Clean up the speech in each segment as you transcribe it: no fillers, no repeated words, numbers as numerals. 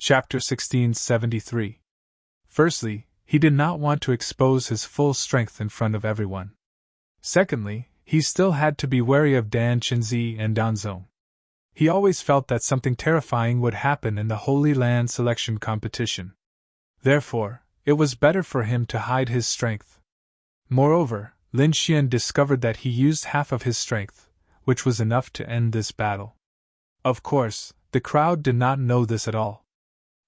Chapter 1673. Firstly, he did not want to expose his full strength in front of everyone. Secondly, he still had to be wary of Dan Chinzi and Danzong. He always felt that something terrifying would happen in the Holy Land selection competition. Therefore, it was better for him to hide his strength. Moreover, Lin Xian discovered that he used half of his strength, which was enough to end this battle. Of course, the crowd did not know this at all.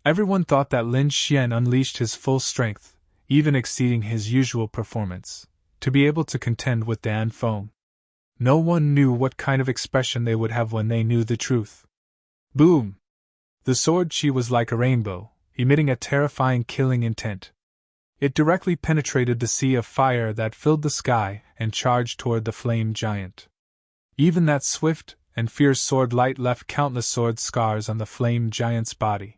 Everyone thought that Lin Xian unleashed his full strength, even exceeding his usual performance, to be able to contend with Dan Feng. No one knew what kind of expression they would have when they knew the truth. Boom! The sword chi was like a rainbow, emitting a terrifying killing intent. It directly penetrated the sea of fire that filled the sky and charged toward the flame giant. Even that swift and fierce sword light left countless sword scars on the flame giant's body.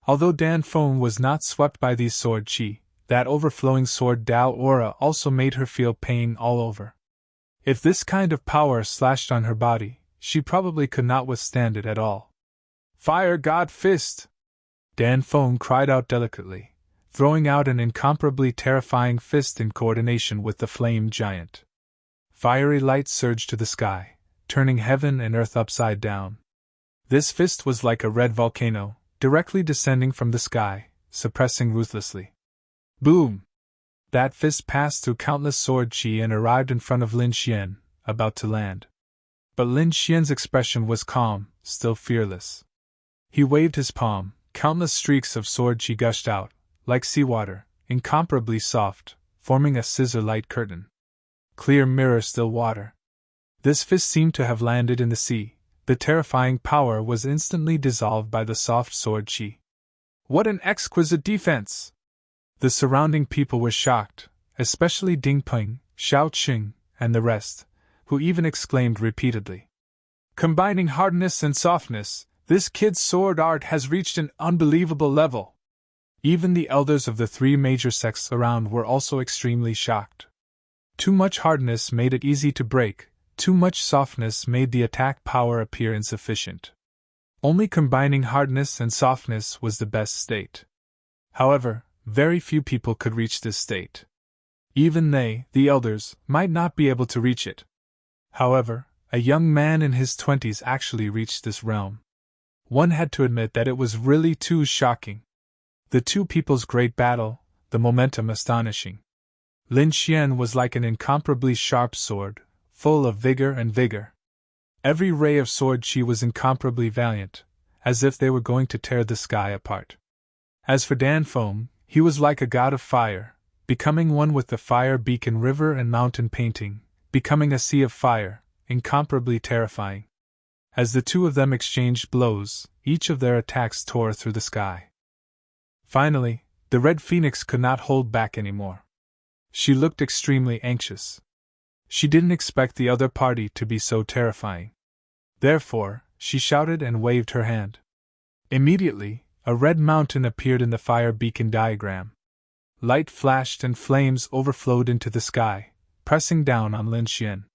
Although Dan Feng was not swept by these sword chi, that overflowing sword Dao aura also made her feel pain all over. If this kind of power slashed on her body, she probably could not withstand it at all. Fire God Fist! Dan Feng cried out delicately, throwing out an incomparably terrifying fist in coordination with the flame giant. Fiery light surged to the sky, turning heaven and earth upside down. This fist was like a red volcano, directly descending from the sky, suppressing ruthlessly. Boom! That fist passed through countless sword chi and arrived in front of Lin Xian, about to land. But Lin Xian's expression was calm, still fearless. He waved his palm, countless streaks of sword chi gushed out, like seawater, incomparably soft, forming a scissor-light curtain. Clear mirror-still water. This fist seemed to have landed in the sea. The terrifying power was instantly dissolved by the soft sword chi. What an exquisite defense! The surrounding people were shocked, especially Ding Peng, Xiao Qing, and the rest, who even exclaimed repeatedly. Combining hardness and softness, this kid's sword art has reached an unbelievable level. Even the elders of the three major sects around were also extremely shocked. Too much hardness made it easy to break. Too much softness made the attack power appear insufficient. Only combining hardness and softness was the best state. However, very few people could reach this state. Even they, the elders, might not be able to reach it. However, a young man in his 20s actually reached this realm. One had to admit that it was really too shocking. The two people's great battle, the momentum astonishing. Lin Xian was like an incomparably sharp sword, full of vigor and vigor. Every ray of sword chi was incomparably valiant, as if they were going to tear the sky apart. As for Dan Feng, he was like a god of fire, becoming one with the fire beacon river and mountain painting, becoming a sea of fire, incomparably terrifying. As the two of them exchanged blows, each of their attacks tore through the sky. Finally, the Red Phoenix could not hold back anymore. She looked extremely anxious. She didn't expect the other party to be so terrifying. Therefore, she shouted and waved her hand. Immediately, a red mountain appeared in the fire beacon diagram. Light flashed and flames overflowed into the sky, pressing down on Lin Xian.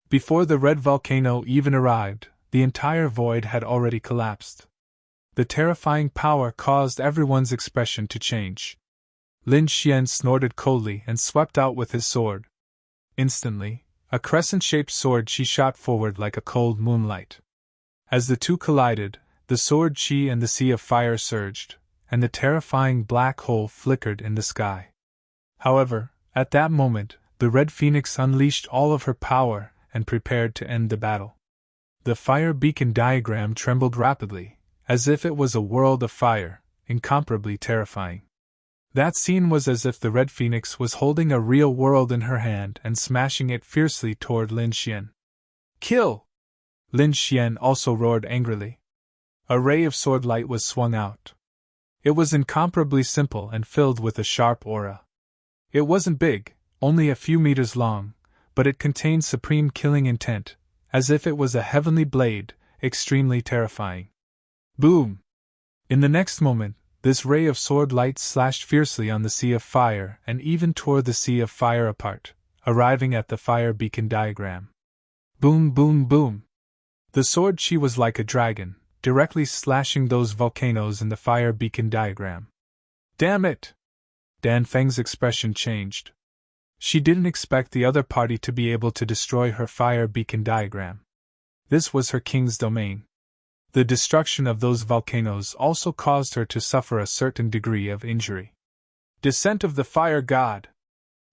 Before the red volcano even arrived, the entire void had already collapsed. The terrifying power caused everyone's expression to change. Lin Xian snorted coldly and swept out with his sword. Instantly, a crescent-shaped sword chi shot forward like a cold moonlight. As the two collided, the sword chi and the sea of fire surged, and the terrifying black hole flickered in the sky. However, at that moment, the Red Phoenix unleashed all of her power and prepared to end the battle. The fire beacon diagram trembled rapidly, as if it was a world of fire, incomparably terrifying. That scene was as if the Red Phoenix was holding a real world in her hand and smashing it fiercely toward Lin Xian. Kill! Lin Xian also roared angrily. A ray of sword light was swung out. It was incomparably simple and filled with a sharp aura. It wasn't big, only a few meters long, but it contained supreme killing intent, as if it was a heavenly blade, extremely terrifying. Boom! In the next moment, this ray of sword light slashed fiercely on the sea of fire and even tore the sea of fire apart, arriving at the fire beacon diagram. Boom, boom, boom! The sword chi was like a dragon, directly slashing those volcanoes in the fire beacon diagram. Damn it! Dan Feng's expression changed. She didn't expect the other party to be able to destroy her fire beacon diagram. This was her king's domain. The destruction of those volcanoes also caused her to suffer a certain degree of injury. Descent of the Fire God!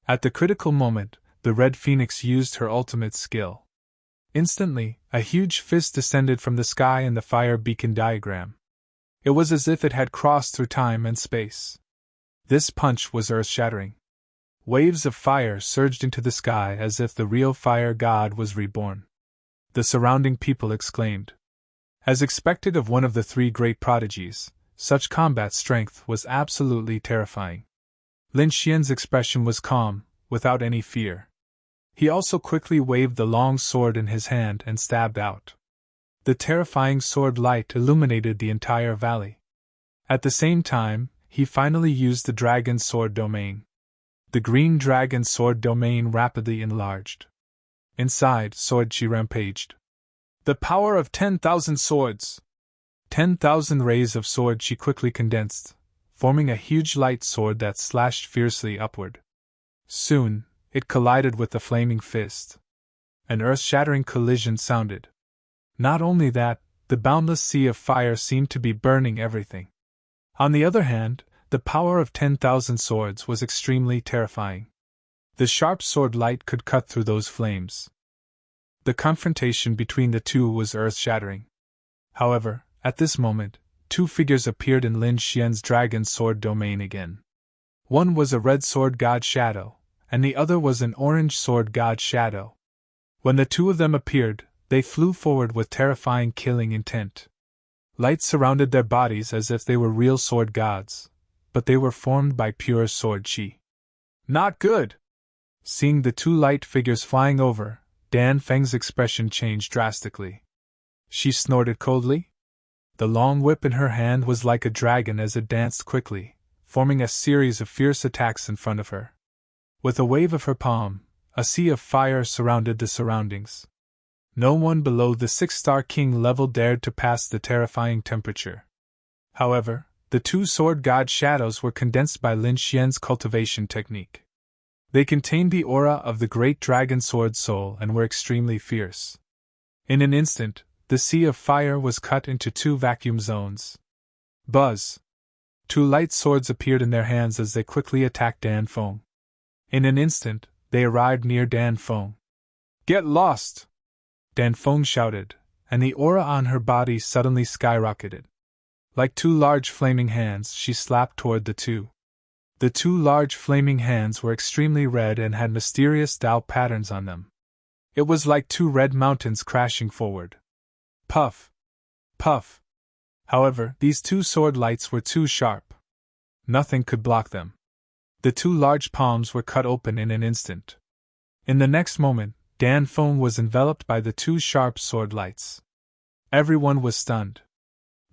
At the critical moment, the Red Phoenix used her ultimate skill. Instantly, a huge fist descended from the sky in the fire beacon diagram. It was as if it had crossed through time and space. This punch was earth-shattering. Waves of fire surged into the sky as if the real fire god was reborn. The surrounding people exclaimed. As expected of one of the three great prodigies, such combat strength was absolutely terrifying. Lin Xian's expression was calm, without any fear. He also quickly waved the long sword in his hand and stabbed out. The terrifying sword light illuminated the entire valley. At the same time, he finally used the dragon sword domain. The green dragon sword domain rapidly enlarged. Inside, Sword Chi rampaged. The power of 10,000 swords! 10,000 rays of Sword Chi quickly condensed, forming a huge light sword that slashed fiercely upward. Soon, it collided with the flaming fist. An earth-shattering collision sounded. Not only that, the boundless sea of fire seemed to be burning everything. On the other hand, the power of 10,000 swords was extremely terrifying. The sharp sword light could cut through those flames. The confrontation between the two was earth-shattering. However, at this moment, two figures appeared in Lin Xian's dragon sword domain again. One was a red sword god Shadow, and the other was an orange sword god Shadow. When the two of them appeared, they flew forward with terrifying killing intent. Light surrounded their bodies as if they were real sword gods, but they were formed by pure sword chi. Not good! Seeing the two light figures flying over, Dan Feng's expression changed drastically. She snorted coldly. The long whip in her hand was like a dragon as it danced quickly, forming a series of fierce attacks in front of her. With a wave of her palm, a sea of fire surrounded the surroundings. No one below the 6-star king level dared to pass the terrifying temperature. However, the two sword god shadows were condensed by Lin Xian's cultivation technique. They contained the aura of the great dragon sword soul and were extremely fierce. In an instant, the sea of fire was cut into two vacuum zones. Buzz! Two light swords appeared in their hands as they quickly attacked Dan Feng. In an instant, they arrived near Dan Feng. Get lost! Dan Feng shouted, and the aura on her body suddenly skyrocketed. Like two large flaming hands, she slapped toward the two. The two large flaming hands were extremely red and had mysterious Tao patterns on them. It was like two red mountains crashing forward. Puff! Puff! However, these two sword lights were too sharp. Nothing could block them. The two large palms were cut open in an instant. In the next moment, Dan Feng was enveloped by the two sharp sword lights. Everyone was stunned.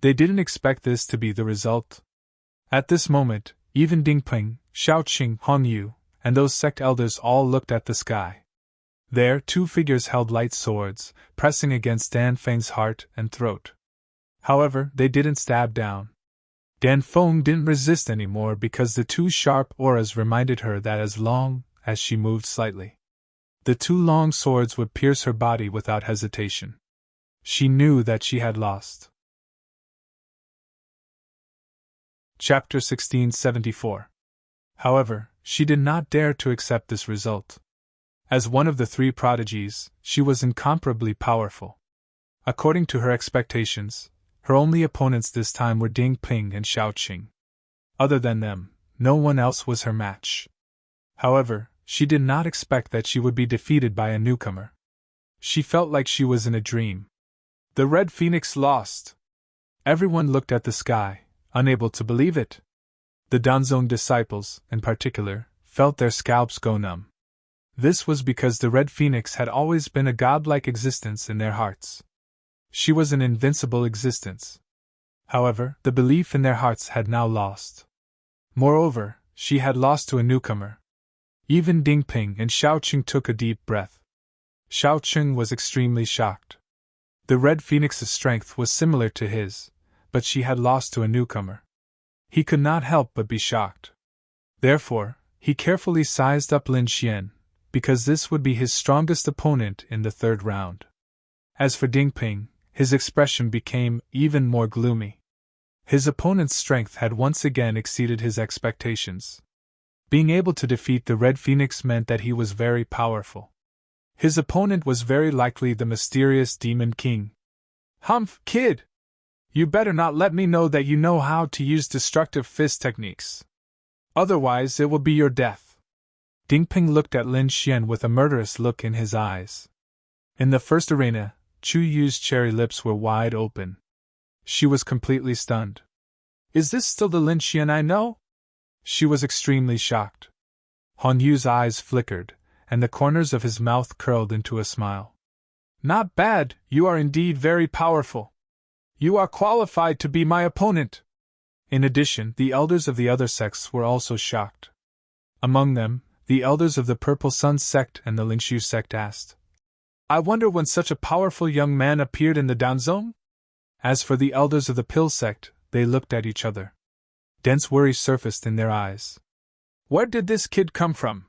They didn't expect this to be the result. At this moment, even Ding Peng, Xiao Qing, Hong Yu, and those sect elders all looked at the sky. There, two figures held light swords, pressing against Dan Feng's heart and throat. However, they didn't stab down. Dan Feng didn't resist anymore because the two sharp auras reminded her that as long as she moved slightly, the two long swords would pierce her body without hesitation. She knew that she had lost. Chapter 1674. However, she did not dare to accept this result. As one of the three prodigies, she was incomparably powerful. According to her expectations, her only opponents this time were Ding Ping and Xiao Qing. Other than them, no one else was her match. However, she did not expect that she would be defeated by a newcomer. She felt like she was in a dream. The Red Phoenix lost! Everyone looked at the sky, unable to believe it. The Danzong disciples, in particular, felt their scalps go numb. This was because the Red Phoenix had always been a godlike existence in their hearts. She was an invincible existence. However, the belief in their hearts had now lost. Moreover, she had lost to a newcomer. Even Ding Ping and Xiao Qing took a deep breath. Xiao Qing was extremely shocked. The Red Phoenix's strength was similar to his, but she had lost to a newcomer. He could not help but be shocked. Therefore, he carefully sized up Lin Xian, because this would be his strongest opponent in the third round. As for Ding Ping, his expression became even more gloomy. His opponent's strength had once again exceeded his expectations. Being able to defeat the Red Phoenix meant that he was very powerful. His opponent was very likely the mysterious Demon King. "Humph, kid! You better not let me know that you know how to use destructive fist techniques. Otherwise, it will be your death." Ding Ping looked at Lin Xian with a murderous look in his eyes. In the first arena, Chu Yu's cherry lips were wide open. She was completely stunned. "Is this still the Lin Xian I know?" She was extremely shocked. Hong Yu's eyes flickered, and the corners of his mouth curled into a smile. "Not bad, you are indeed very powerful. You are qualified to be my opponent." In addition, the elders of the other sects were also shocked. Among them, the elders of the Purple Sun sect and the Lingshu sect asked, "I wonder when such a powerful young man appeared in the Downzone?" As for the elders of the Pill sect, they looked at each other. Dense worry surfaced in their eyes. "Where did this kid come from?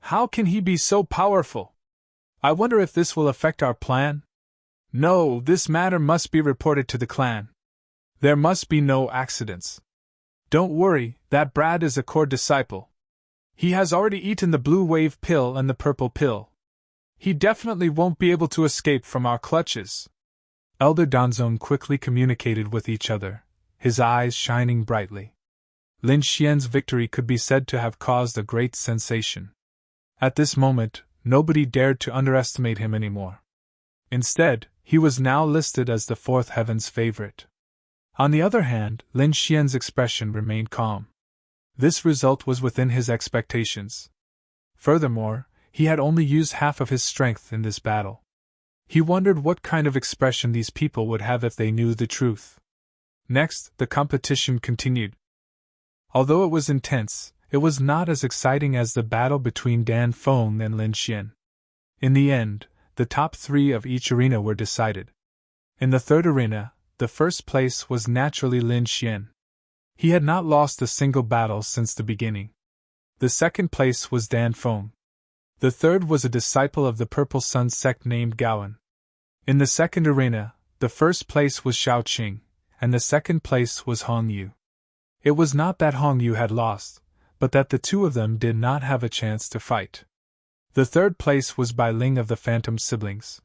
How can he be so powerful? I wonder if this will affect our plan? No, this matter must be reported to the clan. There must be no accidents. Don't worry, that Brad is a core disciple. He has already eaten the blue wave pill and the purple pill. He definitely won't be able to escape from our clutches." Elder Danzong quickly communicated with each other, his eyes shining brightly. Lin Xian's victory could be said to have caused a great sensation. At this moment, nobody dared to underestimate him anymore. Instead, he was now listed as the fourth heaven's favorite. On the other hand, Lin Xian's expression remained calm. This result was within his expectations. Furthermore, he had only used half of his strength in this battle. He wondered what kind of expression these people would have if they knew the truth. Next, the competition continued. Although it was intense, it was not as exciting as the battle between Dan Feng and Lin Xian. In the end, the top three of each arena were decided. In the third arena, the first place was naturally Lin Xian. He had not lost a single battle since the beginning. The second place was Dan Feng. The third was a disciple of the Purple Sun sect named Gowan. In the second arena, the first place was Xiao Qing, and the second place was Hong Yu. It was not that Hong Yu had lost, but that the two of them did not have a chance to fight. The third place was Bai Ling of the Phantom Siblings.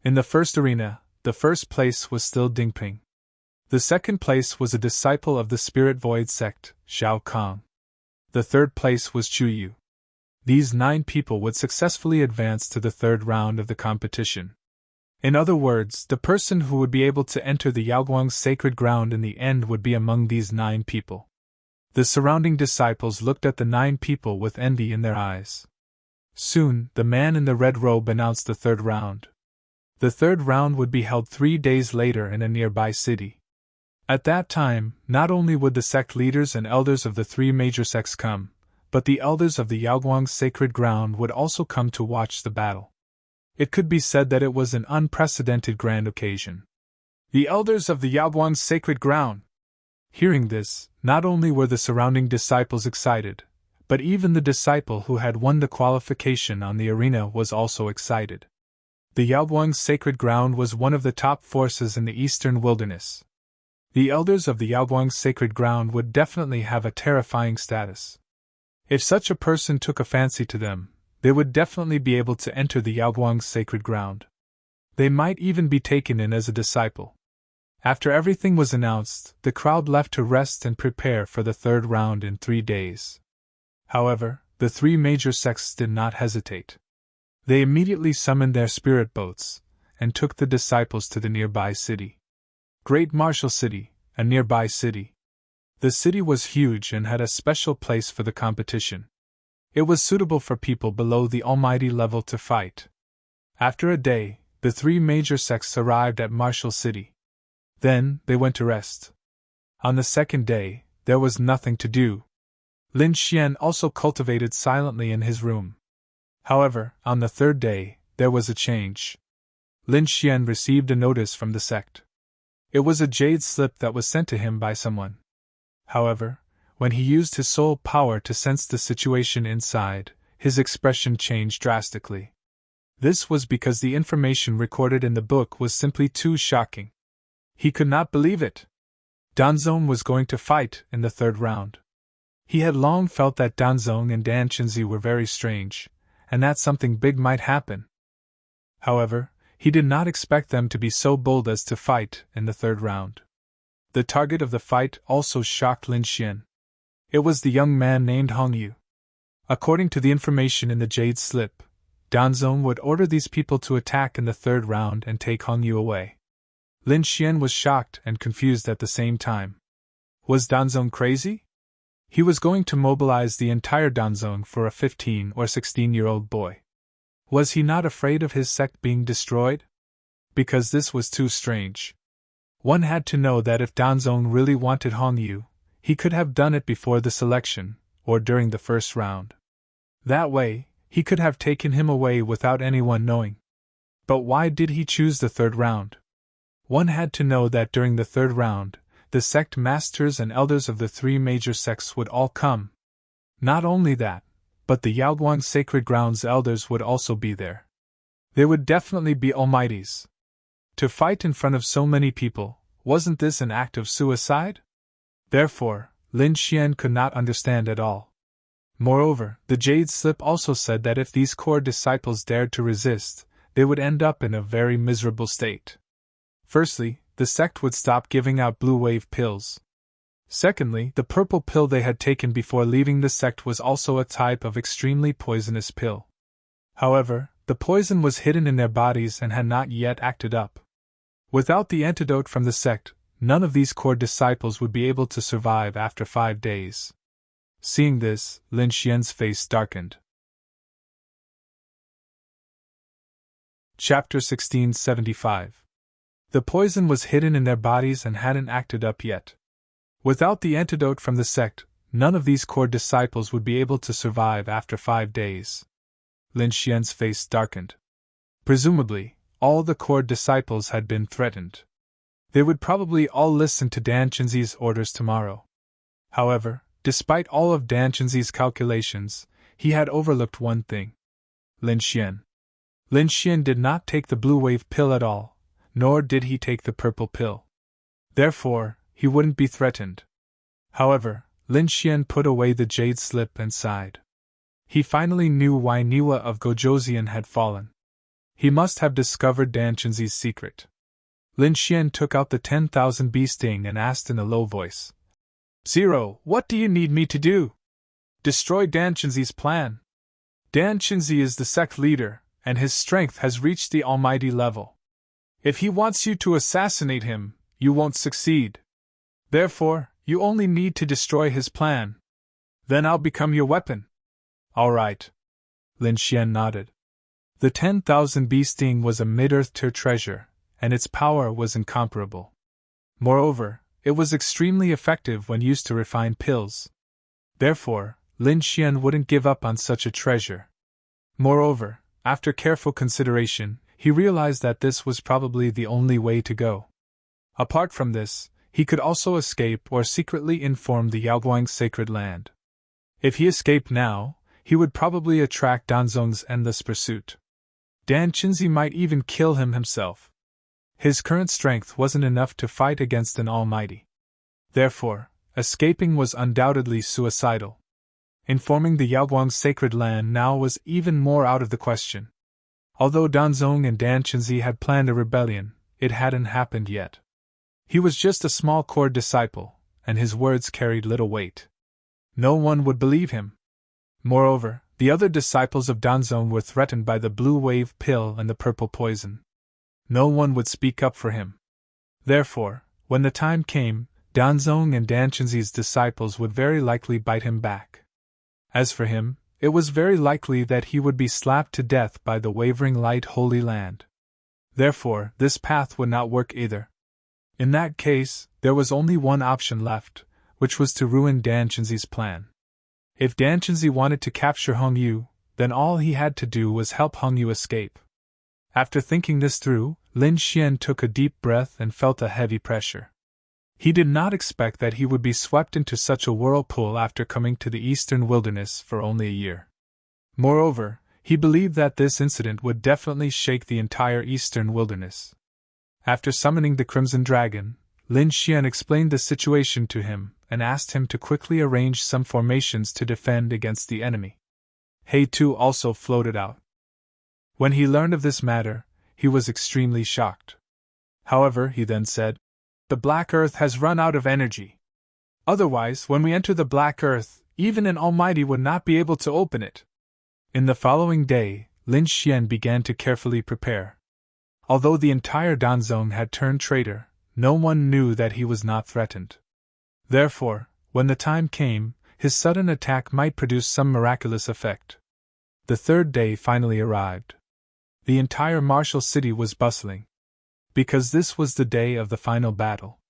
In the first arena, the first place was still Dingping. The second place was a disciple of the Spirit Void sect, Xiao Kong. The third place was Chu Yu. These 9 people would successfully advance to the third round of the competition. In other words, the person who would be able to enter the Yaoguang's sacred ground in the end would be among these 9 people. The surrounding disciples looked at the 9 people with envy in their eyes. Soon, the man in the red robe announced the third round. The third round would be held 3 days later in a nearby city. At that time, not only would the sect leaders and elders of the 3 major sects come, but the elders of the Yaoguang's sacred ground would also come to watch the battle. It could be said that it was an unprecedented grand occasion. The elders of the Yaoguang's sacred ground! Hearing this, not only were the surrounding disciples excited, but even the disciple who had won the qualification on the arena was also excited. The Yaoguang's sacred ground was one of the top forces in the eastern wilderness. The elders of the Yaoguang's sacred ground would definitely have a terrifying status. If such a person took a fancy to them, they would definitely be able to enter the Yaoguang's sacred ground. They might even be taken in as a disciple. After everything was announced, the crowd left to rest and prepare for the third round in 3 days. However, the 3 major sects did not hesitate. They immediately summoned their spirit boats, and took the disciples to the nearby city. Great Martial City, a nearby city. The city was huge and had a special place for the competition. It was suitable for people below the almighty level to fight. After a day, the 3 major sects arrived at Martial City. Then, they went to rest. On the second day, there was nothing to do. Lin Xian also cultivated silently in his room. However, on the third day, there was a change. Lin Xian received a notice from the sect. It was a jade slip that was sent to him by someone. However, when he used his soul power to sense the situation inside, his expression changed drastically. This was because the information recorded in the book was simply too shocking. He could not believe it. Danzong was going to fight in the third round. He had long felt that Danzong and Dan Qinzi were very strange, and that something big might happen. However, he did not expect them to be so bold as to fight in the third round. The target of the fight also shocked Lin Xian. It was the young man named Hong Yu. According to the information in the jade slip, Danzong would order these people to attack in the third round and take Hong Yu away. Lin Xian was shocked and confused at the same time. Was Danzong crazy? He was going to mobilize the entire Danzong for a 15 or 16-year-old boy. Was he not afraid of his sect being destroyed? Because this was too strange. One had to know that if Danzong really wanted Hong Yu, he could have done it before the selection, or during the first round. That way, he could have taken him away without anyone knowing. But why did he choose the third round? One had to know that during the third round, the sect masters and elders of the three major sects would all come. Not only that, but the Yaoguang Sacred Grounds elders would also be there. They would definitely be almighties. To fight in front of so many people, wasn't this an act of suicide? Therefore, Lin Xian could not understand at all. Moreover, the jade slip also said that if these core disciples dared to resist, they would end up in a very miserable state. Firstly, the sect would stop giving out blue wave pills. Secondly, the purple pill they had taken before leaving the sect was also a type of extremely poisonous pill. However, the poison was hidden in their bodies and had not yet acted up. Without the antidote from the sect, none of these core disciples would be able to survive after 5 days. Seeing this, Lin Xian's face darkened. Chapter 1675. The poison was hidden in their bodies and hadn't acted up yet. Without the antidote from the sect, none of these core disciples would be able to survive after 5 days. Lin Xian's face darkened. Presumably, all the core disciples had been threatened. They would probably all listen to Dan Qinzi's orders tomorrow. However, despite all of Dan Qinzi's calculations, he had overlooked one thing. Lin Xian. Lin Xian did not take the blue wave pill at all, nor did he take the purple pill. Therefore, he wouldn't be threatened. However, Lin Xian put away the jade slip and sighed. He finally knew why Niwa of Gojoseon had fallen. He must have discovered Dan Qinzi's secret. Lin Xian took out the 10,000 bee sting and asked in a low voice. "Zero, what do you need me to do?" "Destroy Dan Qinzi's plan. Dan Qinzi is the sect leader, and his strength has reached the almighty level. If he wants you to assassinate him, you won't succeed. Therefore, you only need to destroy his plan. Then I'll become your weapon." "All right." Lin Xian nodded. The 10,000 bee sting was a mid-earth tier treasure, and its power was incomparable. Moreover, it was extremely effective when used to refine pills. Therefore, Lin Xian wouldn't give up on such a treasure. Moreover, after careful consideration, he realized that this was probably the only way to go. Apart from this, he could also escape or secretly inform the Yaoguang Sacred Land. If he escaped now, he would probably attract Danzong's endless pursuit. Dan Qinzi might even kill him himself. His current strength wasn't enough to fight against an almighty. Therefore, escaping was undoubtedly suicidal. Informing the Yaoguang Sacred Land now was even more out of the question. Although Danzong and Dan Qinzi had planned a rebellion, it hadn't happened yet. He was just a small core disciple, and his words carried little weight. No one would believe him. Moreover, the other disciples of Danzong were threatened by the blue wave pill and the purple poison. No one would speak up for him. Therefore, when the time came, Danzong and Dan Qinzi's disciples would very likely bite him back. As for him, it was very likely that he would be slapped to death by the wavering light Holy Land. Therefore, this path would not work either. In that case, there was only one option left, which was to ruin Dan Qinzi's plan. If Dan Qinzi wanted to capture Hong Yu, then all he had to do was help Hong Yu escape. After thinking this through, Lin Xian took a deep breath and felt a heavy pressure. He did not expect that he would be swept into such a whirlpool after coming to the eastern wilderness for only a year. Moreover, he believed that this incident would definitely shake the entire eastern wilderness. After summoning the Crimson Dragon, Lin Xian explained the situation to him and asked him to quickly arrange some formations to defend against the enemy. He too also floated out. When he learned of this matter, he was extremely shocked. However, he then said, "The Black Earth has run out of energy. Otherwise, when we enter the Black Earth, even an Almighty would not be able to open it." In the following day, Lin Xian began to carefully prepare. Although the entire Danzong had turned traitor, no one knew that he was not threatened. Therefore, when the time came, his sudden attack might produce some miraculous effect. The third day finally arrived. The entire martial city was bustling, because this was the day of the final battle.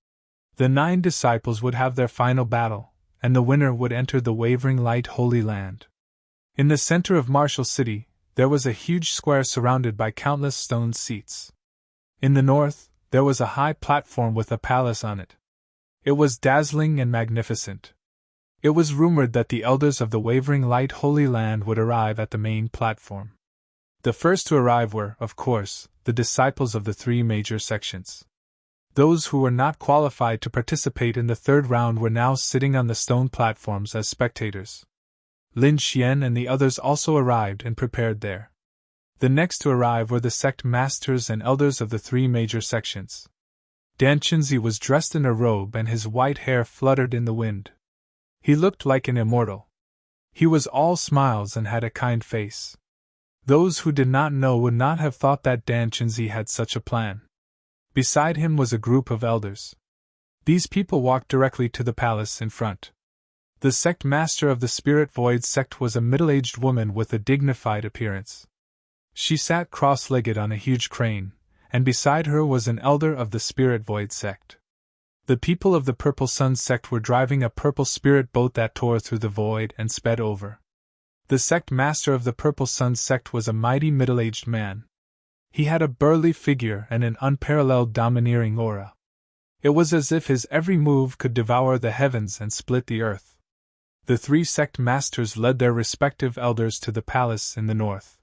The 9 disciples would have their final battle, and the winner would enter the wavering light Holy Land. In the center of Martial City, there was a huge square surrounded by countless stone seats. In the north, there was a high platform with a palace on it. It was dazzling and magnificent. It was rumored that the elders of the wavering light Holy Land would arrive at the main platform. The first to arrive were, of course, the disciples of the 3 major sections. Those who were not qualified to participate in the third round were now sitting on the stone platforms as spectators. Lin Xian and the others also arrived and prepared there. The next to arrive were the sect masters and elders of the 3 major sections. Dan Qinzi was dressed in a robe and his white hair fluttered in the wind. He looked like an immortal. He was all smiles and had a kind face. Those who did not know would not have thought that Dan Qinzi had such a plan. Beside him was a group of elders. These people walked directly to the palace in front. The sect master of the Spirit Void sect was a middle-aged woman with a dignified appearance. She sat cross-legged on a huge crane, and beside her was an elder of the Spirit Void sect. The people of the Purple Sun sect were driving a purple spirit boat that tore through the void and sped over. The sect master of the Purple Sun sect was a mighty middle-aged man. He had a burly figure and an unparalleled domineering aura. It was as if his every move could devour the heavens and split the earth. The 3 sect masters led their respective elders to the palace in the north.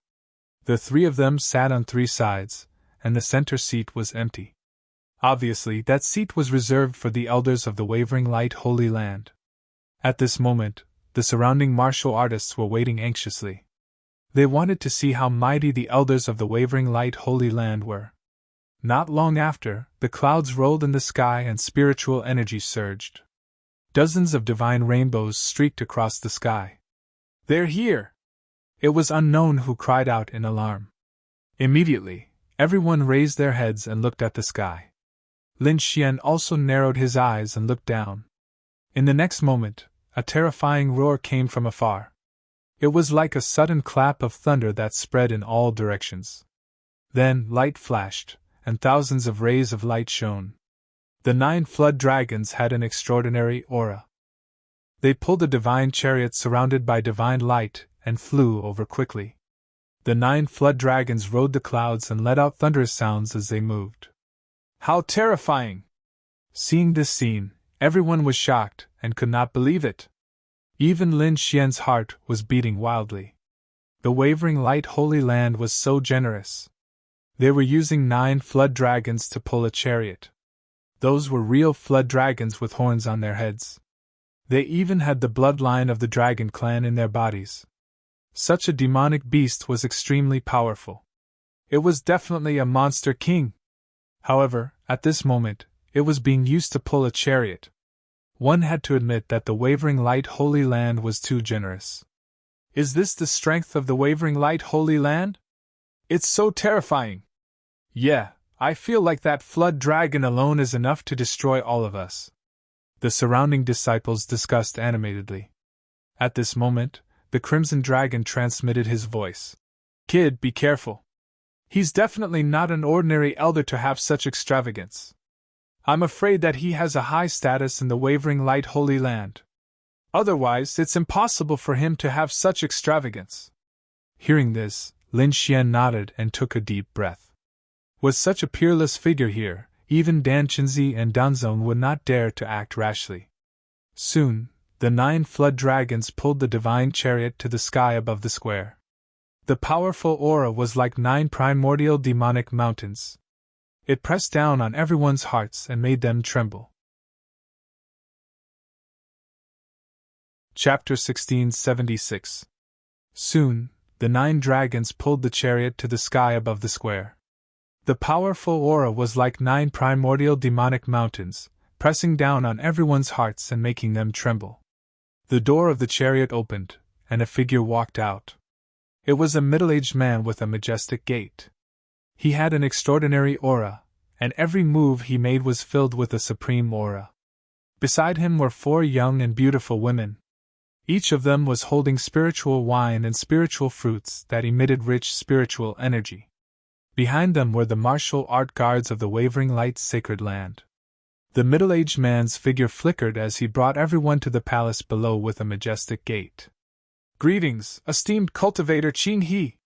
The 3 of them sat on 3 sides, and the center seat was empty. Obviously, that seat was reserved for the elders of the Wavering Light Holy Land. At this moment, the surrounding martial artists were waiting anxiously. They wanted to see how mighty the elders of the Wavering Light Holy Land were. Not long after, the clouds rolled in the sky and spiritual energy surged. Dozens of divine rainbows streaked across the sky. "They're here!" It was Unknown who cried out in alarm. Immediately, everyone raised their heads and looked at the sky. Lin Xian also narrowed his eyes and looked down. In the next moment, a terrifying roar came from afar. It was like a sudden clap of thunder that spread in all directions. Then, light flashed, and thousands of rays of light shone. The 9 flood dragons had an extraordinary aura. They pulled a divine chariot surrounded by divine light and flew over quickly. The 9 flood dragons rode the clouds and let out thunderous sounds as they moved. How terrifying! Seeing this scene, everyone was shocked and could not believe it. Even Lin Xian's heart was beating wildly. The Wavering Light Holy Land was so generous. They were using 9 flood dragons to pull a chariot. Those were real flood dragons with horns on their heads. They even had the bloodline of the dragon clan in their bodies. Such a demonic beast was extremely powerful. It was definitely a monster king. However, at this moment, it was being used to pull a chariot. One had to admit that the Wavering Light Holy Land was too generous. Is this the strength of the Wavering Light Holy Land? It's so terrifying. Yeah, I feel like that flood dragon alone is enough to destroy all of us. The surrounding disciples discussed animatedly. At this moment, the Crimson Dragon transmitted his voice. Kid, be careful. He's definitely not an ordinary elder to have such extravagance. I'm afraid that he has a high status in the Wavering Light Holy Land. Otherwise, it's impossible for him to have such extravagance. Hearing this, Lin Xian nodded and took a deep breath. With such a peerless figure here, even Dan Chinzi and Danzong would not dare to act rashly. Soon, the 9 flood dragons pulled the divine chariot to the sky above the square. The powerful aura was like 9 primordial demonic mountains. It pressed down on everyone's hearts and made them tremble. Chapter 1676. Soon, the 9 dragons pulled the chariot to the sky above the square. The powerful aura was like 9 primordial demonic mountains, pressing down on everyone's hearts and making them tremble. The door of the chariot opened, and a figure walked out. It was a middle-aged man with a majestic gait. He had an extraordinary aura, and every move he made was filled with a supreme aura. Beside him were 4 young and beautiful women. Each of them was holding spiritual wine and spiritual fruits that emitted rich spiritual energy. Behind them were the martial art guards of the Wavering Light's sacred land. The middle-aged man's figure flickered as he brought everyone to the palace below with a majestic gait. "Greetings, esteemed cultivator Qin He!"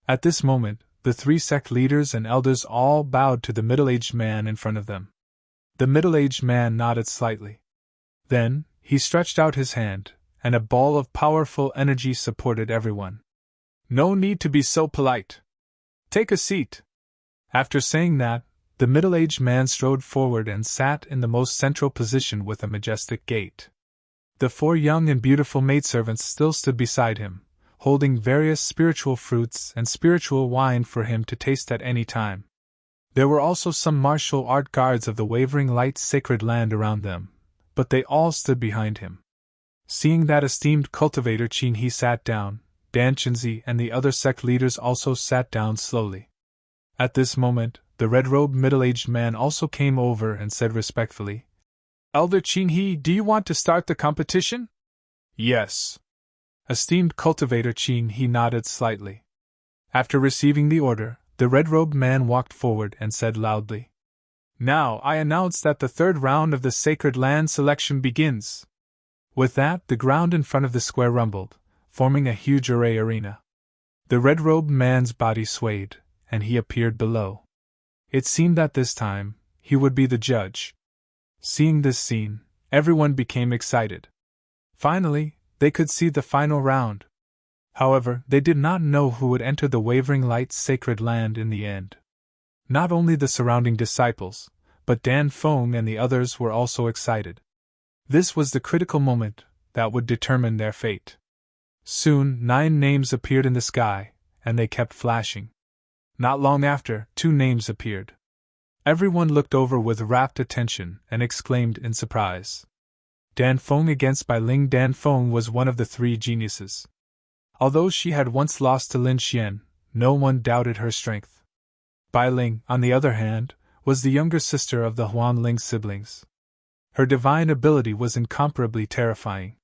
At this moment, the 3 sect leaders and elders all bowed to the middle-aged man in front of them. The middle-aged man nodded slightly. Then, he stretched out his hand, and a ball of powerful energy supported everyone. "No need to be so polite. Take a seat." After saying that, the middle-aged man strode forward and sat in the most central position with a majestic gait. The 4 young and beautiful maidservants still stood beside him, holding various spiritual fruits and spiritual wine for him to taste at any time. There were also some martial art guards of the Wavering Light's sacred land around them, but they all stood behind him. Seeing that esteemed cultivator Qin He sat down, Dan Chinzi and the other sect leaders also sat down slowly. At this moment, the red-robed middle-aged man also came over and said respectfully, "Elder Qin He, do you want to start the competition?" "Yes." Esteemed cultivator Qin He nodded slightly. After receiving the order, the red-robed man walked forward and said loudly, "Now I announce that the 3rd round of the sacred land selection begins." With that, the ground in front of the square rumbled, forming a huge arena. The red-robed man's body swayed, and he appeared below. It seemed that this time, he would be the judge. Seeing this scene, everyone became excited. Finally, they could see the final round. However, they did not know who would enter the Wavering Light's sacred land in the end. Not only the surrounding disciples, but Dan Feng and the others were also excited. This was the critical moment that would determine their fate. Soon, 9 names appeared in the sky, and they kept flashing. Not long after, 2 names appeared. Everyone looked over with rapt attention and exclaimed in surprise. Dan Feng against Bai Ling. Dan Feng was one of the 3 geniuses. Although she had once lost to Lin Xian, no one doubted her strength. Bai Ling, on the other hand, was the younger sister of the Huan Ling siblings. Her divine ability was incomparably terrifying.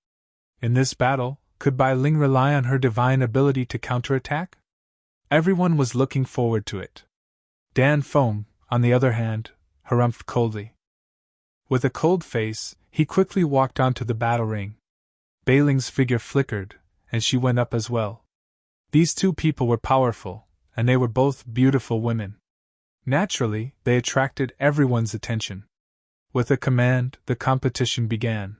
In this battle, could Bai Ling rely on her divine ability to counterattack? Everyone was looking forward to it. Dan Feng, on the other hand, harumphed coldly. With a cold face, he quickly walked onto the battle ring. Bai Ling's figure flickered, and she went up as well. These 2 people were powerful, and they were both beautiful women. Naturally, they attracted everyone's attention. With a command, the competition began.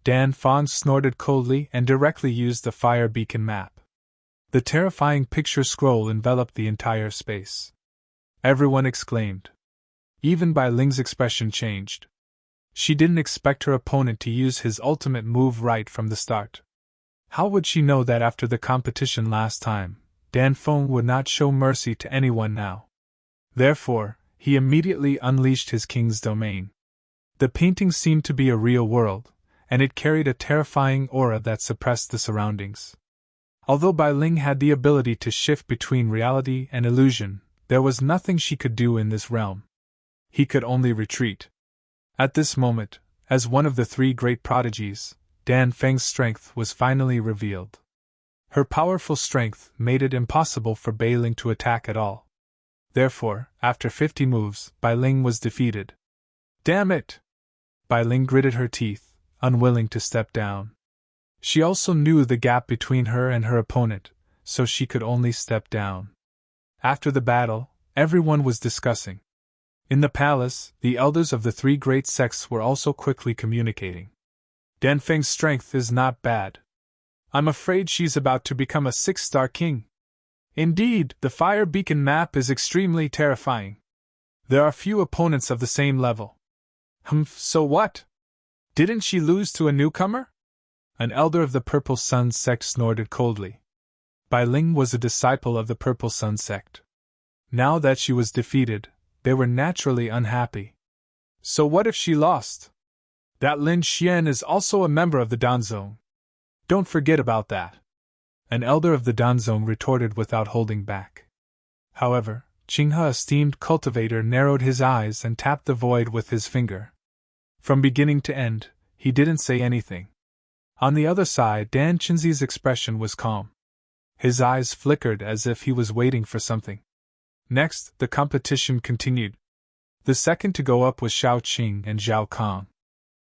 Dan Feng snorted coldly and directly used the fire beacon map. The terrifying picture scroll enveloped the entire space. Everyone exclaimed. Even Bai Ling's expression changed. She didn't expect her opponent to use his ultimate move right from the start. How would she know that after the competition last time, Dan Feng would not show mercy to anyone now? Therefore, he immediately unleashed his king's domain. The painting seemed to be a real world, and it carried a terrifying aura that suppressed the surroundings. Although Bai Ling had the ability to shift between reality and illusion, there was nothing she could do in this realm. He could only retreat. At this moment, as one of the 3 great prodigies, Dan Feng's strength was finally revealed. Her powerful strength made it impossible for Bai Ling to attack at all. Therefore, after 50 moves, Bai Ling was defeated. Damn it! Bai Ling gritted her teeth, unwilling to step down. She also knew the gap between her and her opponent, so she could only step down. After the battle, everyone was discussing. In the palace, the elders of the three great sects were also quickly communicating. Dan Feng's strength is not bad. I'm afraid she's about to become a 6-star king. Indeed, the fire beacon map is extremely terrifying. There are few opponents of the same level. So what? Didn't she lose to a newcomer? An elder of the Purple Sun sect snorted coldly. Bai Ling was a disciple of the Purple Sun sect. Now that she was defeated, they were naturally unhappy. So what if she lost? That Lin Xian is also a member of the Danzong. Don't forget about that. An elder of the Danzong retorted without holding back. However, Qinghe, esteemed cultivator, narrowed his eyes and tapped the void with his finger. From beginning to end, he didn't say anything. On the other side, Dan Qinzi's expression was calm. His eyes flickered as if he was waiting for something. Next, the competition continued. The second to go up was Xiao Qing and Zhao Kong.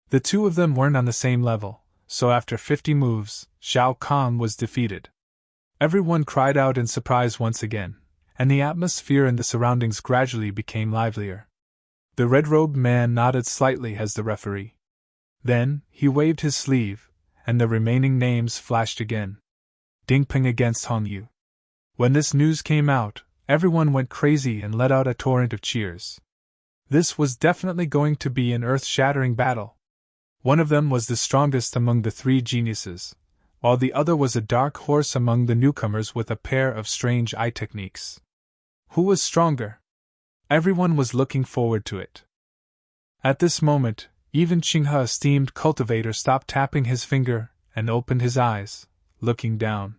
The two of them weren't on the same level, so after 50 moves, Zhao Kong was defeated. Everyone cried out in surprise once again, and the atmosphere in the surroundings gradually became livelier. The red-robed man nodded slightly as the referee. Then, he waved his sleeve, and the remaining names flashed again. Dingping against Hongyu. When this news came out, everyone went crazy and let out a torrent of cheers. This was definitely going to be an earth-shattering battle. One of them was the strongest among the three geniuses, while the other was a dark horse among the newcomers with a pair of strange eye techniques. Who was stronger? Everyone was looking forward to it. At this moment, even Qinghe, esteemed cultivator, stopped tapping his finger and opened his eyes, looking down.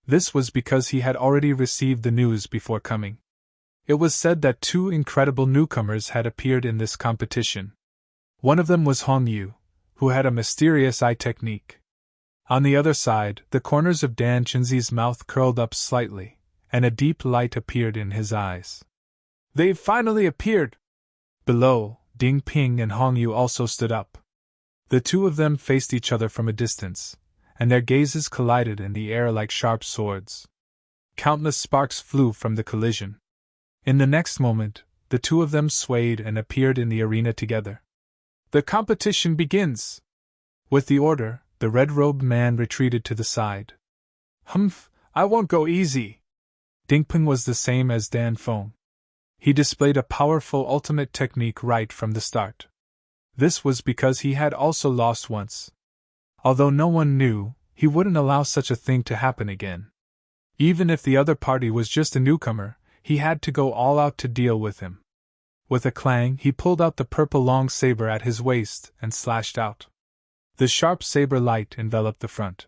This was because he had already received the news before coming. It was said that two incredible newcomers had appeared in this competition. One of them was Hongyu, who had a mysterious eye technique. On the other side, the corners of Dan Qinzi's mouth curled up slightly, and a deep light appeared in his eyes. They've finally appeared! Below, Ding Ping and Hongyu also stood up. The two of them faced each other from a distance, and their gazes collided in the air like sharp swords. Countless sparks flew from the collision. In the next moment, the two of them swayed and appeared in the arena together. The competition begins! With the order, the red-robed man retreated to the side. I won't go easy. Dingpeng was the same as Dan Feng. He displayed a powerful ultimate technique right from the start. This was because he had also lost once. Although no one knew, he wouldn't allow such a thing to happen again. Even if the other party was just a newcomer, he had to go all out to deal with him. With a clang, he pulled out the purple long saber at his waist and slashed out. The sharp saber light enveloped the front.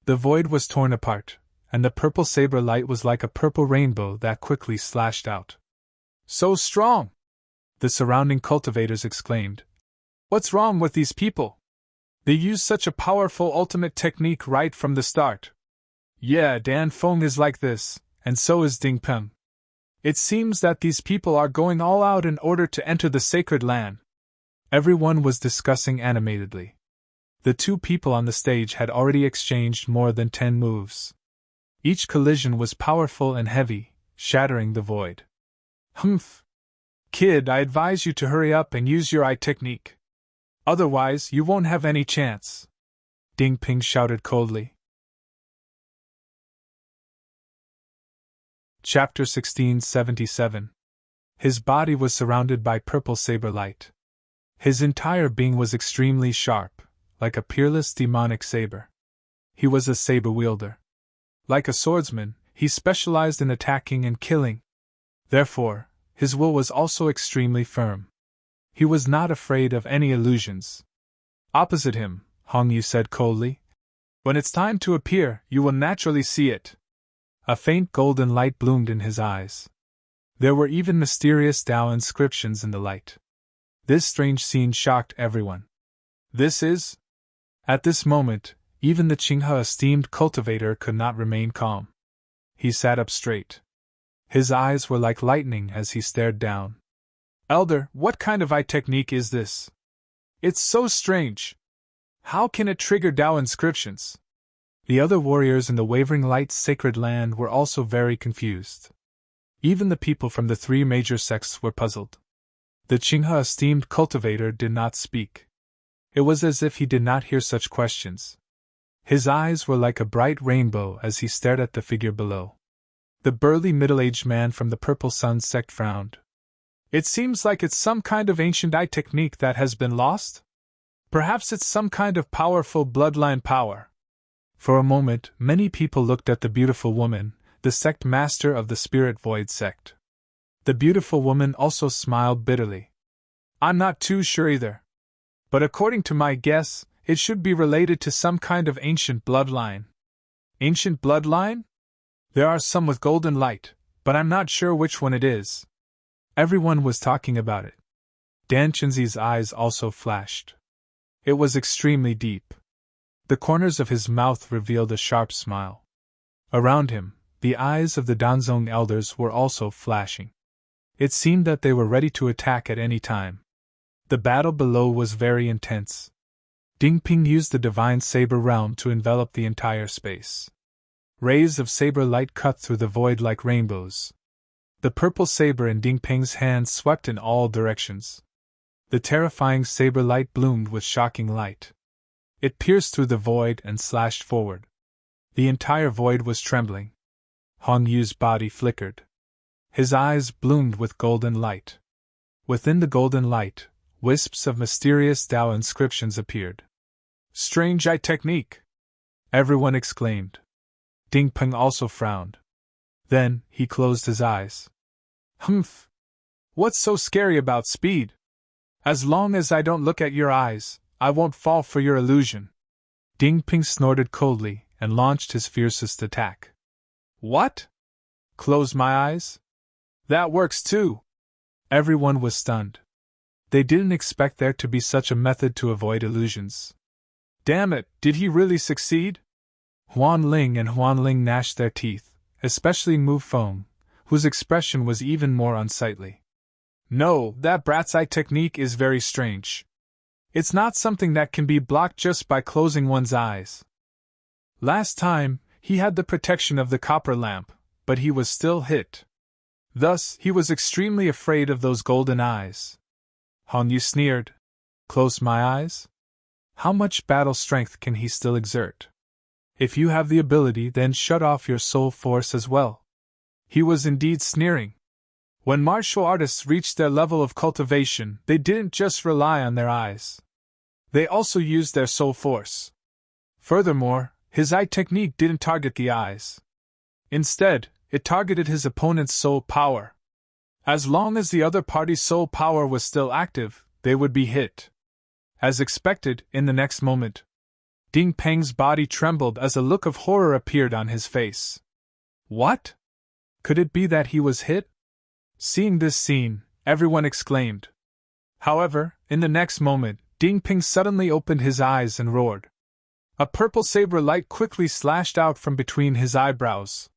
The void was torn apart, and the purple saber light was like a purple rainbow that quickly slashed out. So strong! The surrounding cultivators exclaimed. What's wrong with these people? They use such a powerful ultimate technique right from the start. Yeah, Dan Feng is like this, and so is Ding Peng. It seems that these people are going all out in order to enter the sacred land. Everyone was discussing animatedly. The two people on the stage had already exchanged more than 10 moves. Each collision was powerful and heavy, shattering the void. Kid, I advise you to hurry up and use your eye technique. Otherwise, you won't have any chance. Ding Ping shouted coldly. Chapter 1677. His body was surrounded by purple saber light. His entire being was extremely sharp, like a peerless demonic saber. He was a saber wielder. Like a swordsman, he specialized in attacking and killing. Therefore, his will was also extremely firm. He was not afraid of any illusions. Opposite him, Hongyu said coldly, when it's time to appear, you will naturally see it. A faint golden light bloomed in his eyes. There were even mysterious Dao inscriptions in the light. This strange scene shocked everyone. This is? At this moment, even the Qinghe esteemed cultivator could not remain calm. He sat up straight. His eyes were like lightning as he stared down. Elder, what kind of eye technique is this? It's so strange. How can it trigger Dao inscriptions? The other warriors in the Wavering Light's sacred land were also very confused. Even the people from the three major sects were puzzled. The Qinghe esteemed cultivator did not speak. It was as if he did not hear such questions. His eyes were like a bright rainbow as he stared at the figure below. The burly middle-aged man from the Purple Sun sect frowned. It seems like it's some kind of ancient eye technique that has been lost? Perhaps it's some kind of powerful bloodline power. For a moment, many people looked at the beautiful woman, the sect master of the Spirit Void sect. The beautiful woman also smiled bitterly. I'm not too sure either. But according to my guess, it should be related to some kind of ancient bloodline. Ancient bloodline? There are some with golden light, but I'm not sure which one it is. Everyone was talking about it. Dan Chenzi's eyes also flashed. It was extremely deep. The corners of his mouth revealed a sharp smile. Around him, the eyes of the Danzong elders were also flashing. It seemed that they were ready to attack at any time. The battle below was very intense. Ding Ping used the divine saber realm to envelop the entire space. Rays of saber light cut through the void like rainbows. The purple saber in Ding Ping's hand swept in all directions. The terrifying saber light bloomed with shocking light. It pierced through the void and slashed forward. The entire void was trembling. Hong Yu's body flickered. His eyes bloomed with golden light. Within the golden light, wisps of mysterious Tao inscriptions appeared. Strange eye technique! Everyone exclaimed. Ding Peng also frowned. Then, he closed his eyes. Humph! What's so scary about speed? As long as I don't look at your eyes, I won't fall for your illusion. Ding Peng snorted coldly and launched his fiercest attack. What? Close my eyes? That works too! Everyone was stunned. They didn't expect there to be such a method to avoid illusions. Damn it, did he really succeed? Huan Ling and Huan Ling gnashed their teeth, especially Mu Feng, whose expression was even more unsightly. No, that brat's eye technique is very strange. It's not something that can be blocked just by closing one's eyes. Last time, he had the protection of the copper lamp, but he was still hit. Thus, he was extremely afraid of those golden eyes. Hong Yu sneered. Close my eyes? How much battle strength can he still exert? If you have the ability, then shut off your soul force as well. He was indeed sneering. When martial artists reached their level of cultivation, they didn't just rely on their eyes. They also used their soul force. Furthermore, his eye technique didn't target the eyes. Instead, it targeted his opponent's soul power. As long as the other party's soul power was still active, they would be hit. As expected, in the next moment, Ding Peng's body trembled as a look of horror appeared on his face. What? Could it be that he was hit? Seeing this scene, everyone exclaimed. However, in the next moment, Ding Peng suddenly opened his eyes and roared. A purple saber light quickly slashed out from between his eyebrows.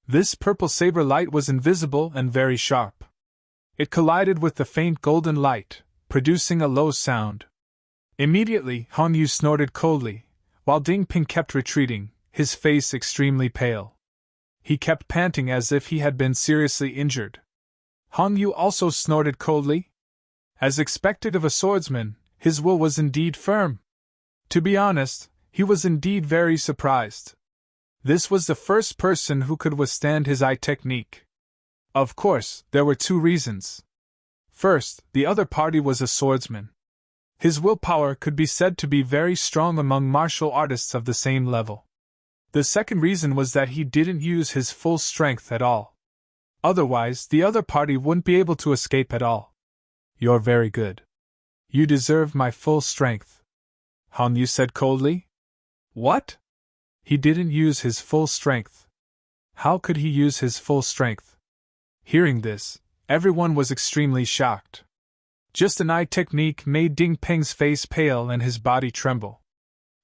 This purple saber light was invisible and very sharp. It collided with the faint golden light, producing a low sound. Immediately, Hong Yu snorted coldly, while Ding Peng kept retreating, his face extremely pale. He kept panting as if he had been seriously injured. Hong Yu also snorted coldly. As expected of a swordsman, his will was indeed firm. To be honest, he was indeed very surprised. This was the first person who could withstand his eye technique. Of course, there were two reasons. First, the other party was a swordsman. His willpower could be said to be very strong among martial artists of the same level. The second reason was that he didn't use his full strength at all. Otherwise, the other party wouldn't be able to escape at all. You're very good. You deserve my full strength. Hong Yu said coldly. What? He didn't use his full strength. How could he use his full strength? Hearing this, everyone was extremely shocked. Just an eye technique made Ding Peng's face pale and his body tremble.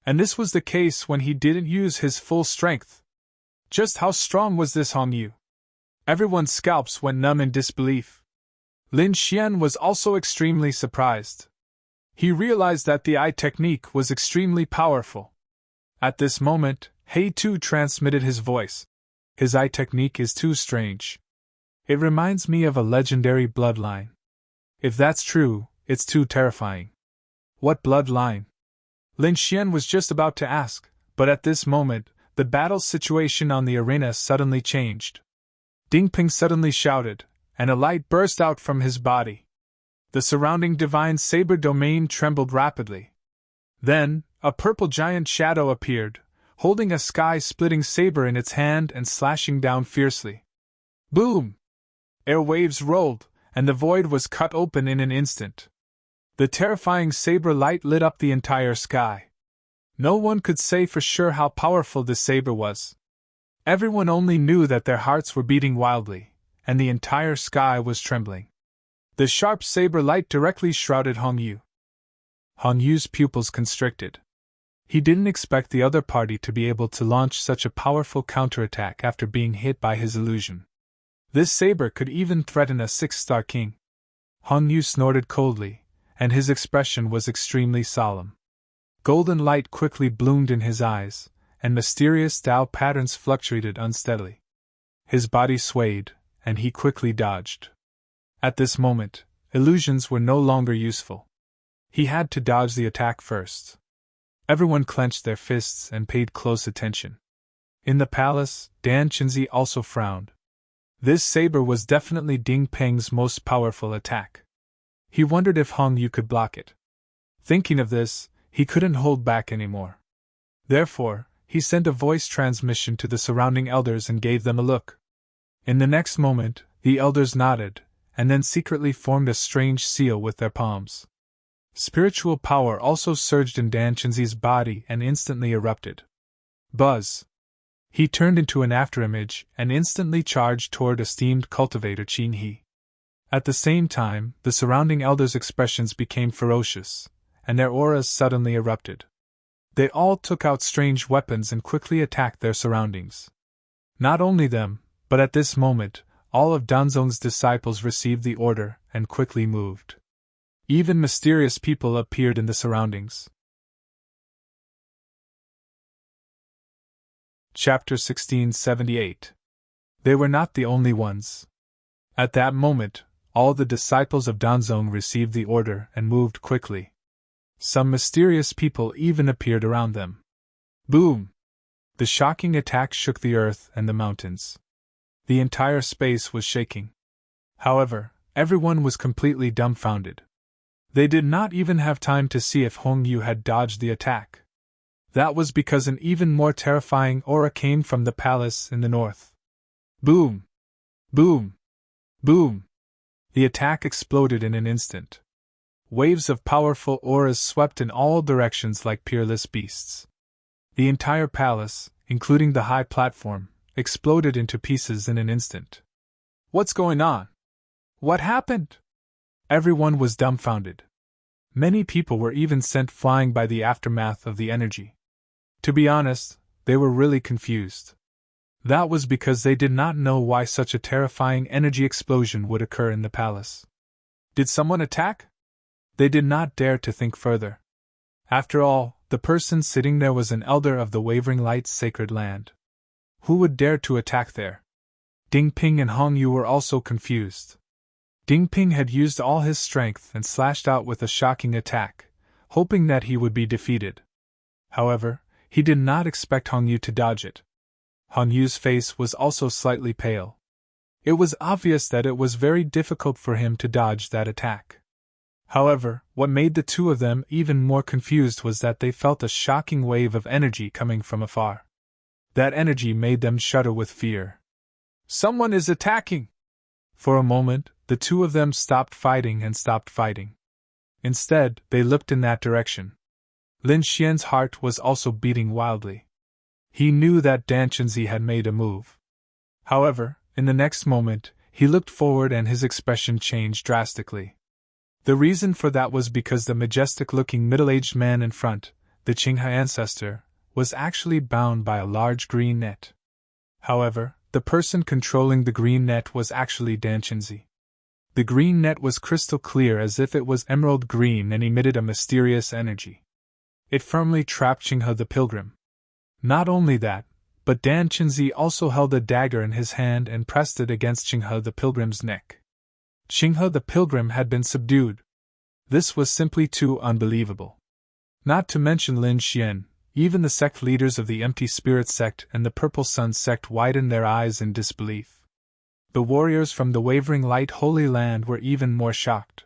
And this was the case when he didn't use his full strength. Just how strong was this Hong Yu? Everyone's scalps went numb in disbelief. Lin Xian was also extremely surprised. He realized that the eye technique was extremely powerful. At this moment, He too transmitted his voice. His eye technique is too strange. It reminds me of a legendary bloodline. If that's true, it's too terrifying. What bloodline? Lin Xian was just about to ask, but at this moment, the battle situation on the arena suddenly changed. Ding Ping suddenly shouted, and a light burst out from his body. The surrounding divine saber domain trembled rapidly. Then, a purple giant shadow appeared, holding a sky-splitting saber in its hand and slashing down fiercely. Boom! Airwaves rolled, and the void was cut open in an instant. The terrifying saber light lit up the entire sky. No one could say for sure how powerful this saber was. Everyone only knew that their hearts were beating wildly, and the entire sky was trembling. The sharp saber light directly shrouded Hong Yu. Hong Yu's pupils constricted. He didn't expect the other party to be able to launch such a powerful counterattack after being hit by his illusion. This saber could even threaten a 6-star king. Hong Yu snorted coldly, and his expression was extremely solemn. Golden light quickly bloomed in his eyes, and mysterious Tao patterns fluctuated unsteadily. His body swayed, and he quickly dodged. At this moment, illusions were no longer useful. He had to dodge the attack first. Everyone clenched their fists and paid close attention. In the palace, Dan Qinzi also frowned. This saber was definitely Ding Peng's most powerful attack. He wondered if Hong Yu could block it. Thinking of this, he couldn't hold back anymore. Therefore, he sent a voice transmission to the surrounding elders and gave them a look. In the next moment, the elders nodded, and then secretly formed a strange seal with their palms. Spiritual power also surged in Dan Qinzi's body and instantly erupted. Buzz! He turned into an afterimage and instantly charged toward esteemed cultivator Qin He. At the same time, the surrounding elders' expressions became ferocious, and their auras suddenly erupted. They all took out strange weapons and quickly attacked their surroundings. Not only them, but at this moment, all of Danzong's disciples received the order and quickly moved. Even mysterious people appeared in the surroundings. Chapter 1678. They were not the only ones. At that moment, all the disciples of Danzong received the order and moved quickly. Some mysterious people even appeared around them. Boom! The shocking attack shook the earth and the mountains. The entire space was shaking. However, everyone was completely dumbfounded. They did not even have time to see if Hong Yu had dodged the attack. That was because an even more terrifying aura came from the palace in the north. Boom! Boom! Boom! The attack exploded in an instant. Waves of powerful auras swept in all directions like peerless beasts. The entire palace, including the high platform, exploded into pieces in an instant. What's going on? What happened? Everyone was dumbfounded. Many people were even sent flying by the aftermath of the energy. To be honest, they were really confused. That was because they did not know why such a terrifying energy explosion would occur in the palace. Did someone attack? They did not dare to think further. After all, the person sitting there was an elder of the Wavering Light's sacred land. Who would dare to attack there? Ding Ping and Hong Yu were also confused. Ding Ping had used all his strength and slashed out with a shocking attack, hoping that he would be defeated. However, he did not expect Hong Yu to dodge it. Hong Yu's face was also slightly pale. It was obvious that it was very difficult for him to dodge that attack. However, what made the two of them even more confused was that they felt a shocking wave of energy coming from afar. That energy made them shudder with fear. Someone is attacking! For a moment, the two of them stopped fighting and stopped fighting. Instead, they looked in that direction. Lin Xian's heart was also beating wildly. He knew that Dan Qinzi had made a move. However, in the next moment, he looked forward and his expression changed drastically. The reason for that was because the majestic-looking middle-aged man in front, the Qinghe ancestor, was actually bound by a large green net. However, the person controlling the green net was actually Dan Qinzi. The green net was crystal clear as if it was emerald green and emitted a mysterious energy. It firmly trapped Qinghe the pilgrim. Not only that, But Dan Qinzi also held a dagger in his hand and pressed it against Qinghe the pilgrim's neck. Qinghe the pilgrim had been subdued. This was simply too unbelievable. Not to mention Lin Xian, even the sect leaders of the Empty Spirit sect and the Purple Sun sect widened their eyes in disbelief. The warriors from the Wavering Light Holy Land were even more shocked.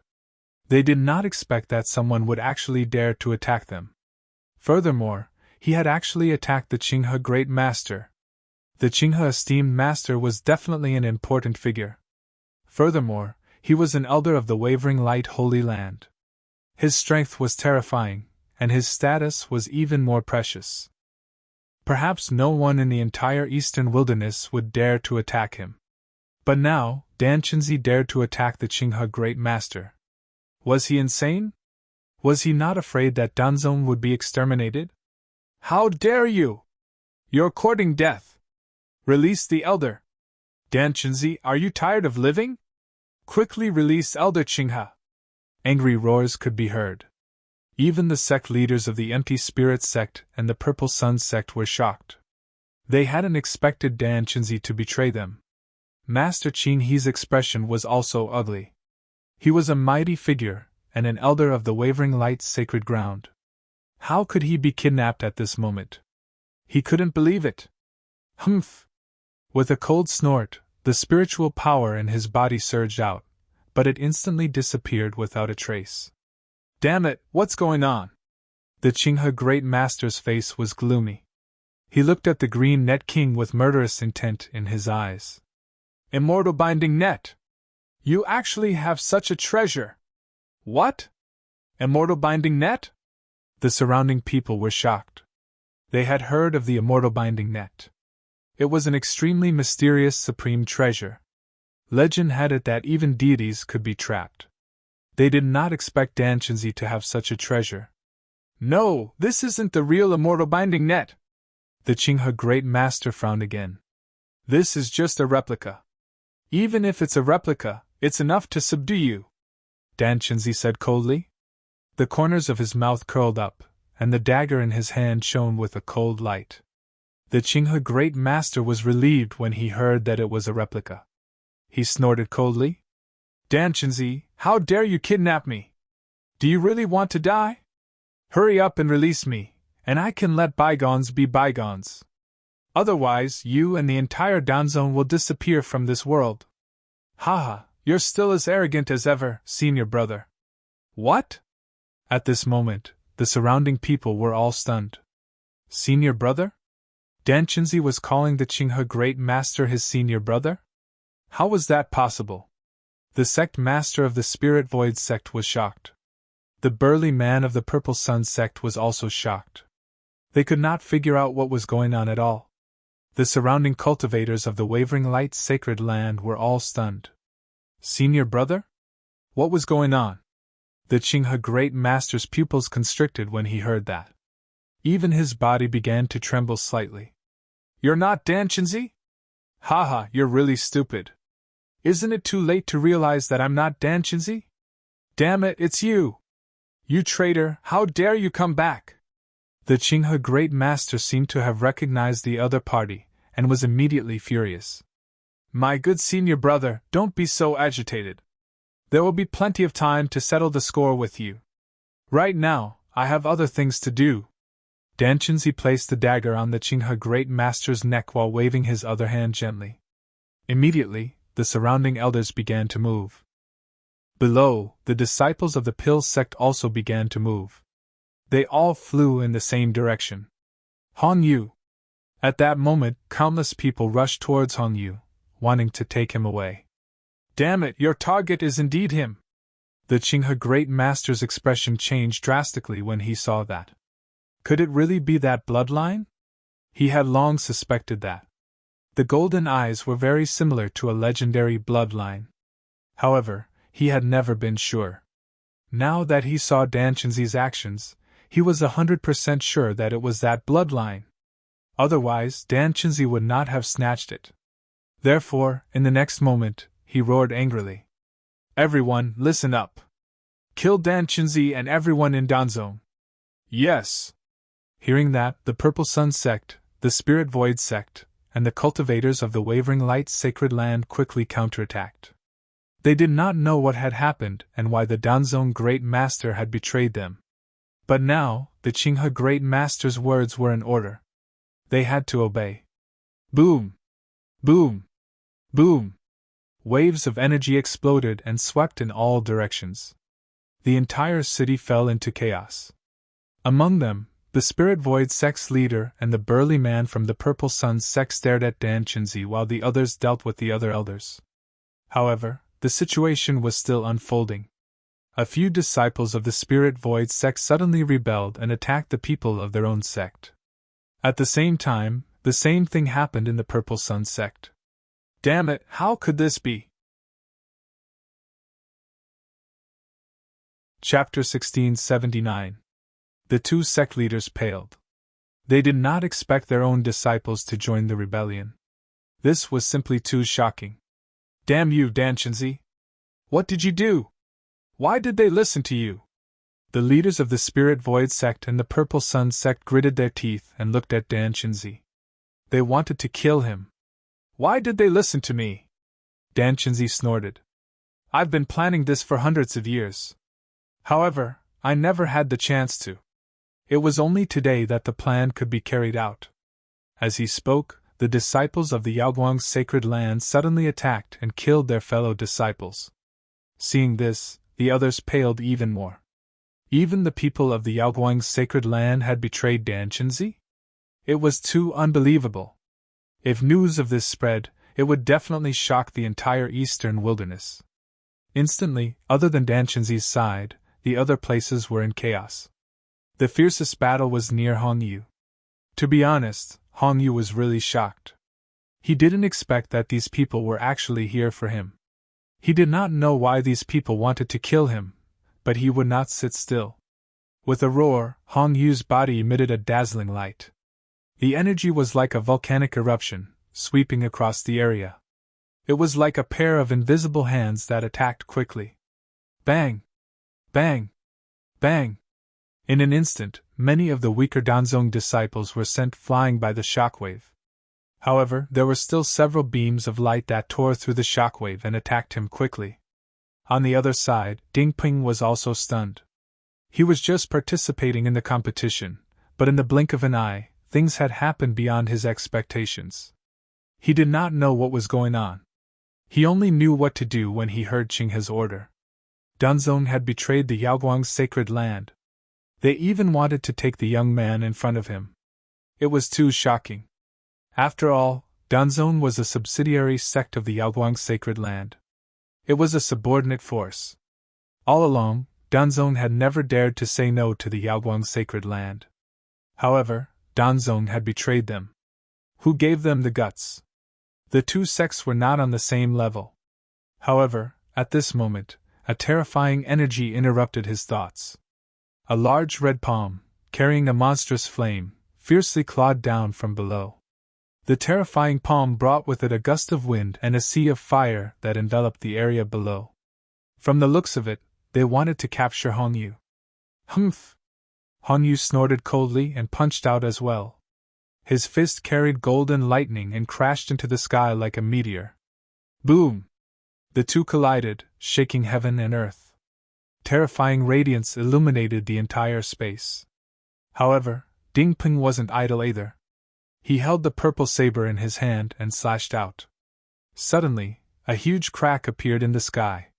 They did not expect that someone would actually dare to attack them. Furthermore, he had actually attacked the Qinghe Great Master. The Qinghe esteemed master was definitely an important figure. Furthermore, he was an elder of the Wavering Light Holy Land. His strength was terrifying, and his status was even more precious. Perhaps no one in the entire eastern wilderness would dare to attack him. But now, Dan Qinzi dared to attack the Qinghe Great Master. Was he insane? Was he not afraid that Danzong would be exterminated? How dare you! You're courting death! Release the elder! Dan Qinzi, are you tired of living? Quickly release Elder Qinghe! Angry roars could be heard. Even the sect leaders of the Empty Spirit sect and the Purple Sun sect were shocked. They hadn't expected Dan Qinzi to betray them. Master Qinghe's expression was also ugly. He was a mighty figure, and an elder of the Wavering Light's sacred ground. How could he be kidnapped at this moment? He couldn't believe it. Humph! With a cold snort, the spiritual power in his body surged out, but it instantly disappeared without a trace. Damn it, what's going on? The Qinghe Great Master's face was gloomy. He looked at the green net king with murderous intent in his eyes. Immortal binding net! You actually have such a treasure! What? Immortal binding net? The surrounding people were shocked. They had heard of the immortal binding net. It was an extremely mysterious supreme treasure. Legend had it that even deities could be trapped. They did not expect Dan Qinzi to have such a treasure. No, this isn't the real immortal binding net! The Qinghe Great Master frowned again. This is just a replica. Even if it's a replica, it's enough to subdue you, Dan Qinzi said coldly. The corners of his mouth curled up, and the dagger in his hand shone with a cold light. The Qinghe Great Master was relieved when he heard that it was a replica. He snorted coldly. Dan Qinzi, how dare you kidnap me? Do you really want to die? Hurry up and release me, and I can let bygones be bygones. Otherwise, you and the entire Danzong will disappear from this world. Haha, you're still as arrogant as ever, senior brother. What? At this moment, the surrounding people were all stunned. Senior brother? Dan Qinzi was calling the Qinghe Great Master his senior brother? How was that possible? The sect master of the Spirit Void sect was shocked. The burly man of the Purple Sun sect was also shocked. They could not figure out what was going on at all. The surrounding cultivators of the Wavering Light's sacred land were all stunned. Senior brother? What was going on? The Qinghe Great Master's pupils constricted when he heard that. Even his body began to tremble slightly. You're not Dan Qinzi? Haha, you're really stupid. Isn't it too late to realize that I'm not Dan Qinzi? Damn it, it's you! You traitor, how dare you come back? The Qinghe Great Master seemed to have recognized the other party, and was immediately furious. My good senior brother, don't be so agitated. There will be plenty of time to settle the score with you. Right now, I have other things to do. Dan Qinzi placed the dagger on the Qinghe Great Master's neck while waving his other hand gently. Immediately, the surrounding elders began to move. Below, the disciples of the Pill sect also began to move. They all flew in the same direction. Hong Yu. At that moment, countless people rushed towards Hong Yu, wanting to take him away. Damn it, your target is indeed him! The Qinghe Great Master's expression changed drastically when he saw that. Could it really be that bloodline? He had long suspected that. The golden eyes were very similar to a legendary bloodline. However, he had never been sure. Now that he saw Dan Qinzi's actions, he was 100% sure that it was that bloodline. Otherwise, Dan Qinzi would not have snatched it. Therefore, in the next moment, he roared angrily. Everyone, listen up. Kill Dan Qinzi and everyone in Danzong. Yes. Hearing that, the Purple Sun sect, the Spirit Void sect, and the cultivators of the Wavering Light's sacred land quickly counterattacked. They did not know what had happened and why the Danzong Great Master had betrayed them. But now, the Qinghe Great Master's words were in order. They had to obey. Boom! Boom! Boom! Waves of energy exploded and swept in all directions. The entire city fell into chaos. Among them, the Spirit Void sect's leader and the burly man from the Purple Sun sect stared at Dan Chinzi while the others dealt with the other elders. However, the situation was still unfolding. A few disciples of the Spirit Void sect suddenly rebelled and attacked the people of their own sect. At the same time, the same thing happened in the Purple Sun sect. Damn it, how could this be? Chapter 1679. The two sect leaders paled. They did not expect their own disciples to join the rebellion. This was simply too shocking. Damn you, Dan Chinzi! What did you do? Why did they listen to you? The leaders of the Spirit Void sect and the Purple Sun sect gritted their teeth and looked at Dan Chinzi. They wanted to kill him. Why did they listen to me? Dan Chinzi snorted. I've been planning this for hundreds of years. However, I never had the chance to. It was only today that the plan could be carried out. As he spoke, the disciples of the Yaoguang's sacred land suddenly attacked and killed their fellow disciples. Seeing this, the others paled even more. Even the people of the Yaoguang's sacred land had betrayed Dan Chinzi? It was too unbelievable. If news of this spread, it would definitely shock the entire eastern wilderness. Instantly, other than Dan Chinzi's side, the other places were in chaos. The fiercest battle was near Hongyu. To be honest, Hongyu was really shocked. He didn't expect that these people were actually here for him. He did not know why these people wanted to kill him, but he would not sit still. With a roar, Hongyu's body emitted a dazzling light. The energy was like a volcanic eruption, sweeping across the area. It was like a pair of invisible hands that attacked quickly. Bang! Bang! Bang! In an instant, many of the weaker Danzong disciples were sent flying by the shockwave. However, there were still several beams of light that tore through the shockwave and attacked him quickly. On the other side, Ding Ping was also stunned. He was just participating in the competition, but in the blink of an eye, things had happened beyond his expectations. He did not know what was going on. He only knew what to do when he heard Qinghe's order. Danzong had betrayed the Yaoguang's sacred land. They even wanted to take the young man in front of him. It was too shocking. After all, Danzong was a subsidiary sect of the Yaoguang's sacred land. It was a subordinate force. All along, Danzong had never dared to say no to the Yaoguang's sacred land. However, Danzong had betrayed them. Who gave them the guts? The two sects were not on the same level. However, at this moment, a terrifying energy interrupted his thoughts. A large red palm, carrying a monstrous flame, fiercely clawed down from below. The terrifying palm brought with it a gust of wind and a sea of fire that enveloped the area below. From the looks of it, they wanted to capture Hongyu. Humph! Hongyu snorted coldly and punched out as well. His fist carried golden lightning and crashed into the sky like a meteor. Boom! The two collided, shaking heaven and earth. Terrifying radiance illuminated the entire space. However, Ding Ping wasn't idle either. He held the purple saber in his hand and slashed out. Suddenly, a huge crack appeared in the sky.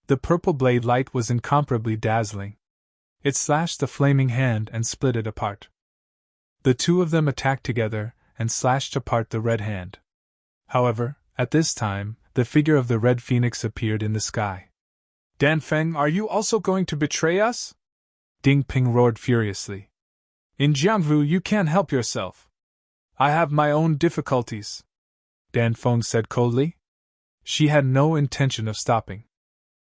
The purple blade light was incomparably dazzling. It slashed the flaming hand and split it apart. The two of them attacked together and slashed apart the red hand. However, at this time, the figure of the red phoenix appeared in the sky. Dan Feng, are you also going to betray us? Ding Ping roared furiously. In Jiangvu, you can't help yourself. I have my own difficulties, Dan Feng said coldly. She had no intention of stopping.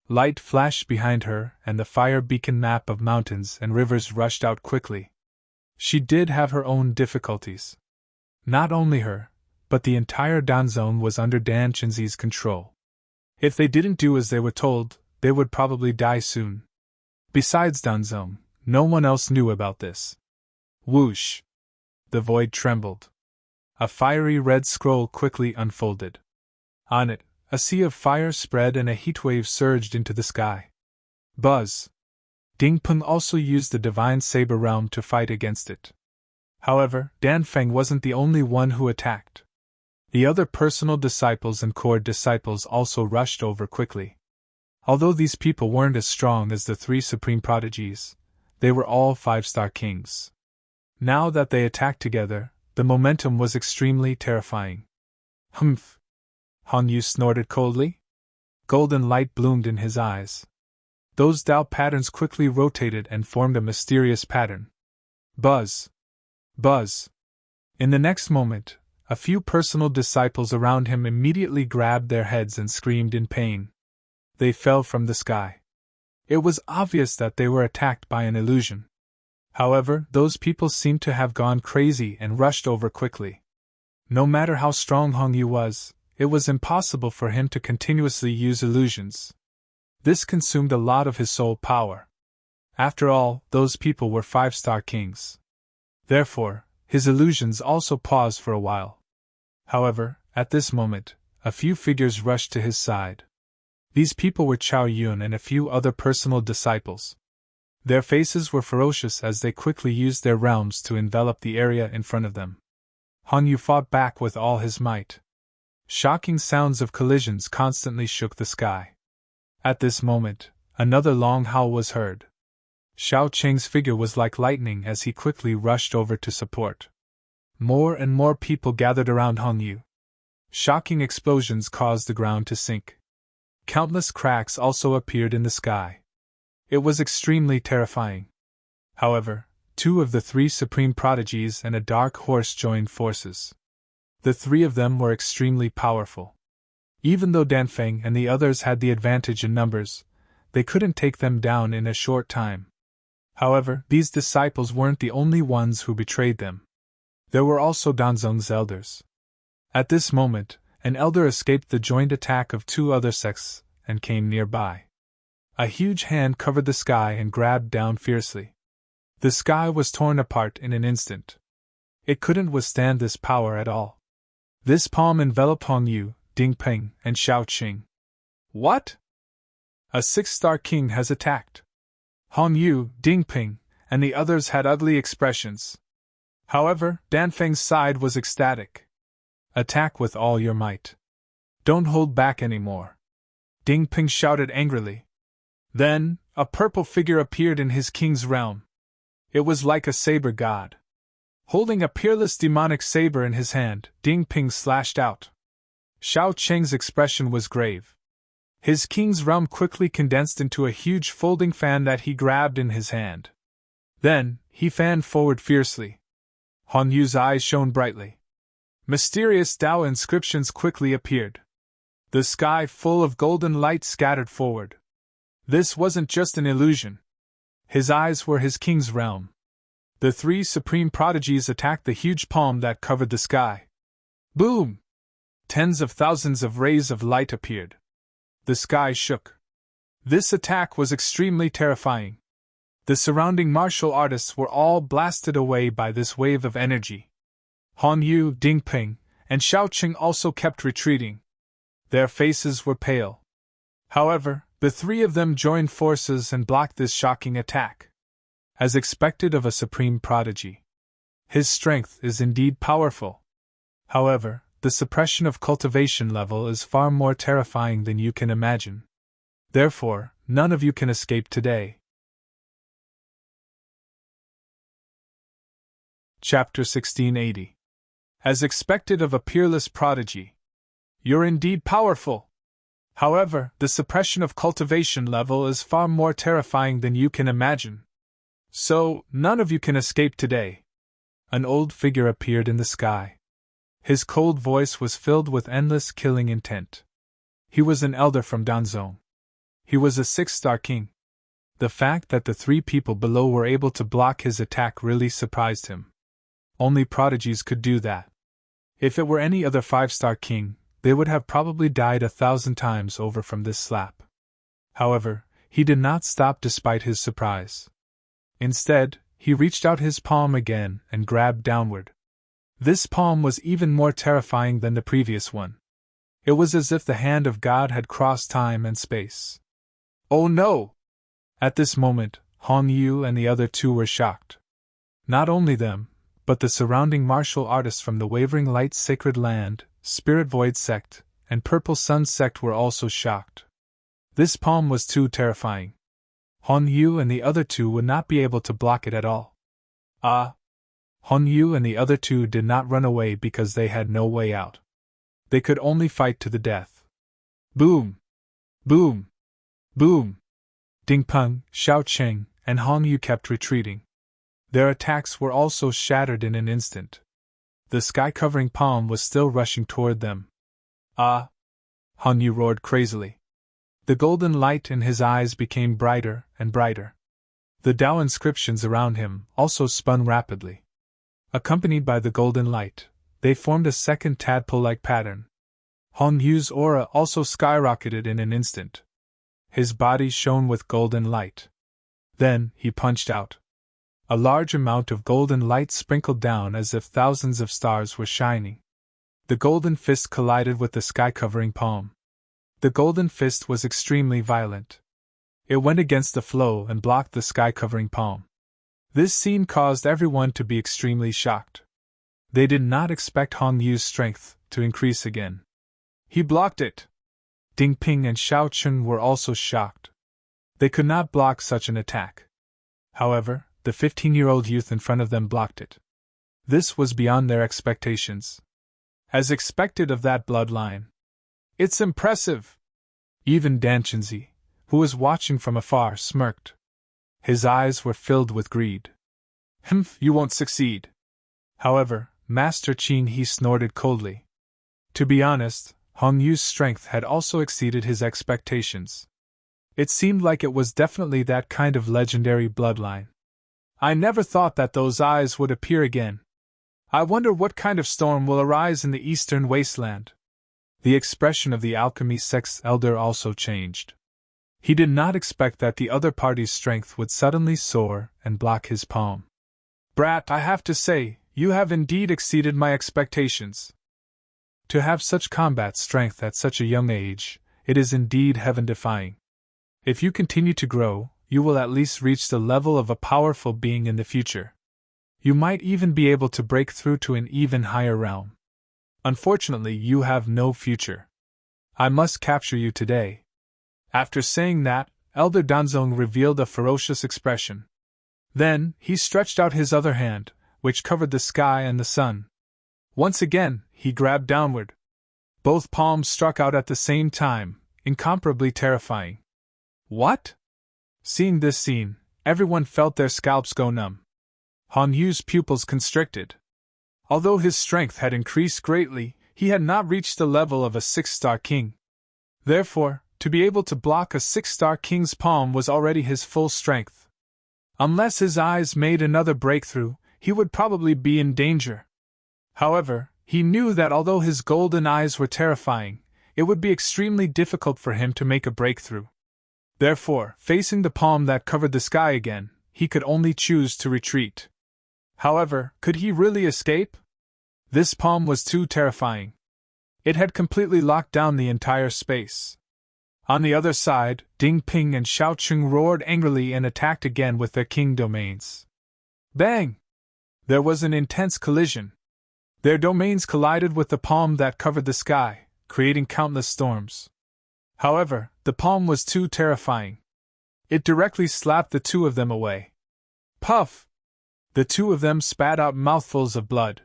Light flashed behind her, and the fire beacon map of mountains and rivers rushed out quickly. She did have her own difficulties. Not only her, but the entire Danzong was under Dan Chinzi's control. If they didn't do as they were told, they would probably die soon. Besides Danzong, no one else knew about this. Whoosh! The void trembled. A fiery red scroll quickly unfolded. On it, a sea of fire spread and a heatwave surged into the sky. Buzz! Dingpeng also used the divine saber realm to fight against it. However, Danfeng wasn't the only one who attacked. The other personal disciples and core disciples also rushed over quickly. Although these people weren't as strong as the three supreme prodigies, they were all 5-star kings. Now that they attacked together, the momentum was extremely terrifying. Humph! Han Yu snorted coldly. Golden light bloomed in his eyes. Those Tao patterns quickly rotated and formed a mysterious pattern. Buzz! Buzz! In the next moment, a few personal disciples around him immediately grabbed their heads and screamed in pain. They fell from the sky. It was obvious that they were attacked by an illusion. However, those people seemed to have gone crazy and rushed over quickly. No matter how strong Hong Yu was, it was impossible for him to continuously use illusions. This consumed a lot of his soul power. After all, those people were 5-star kings. Therefore, his illusions also paused for a while. However, at this moment, a few figures rushed to his side. These people were Chao Yun and a few other personal disciples. Their faces were ferocious as they quickly used their realms to envelop the area in front of them. Han Yu fought back with all his might. Shocking sounds of collisions constantly shook the sky. At this moment, another long howl was heard. Xiao Qing's figure was like lightning as he quickly rushed over to support. More and more people gathered around Hong Yu. Shocking explosions caused the ground to sink. Countless cracks also appeared in the sky. It was extremely terrifying. However, 2 of the 3 supreme prodigies and a dark horse joined forces. The 3 of them were extremely powerful. Even though Danfeng and the others had the advantage in numbers, they couldn't take them down in a short time. However, these disciples weren't the only ones who betrayed them. There were also Danzong's elders. At this moment, an elder escaped the joint attack of 2 other sects and came nearby. A huge hand covered the sky and grabbed down fiercely. The sky was torn apart in an instant. It couldn't withstand this power at all. This palm enveloped Hong Yu, Dingpeng, and Xiao Qing. What? A 6-star king has attacked. Hong Yu, Dingpeng, and the others had ugly expressions. However, Danfeng's side was ecstatic. Attack with all your might. Don't hold back anymore. Dingpeng shouted angrily. Then, a purple figure appeared in his king's realm. It was like a saber god. Holding a peerless demonic saber in his hand, Dingpeng slashed out. Xiao Qing's expression was grave. His king's realm quickly condensed into a huge folding fan that he grabbed in his hand. Then, he fanned forward fiercely. Hong Yu's eyes shone brightly. Mysterious Tao inscriptions quickly appeared. The sky full of golden light scattered forward. This wasn't just an illusion. His eyes were his king's realm. The 3 supreme prodigies attacked the huge palm that covered the sky. Boom! Tens of thousands of rays of light appeared. The sky shook. This attack was extremely terrifying. The surrounding martial artists were all blasted away by this wave of energy. Hong Yu, Dingpeng, and Xiao Qing also kept retreating. Their faces were pale. However, the 3 of them joined forces and blocked this shocking attack. As expected of a supreme prodigy. His strength is indeed powerful. However, the suppression of cultivation level is far more terrifying than you can imagine. Therefore, none of you can escape today. Chapter 1680. As expected of a peerless prodigy. You're indeed powerful. However, the suppression of cultivation level is far more terrifying than you can imagine. So, none of you can escape today. An old figure appeared in the sky. His cold voice was filled with endless killing intent. He was an elder from Danzong. He was a 6-star king. The fact that the 3 people below were able to block his attack really surprised him. Only prodigies could do that. If it were any other 5-star king, they would have probably died 1,000 times over from this slap. However, he did not stop despite his surprise. Instead, he reached out his palm again and grabbed downward. This palm was even more terrifying than the previous one. It was as if the hand of God had crossed time and space. Oh no! At this moment, Hong Yu and the other two were shocked. Not only them, but the surrounding martial artists from the Wavering Light Sacred Land, Spirit Void Sect, and Purple Sun Sect were also shocked. This palm was too terrifying. Hong Yu and the other two would not be able to block it at all. Hong Yu and the other two did not run away because they had no way out. They could only fight to the death. Boom! Boom! Boom! Ding Peng, Xiao Cheng, and Hong Yu kept retreating. Their attacks were also shattered in an instant. The sky-covering palm was still rushing toward them. Hong Yu roared crazily. The golden light in his eyes became brighter and brighter. The Tao inscriptions around him also spun rapidly. Accompanied by the golden light, they formed a second tadpole-like pattern. Hong Yu's aura also skyrocketed in an instant. His body shone with golden light. Then, he punched out. A large amount of golden light sprinkled down as if thousands of stars were shining. The golden fist collided with the sky-covering palm. The golden fist was extremely violent. It went against the flow and blocked the sky-covering palm. This scene caused everyone to be extremely shocked. They did not expect Hong Yu's strength to increase again. He blocked it! Ding Ping and Xiao Chun were also shocked. They could not block such an attack. However, the 15-year-old youth in front of them blocked it. This was beyond their expectations. As expected of that bloodline. It's impressive! Even Dan Chenzi, who was watching from afar, smirked. His eyes were filled with greed. Humph, you won't succeed. However, Master Qin he snorted coldly. To be honest, Hong Yu's strength had also exceeded his expectations. It seemed like it was definitely that kind of legendary bloodline. I never thought that those eyes would appear again. I wonder what kind of storm will arise in the eastern wasteland. The expression of the alchemy sect's elder also changed. He did not expect that the other party's strength would suddenly soar and block his palm. Brat, I have to say, you have indeed exceeded my expectations. To have such combat strength at such a young age, it is indeed heaven-defying. If you continue to grow, you will at least reach the level of a powerful being in the future. You might even be able to break through to an even higher realm. Unfortunately, you have no future. I must capture you today. After saying that, Elder Danzong revealed a ferocious expression. Then, he stretched out his other hand, which covered the sky and the sun. Once again, he grabbed downward. Both palms struck out at the same time, incomparably terrifying. What? Seeing this scene, everyone felt their scalps go numb. Hong Yu's pupils constricted. Although his strength had increased greatly, he had not reached the level of a 6-star king. Therefore, to be able to block a 6-star king's palm was already his full strength. Unless his eyes made another breakthrough, he would probably be in danger. However, he knew that although his golden eyes were terrifying, it would be extremely difficult for him to make a breakthrough. Therefore, facing the palm that covered the sky again, he could only choose to retreat. However, could he really escape? This palm was too terrifying. It had completely locked down the entire space. On the other side, Ding Ping and Xiao Cheng roared angrily and attacked again with their king domains. Bang! There was an intense collision. Their domains collided with the palm that covered the sky, creating countless storms. However, the palm was too terrifying. It directly slapped the two of them away. Puff! The two of them spat out mouthfuls of blood.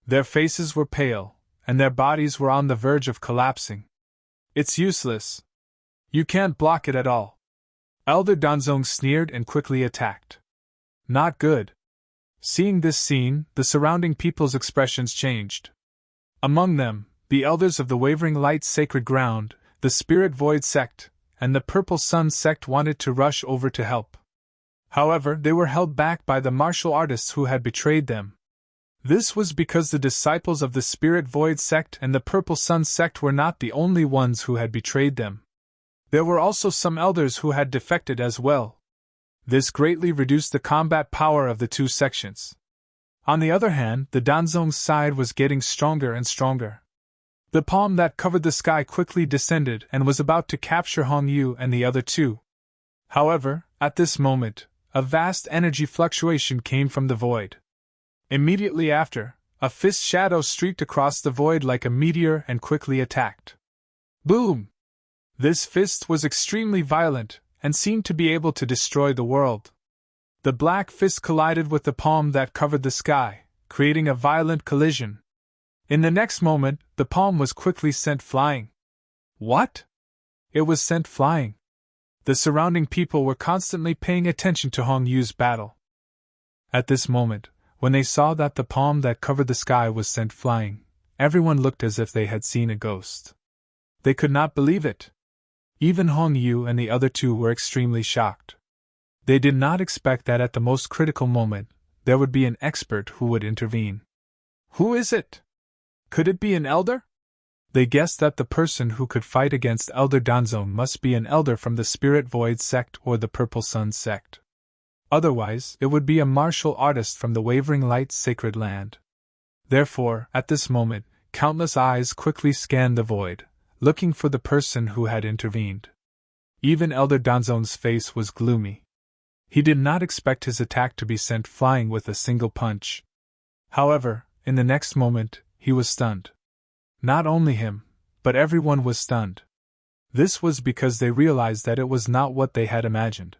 Their faces were pale, and their bodies were on the verge of collapsing. It's useless. You can't block it at all. Elder Danzong sneered and quickly attacked. Not good. Seeing this scene, the surrounding people's expressions changed. Among them, the elders of the Wavering Light Sacred Ground, the Spirit Void Sect, and the Purple Sun Sect wanted to rush over to help. However, they were held back by the martial artists who had betrayed them. This was because the disciples of the Spirit Void Sect and the Purple Sun Sect were not the only ones who had betrayed them. There were also some elders who had defected as well. This greatly reduced the combat power of the two sections. On the other hand, the Danzong's side was getting stronger and stronger. The palm that covered the sky quickly descended and was about to capture Hong Yu and the other two. However, at this moment, a vast energy fluctuation came from the void. Immediately after, a fist shadow streaked across the void like a meteor and quickly attacked. Boom! This fist was extremely violent and seemed to be able to destroy the world. The black fist collided with the palm that covered the sky, creating a violent collision. In the next moment, the palm was quickly sent flying. What? It was sent flying. The surrounding people were constantly paying attention to Hong Yu's battle. At this moment, when they saw that the palm that covered the sky was sent flying, everyone looked as if they had seen a ghost. They could not believe it. Even Hong Yu and the other two were extremely shocked. They did not expect that at the most critical moment, there would be an expert who would intervene. Who is it? Could it be an elder? They guessed that the person who could fight against Elder Danzong must be an elder from the Spirit Void sect or the Purple Sun sect. Otherwise, it would be a martial artist from the Wavering Light's sacred land. Therefore, at this moment, countless eyes quickly scanned the void, looking for the person who had intervened. Even Elder Danzong's face was gloomy. He did not expect his attack to be sent flying with a single punch. However, in the next moment, he was stunned. Not only him, but everyone was stunned. This was because they realized that it was not what they had imagined.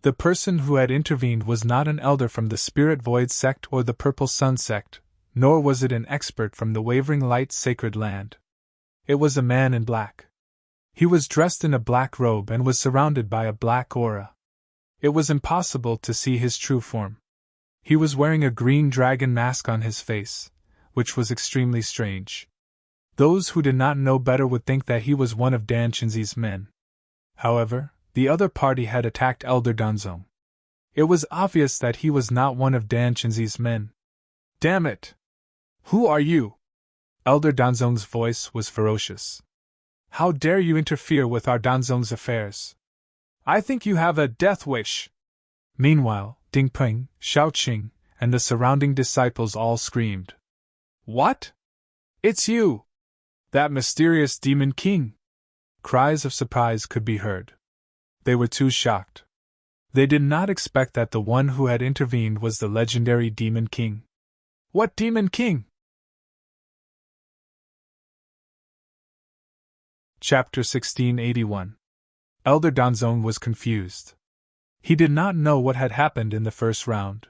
The person who had intervened was not an elder from the Spirit Void sect or the Purple Sun sect, nor was it an expert from the Wavering Light's sacred land. It was a man in black. He was dressed in a black robe and was surrounded by a black aura. It was impossible to see his true form. He was wearing a green dragon mask on his face, which was extremely strange. Those who did not know better would think that he was one of Dan Chenzi's men. However, the other party had attacked Elder Danzong. It was obvious that he was not one of Dan Chenzi's men. Damn it! Who are you? Elder Danzong's voice was ferocious. How dare you interfere with our Danzong's affairs? I think you have a death wish. Meanwhile, Ding Peng, Shao Qing, and the surrounding disciples all screamed. What? It's you! That mysterious Demon King! Cries of surprise could be heard. They were too shocked. They did not expect that the one who had intervened was the legendary Demon King. What Demon King? Chapter 1681. Elder Danzong was confused. He did not know what had happened in the first round.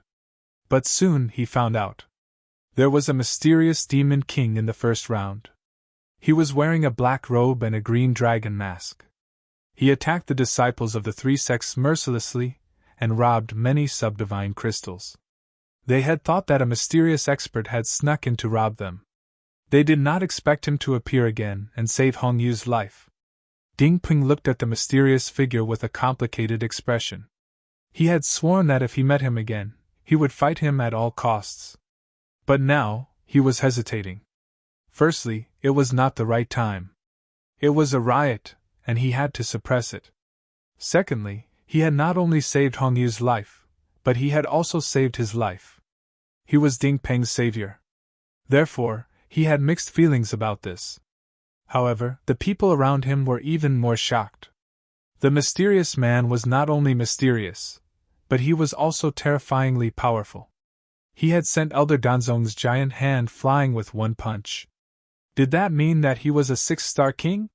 But soon he found out. There was a mysterious Demon King in the first round. He was wearing a black robe and a green dragon mask. He attacked the disciples of the three sects mercilessly and robbed many subdivine crystals. They had thought that a mysterious expert had snuck in to rob them. They did not expect him to appear again and save Hong Yu's life. Ding Peng looked at the mysterious figure with a complicated expression. He had sworn that if he met him again, he would fight him at all costs. But now, he was hesitating. Firstly, it was not the right time. It was a riot, and he had to suppress it. Secondly, he had not only saved Hong Yu's life, but he had also saved his life. He was Ding Peng's savior. Therefore, he had mixed feelings about this. However, the people around him were even more shocked. The mysterious man was not only mysterious, but he was also terrifyingly powerful. He had sent Elder Danzong's giant hand flying with one punch. Did that mean that he was a six-star king?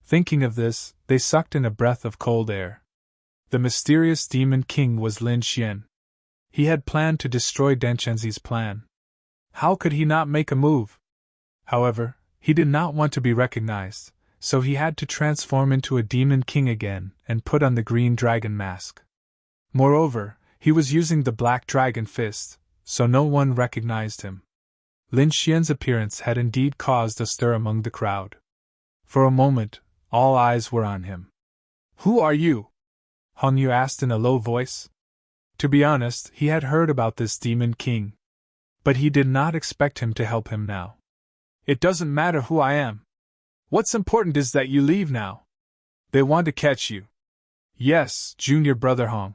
Thinking of this, they sucked in a breath of cold air. The mysterious Demon King was Lin Xian. He had planned to destroy Dan Chenzi's plan. How could he not make a move? However, he did not want to be recognized, so he had to transform into a Demon King again and put on the green dragon mask. Moreover, he was using the black dragon fist, so no one recognized him. Lin Xian's appearance had indeed caused a stir among the crowd. For a moment, all eyes were on him. Who are you? Hong Yu asked in a low voice. To be honest, he had heard about this Demon King. But he did not expect him to help him now. It doesn't matter who I am. What's important is that you leave now. They want to catch you. Yes, junior brother Hong.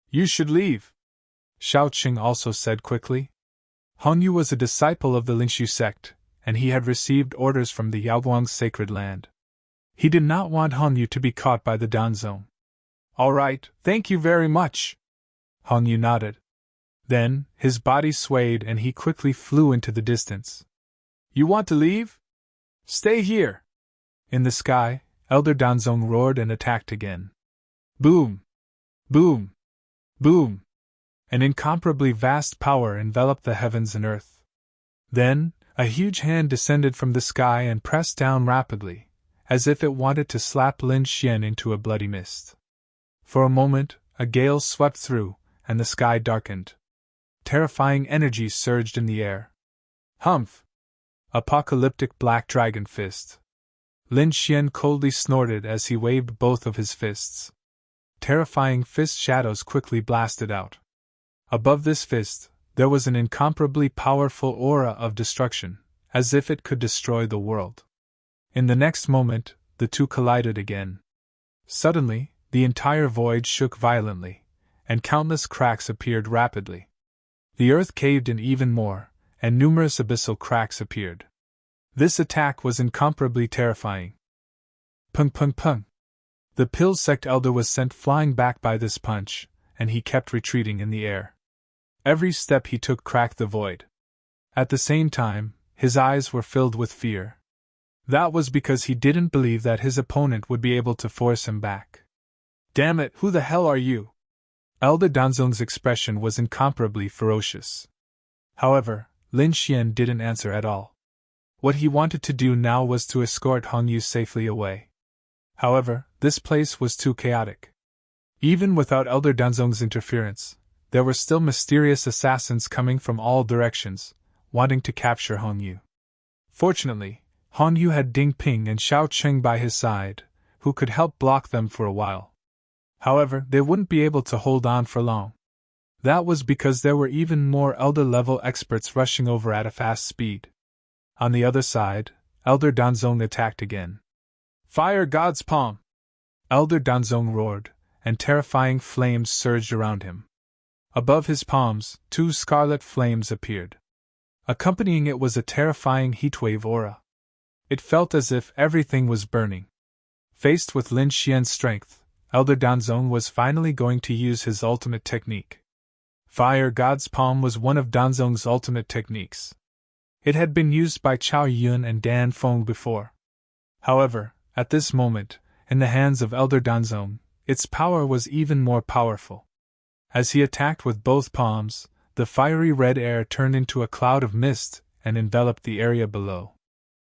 You should leave. Shao Qing also said quickly. Hong Yu was a disciple of the Linshu sect, and he had received orders from the Yaoguang's sacred land. He did not want Hong Yu to be caught by the Danzong. All right, thank you very much. Hong Yu nodded. Then, his body swayed and he quickly flew into the distance. You want to leave? Stay here. In the sky, Elder Danzong roared and attacked again. Boom! Boom! Boom! An incomparably vast power enveloped the heavens and earth. Then, a huge hand descended from the sky and pressed down rapidly, as if it wanted to slap Lin Xian into a bloody mist. For a moment, a gale swept through, and the sky darkened. Terrifying energy surged in the air. Humph! Apocalyptic black dragon fist. Lin Xian coldly snorted as he waved both of his fists. Terrifying fist shadows quickly blasted out. Above this fist, there was an incomparably powerful aura of destruction, as if it could destroy the world. In the next moment, the two collided again. Suddenly, the entire void shook violently, and countless cracks appeared rapidly. The earth caved in even more, and numerous abyssal cracks appeared. This attack was incomparably terrifying. Pung pung pung. The Pill Sect elder was sent flying back by this punch, and he kept retreating in the air. Every step he took cracked the void. At the same time, his eyes were filled with fear. That was because he didn't believe that his opponent would be able to force him back. Damn it, who the hell are you? Elder Danzong's expression was incomparably ferocious. However, Lin Xian didn't answer at all. What he wanted to do now was to escort Hong Yu safely away. However, this place was too chaotic. Even without Elder Danzong's interference, there were still mysterious assassins coming from all directions, wanting to capture Hong Yu. Fortunately, Hong Yu had Ding Ping and Xiao Cheng by his side, who could help block them for a while. However, they wouldn't be able to hold on for long. That was because there were even more Elder-level experts rushing over at a fast speed. On the other side, Elder Danzong attacked again. Fire God's palm! Elder Danzong roared, and terrifying flames surged around him. Above his palms, 2 scarlet flames appeared. Accompanying it was a terrifying heatwave aura. It felt as if everything was burning. Faced with Lin Xian's strength, Elder Danzong was finally going to use his ultimate technique. Fire God's Palm was one of Danzong's ultimate techniques. It had been used by Chao Yun and Dan Feng before. However, at this moment, in the hands of Elder Danzong, its power was even more powerful. As he attacked with both palms, the fiery red air turned into a cloud of mist and enveloped the area below.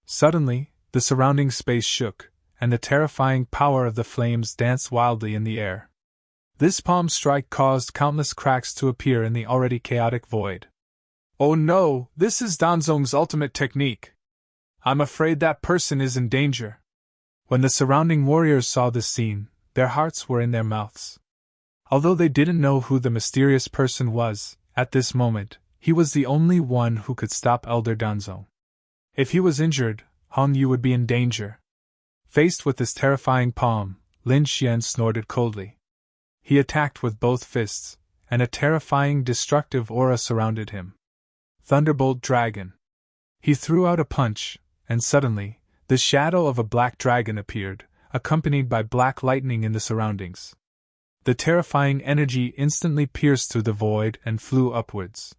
Suddenly, the surrounding space shook, and the terrifying power of the flames danced wildly in the air. This palm strike caused countless cracks to appear in the already chaotic void. Oh no, this is Danzong's ultimate technique. I'm afraid that person is in danger. When the surrounding warriors saw this scene, their hearts were in their mouths. Although they didn't know who the mysterious person was, at this moment, he was the only one who could stop Elder Danzong. If he was injured, Hong Yu would be in danger. Faced with this terrifying palm, Lin Xian snorted coldly. He attacked with both fists, and a terrifying destructive aura surrounded him. Thunderbolt Dragon. He threw out a punch, and suddenly, the shadow of a black dragon appeared, accompanied by black lightning in the surroundings. The terrifying energy instantly pierced through the void and flew upwards.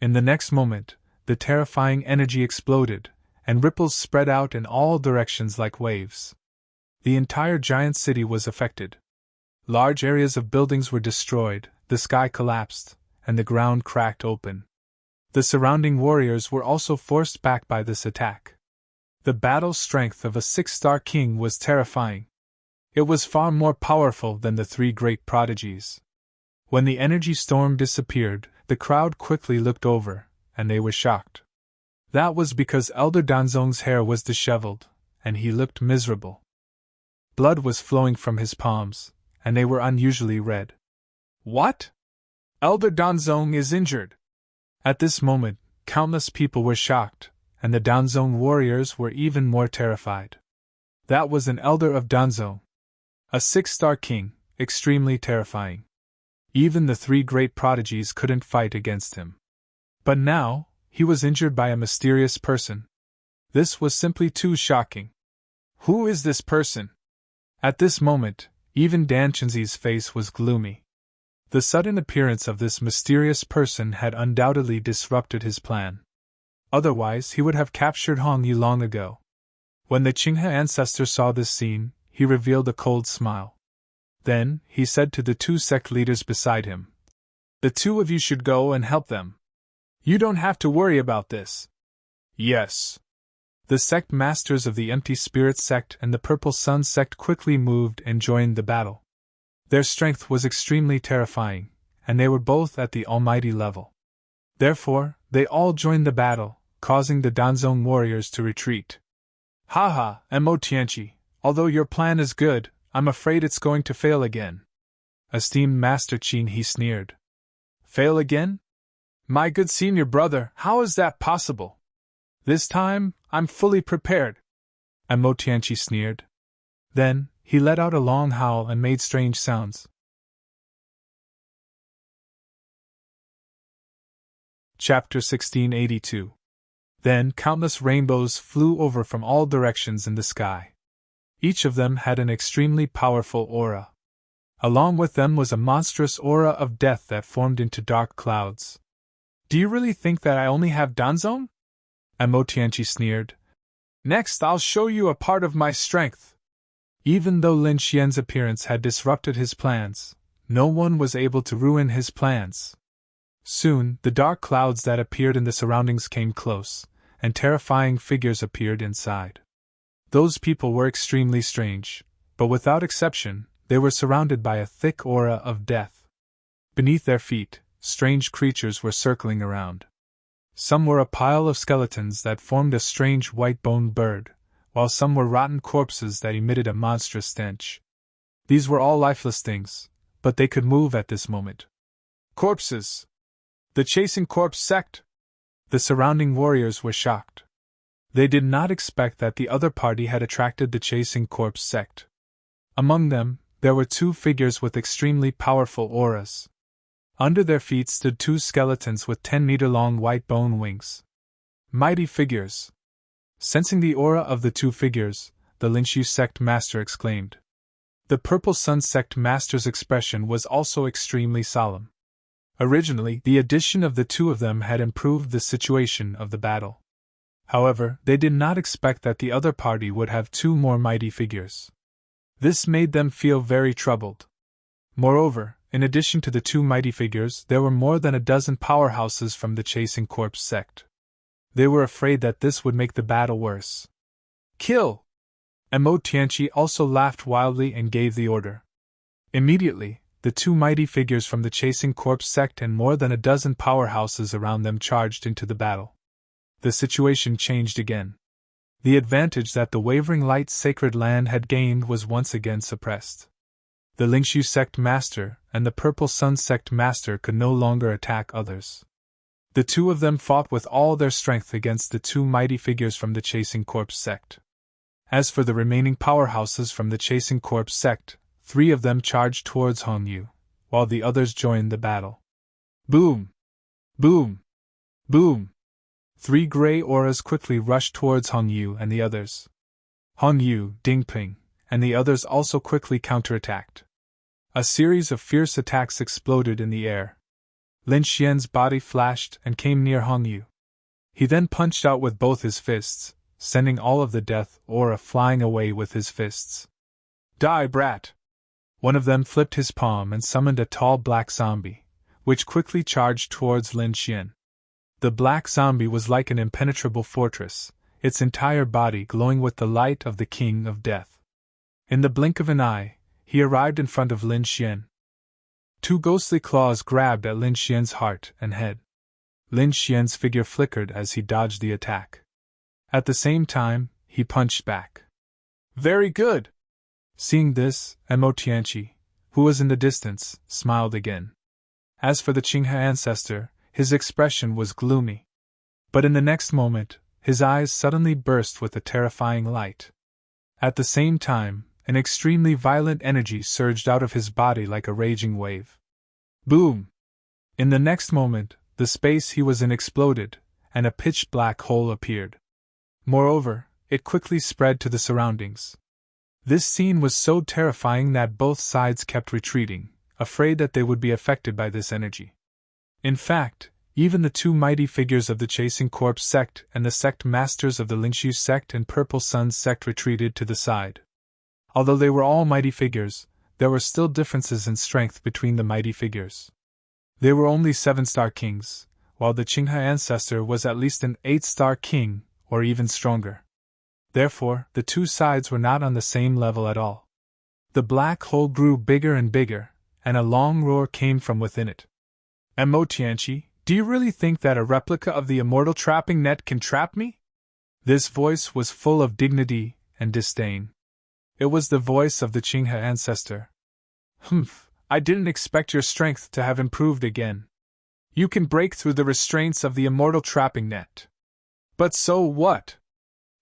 In the next moment, the terrifying energy exploded, and ripples spread out in all directions like waves. The entire giant city was affected. Large areas of buildings were destroyed, the sky collapsed, and the ground cracked open. The surrounding warriors were also forced back by this attack. The battle strength of a 6-star king was terrifying. It was far more powerful than the 3 great prodigies. When the energy storm disappeared, the crowd quickly looked over, and they were shocked. That was because Elder Danzong's hair was disheveled, and he looked miserable. Blood was flowing from his palms, and they were unusually red. What? Elder Danzong is injured! At this moment, countless people were shocked, and the Danzong warriors were even more terrified. That was an elder of Danzong. A 6-star king, extremely terrifying. Even the 3 great prodigies couldn't fight against him. But now, he was injured by a mysterious person. This was simply too shocking. Who is this person? At this moment, even Dan Chenzi's face was gloomy. The sudden appearance of this mysterious person had undoubtedly disrupted his plan. Otherwise, he would have captured Hong Yu long ago. When the Qinghe ancestor saw this scene, he revealed a cold smile. Then, he said to the two sect leaders beside him, "The two of you should go and help them. You don't have to worry about this." "Yes." The sect masters of the Empty Spirit sect and the Purple Sun sect quickly moved and joined the battle. Their strength was extremely terrifying, and they were both at the almighty level. Therefore, they all joined the battle, causing the Danzong warriors to retreat. "Haha, Mo Tianqi, although your plan is good, I'm afraid it's going to fail again." Esteemed Master Qin, he sneered. "Fail again? My good senior brother, how is that possible? This time, I'm fully prepared." Mo Tianqi sneered. Then, he let out a long howl and made strange sounds. Chapter 1682. Then countless rainbows flew over from all directions in the sky. Each of them had an extremely powerful aura. Along with them was a monstrous aura of death that formed into dark clouds. "Do you really think that I only have Danzong?" Mo Tianqi sneered. "Next I'll show you a part of my strength." Even though Lin Xian's appearance had disrupted his plans, no one was able to ruin his plans. Soon, the dark clouds that appeared in the surroundings came close, and terrifying figures appeared inside. Those people were extremely strange, but without exception, they were surrounded by a thick aura of death. Beneath their feet, strange creatures were circling around. Some were a pile of skeletons that formed a strange white-boned bird, while some were rotten corpses that emitted a monstrous stench. These were all lifeless things, but they could move at this moment. "Corpses! The Chasing Corpse sect!" The surrounding warriors were shocked. They did not expect that the other party had attracted the Chasing Corpse sect. Among them, there were two figures with extremely powerful auras. Under their feet stood two skeletons with 10-meter-long white bone wings. Mighty figures! Sensing the aura of the two figures, the Linshu sect master exclaimed. The Purple Sun sect master's expression was also extremely solemn. Originally, the addition of the two of them had improved the situation of the battle. However, they did not expect that the other party would have two more mighty figures. This made them feel very troubled. Moreover, in addition to the two mighty figures, there were more than a dozen powerhouses from the Chasing Corpse sect. They were afraid that this would make the battle worse. "Kill!" Mo Tianqi also laughed wildly and gave the order. Immediately, the two mighty figures from the Chasing Corpse sect and more than a dozen powerhouses around them charged into the battle. The situation changed again. The advantage that the Wavering Light Sacred Land had gained was once again suppressed. The Lingshu sect master and the Purple Sun sect master could no longer attack others. The two of them fought with all their strength against the two mighty figures from the Chasing Corpse sect. As for the remaining powerhouses from the Chasing Corpse sect, 3 of them charged towards Hong Yu, while the others joined the battle. Boom! Boom! Boom! 3 gray auras quickly rushed towards Hong Yu and the others. Hong Yu, Ding Ping, and the others also quickly counterattacked. A series of fierce attacks exploded in the air. Lin Xian's body flashed and came near Hong Yu. He then punched out with both his fists, sending all of the death aura flying away with his fists. Die, brat! One of them flipped his palm and summoned a tall black zombie, which quickly charged towards Lin Xian. The black zombie was like an impenetrable fortress, its entire body glowing with the light of the King of Death. In the blink of an eye, he arrived in front of Lin Xian. 2 ghostly claws grabbed at Lin Xian's heart and head. Lin Xian's figure flickered as he dodged the attack. At the same time, he punched back. Very good! Seeing this, Mo Tianqi, who was in the distance, smiled again. As for the Qinghe ancestor, his expression was gloomy. But in the next moment, his eyes suddenly burst with a terrifying light. At the same time, an extremely violent energy surged out of his body like a raging wave. Boom! In the next moment, the space he was in exploded, and a pitch black hole appeared. Moreover, it quickly spread to the surroundings. This scene was so terrifying that both sides kept retreating, afraid that they would be affected by this energy. In fact, even the two mighty figures of the Chasing Corps sect and the sect masters of the Lingshu sect and Purple Sun's sect retreated to the side. Although they were all mighty figures, there were still differences in strength between the mighty figures. They were only 7-star kings, while the Qinghe ancestor was at least an 8-star king, or even stronger. Therefore, the two sides were not on the same level at all. The black hole grew bigger and bigger, and a long roar came from within it. "Mo Tianqi, do you really think that a replica of the immortal trapping net can trap me?" This voice was full of dignity and disdain. It was the voice of the Qinghe ancestor. "Humph, I didn't expect your strength to have improved again. You can break through the restraints of the immortal trapping net. But so what?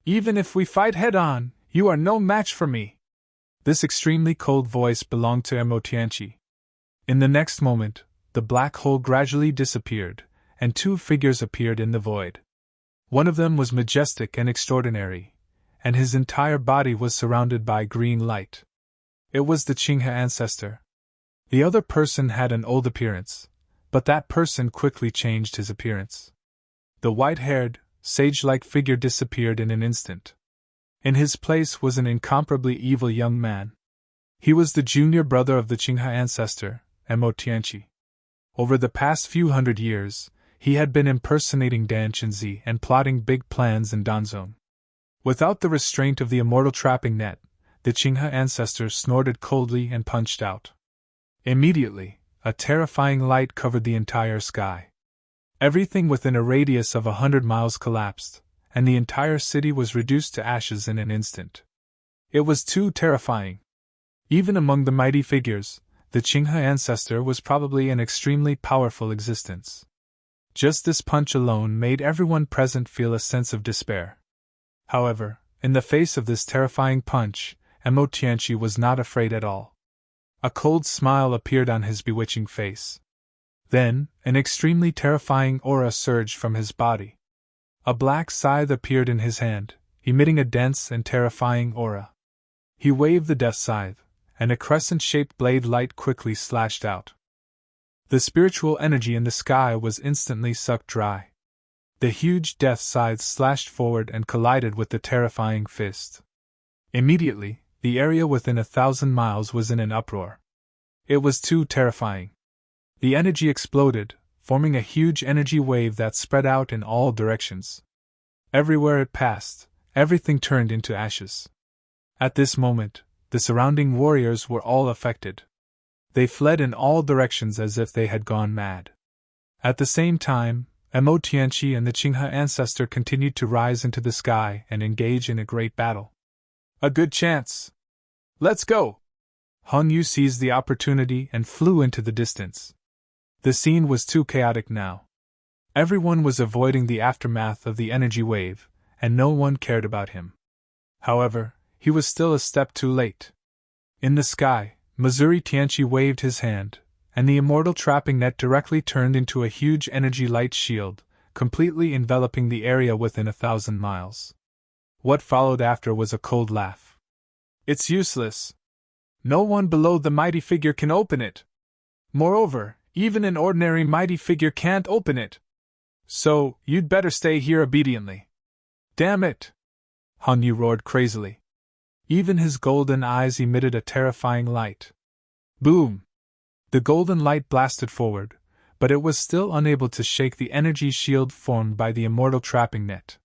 Even if we fight head-on, you are no match for me." This extremely cold voice belonged to Mo Tianqi. In the next moment, the black hole gradually disappeared, and two figures appeared in the void. One of them was majestic and extraordinary, and his entire body was surrounded by green light. It was the Qinghe ancestor. The other person had an old appearance, but that person quickly changed his appearance. The white-haired, sage-like figure disappeared in an instant. In his place was an incomparably evil young man. He was the junior brother of the Qinghe ancestor, Mo Tianqi. Over the past few hundred years, he had been impersonating Dan Qinzi and plotting big plans in Danzong. Without the restraint of the immortal trapping net, the Qinghe ancestor snorted coldly and punched out. Immediately, a terrifying light covered the entire sky. Everything within a radius of 100 miles collapsed, and the entire city was reduced to ashes in an instant. It was too terrifying. Even among the mighty figures, the Qinghe ancestor was probably an extremely powerful existence. Just this punch alone made everyone present feel a sense of despair. However, in the face of this terrifying punch, Mo Tianqi was not afraid at all. A cold smile appeared on his bewitching face. Then, an extremely terrifying aura surged from his body. A black scythe appeared in his hand, emitting a dense and terrifying aura. He waved the death scythe, and a crescent-shaped blade light quickly slashed out. The spiritual energy in the sky was instantly sucked dry. The huge death scythe slashed forward and collided with the terrifying fist. Immediately, the area within 1,000 miles was in an uproar. It was too terrifying. The energy exploded, forming a huge energy wave that spread out in all directions. Everywhere it passed, everything turned into ashes. At this moment, the surrounding warriors were all affected. They fled in all directions as if they had gone mad. At the same time, Mo Tianqi and the Qinghe ancestor continued to rise into the sky and engage in a great battle. "A good chance! Let's go!" Hong Yu seized the opportunity and flew into the distance. The scene was too chaotic now. Everyone was avoiding the aftermath of the energy wave, and no one cared about him. However, he was still a step too late. In the sky, Missouri Tianqi waved his hand, and the immortal trapping net directly turned into a huge energy light shield, completely enveloping the area within 1,000 miles. What followed after was a cold laugh. "It's useless. No one below the mighty figure can open it. Moreover, even an ordinary mighty figure can't open it. So, you'd better stay here obediently." "Damn it!" Hong Yu roared crazily. Even his golden eyes emitted a terrifying light. Boom! The golden light blasted forward, but it was still unable to shake the energy shield formed by the immortal trapping net.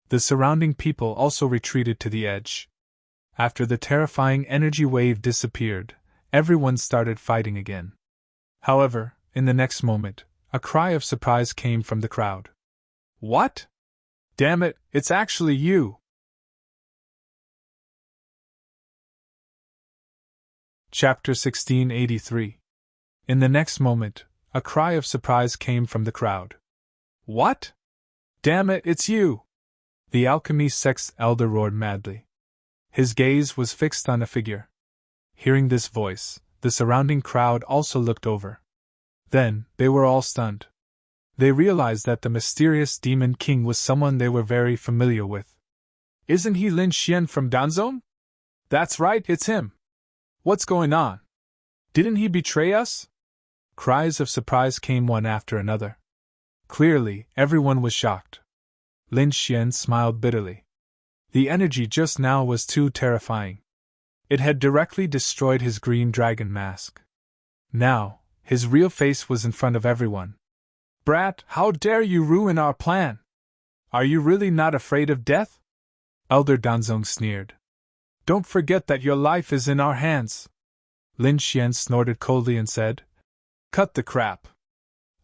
The surrounding people also retreated to the edge. After the terrifying energy wave disappeared, everyone started fighting again. However, in the next moment, a cry of surprise came from the crowd. "What? Damn it, it's actually you!" Chapter 1683. In the next moment, a cry of surprise came from the crowd. "What? Damn it, it's you!" The alchemy sect's elder roared madly. His gaze was fixed on a figure. Hearing this voice, the surrounding crowd also looked over. Then, they were all stunned. They realized that the mysterious Demon King was someone they were very familiar with. Isn't he Lin Xian from Danzong? That's right, it's him. What's going on? Didn't he betray us? Cries of surprise came one after another. Clearly, everyone was shocked. Lin Xian smiled bitterly. The energy just now was too terrifying. It had directly destroyed his green dragon mask. Now, his real face was in front of everyone. Brat, how dare you ruin our plan? Are you really not afraid of death? Elder Danzong sneered. Don't forget that your life is in our hands. Lin Xian snorted coldly and said, Cut the crap.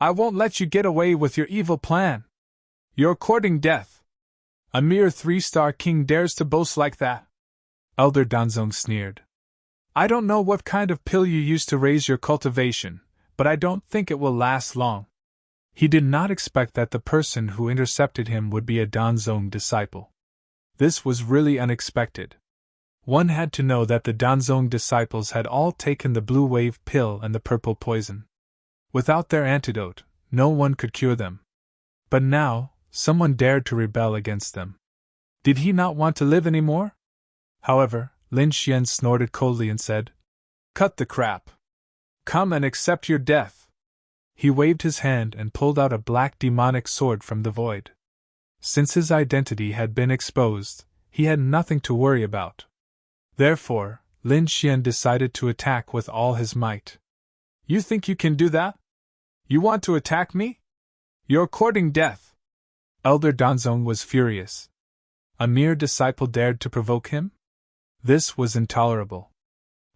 I won't let you get away with your evil plan. You're courting death. A mere 3-star king dares to boast like that. Elder Danzong sneered. I don't know what kind of pill you used to raise your cultivation, but I don't think it will last long. He did not expect that the person who intercepted him would be a Danzong disciple. This was really unexpected. One had to know that the Danzong disciples had all taken the blue wave pill and the purple poison. Without their antidote, no one could cure them. But now, someone dared to rebel against them. Did he not want to live anymore? However, Lin Xian snorted coldly and said, Cut the crap. Come and accept your death. He waved his hand and pulled out a black demonic sword from the void. Since his identity had been exposed, he had nothing to worry about. Therefore, Lin Xian decided to attack with all his might. You think you can do that? You want to attack me? You're courting death. Elder Danzong was furious. A mere disciple dared to provoke him? This was intolerable.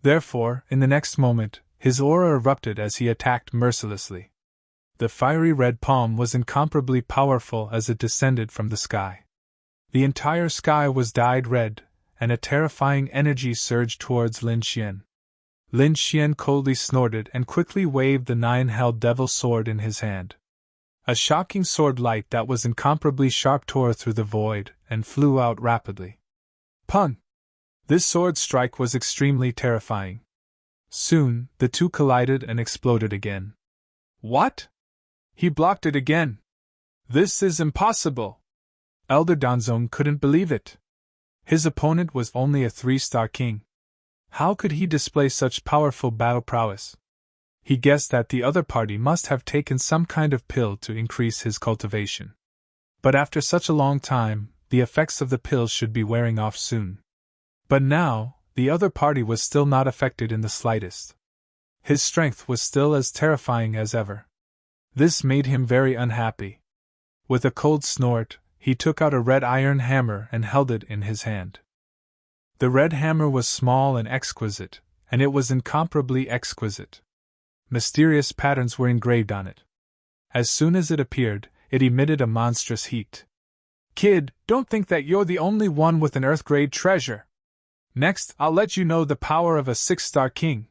Therefore, in the next moment, his aura erupted as he attacked mercilessly. The fiery red palm was incomparably powerful as it descended from the sky. The entire sky was dyed red, and a terrifying energy surged towards Lin Xian. Lin Xian coldly snorted and quickly waved the 9-held devil sword in his hand. A shocking sword light that was incomparably sharp tore through the void and flew out rapidly. Pun! This sword strike was extremely terrifying. Soon, the two collided and exploded again. What? He blocked it again. This is impossible. Elder Danzong couldn't believe it. His opponent was only a 3-star king. How could he display such powerful battle prowess? He guessed that the other party must have taken some kind of pill to increase his cultivation. But after such a long time, the effects of the pill should be wearing off soon. But now, the other party was still not affected in the slightest. His strength was still as terrifying as ever. This made him very unhappy. With a cold snort, he took out a red iron hammer and held it in his hand. The red hammer was small and exquisite, and it was incomparably exquisite. Mysterious patterns were engraved on it. As soon as it appeared, it emitted a monstrous heat. Kid, don't think that you're the only one with an Earth-grade treasure. Next, I'll let you know the power of a 6-star king.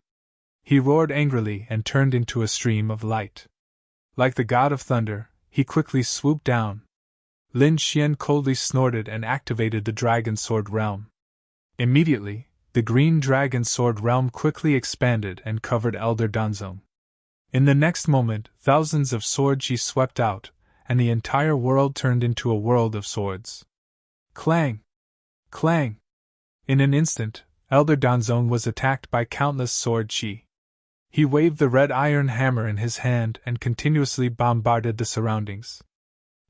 He roared angrily and turned into a stream of light. Like the god of thunder, he quickly swooped down. Lin Xian coldly snorted and activated the Dragon Sword Realm. Immediately, the green Dragon Sword Realm quickly expanded and covered Elder Danzong. In the next moment, thousands of sword chi swept out, and the entire world turned into a world of swords. Clang! Clang! In an instant, Elder Danzong was attacked by countless sword chi. He waved the red iron hammer in his hand and continuously bombarded the surroundings.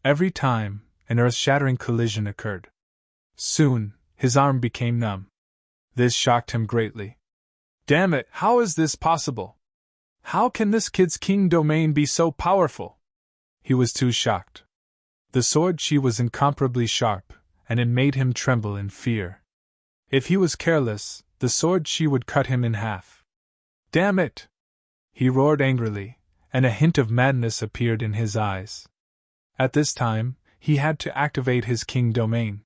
Every time, an earth-shattering collision occurred. Soon, his arm became numb. This shocked him greatly. Damn it, how is this possible? How can this kid's king domain be so powerful? He was too shocked. The sword chi was incomparably sharp, and it made him tremble in fear. If he was careless, the sword chi would cut him in half. Damn it! He roared angrily, and a hint of madness appeared in his eyes. At this time, he had to activate his king domain.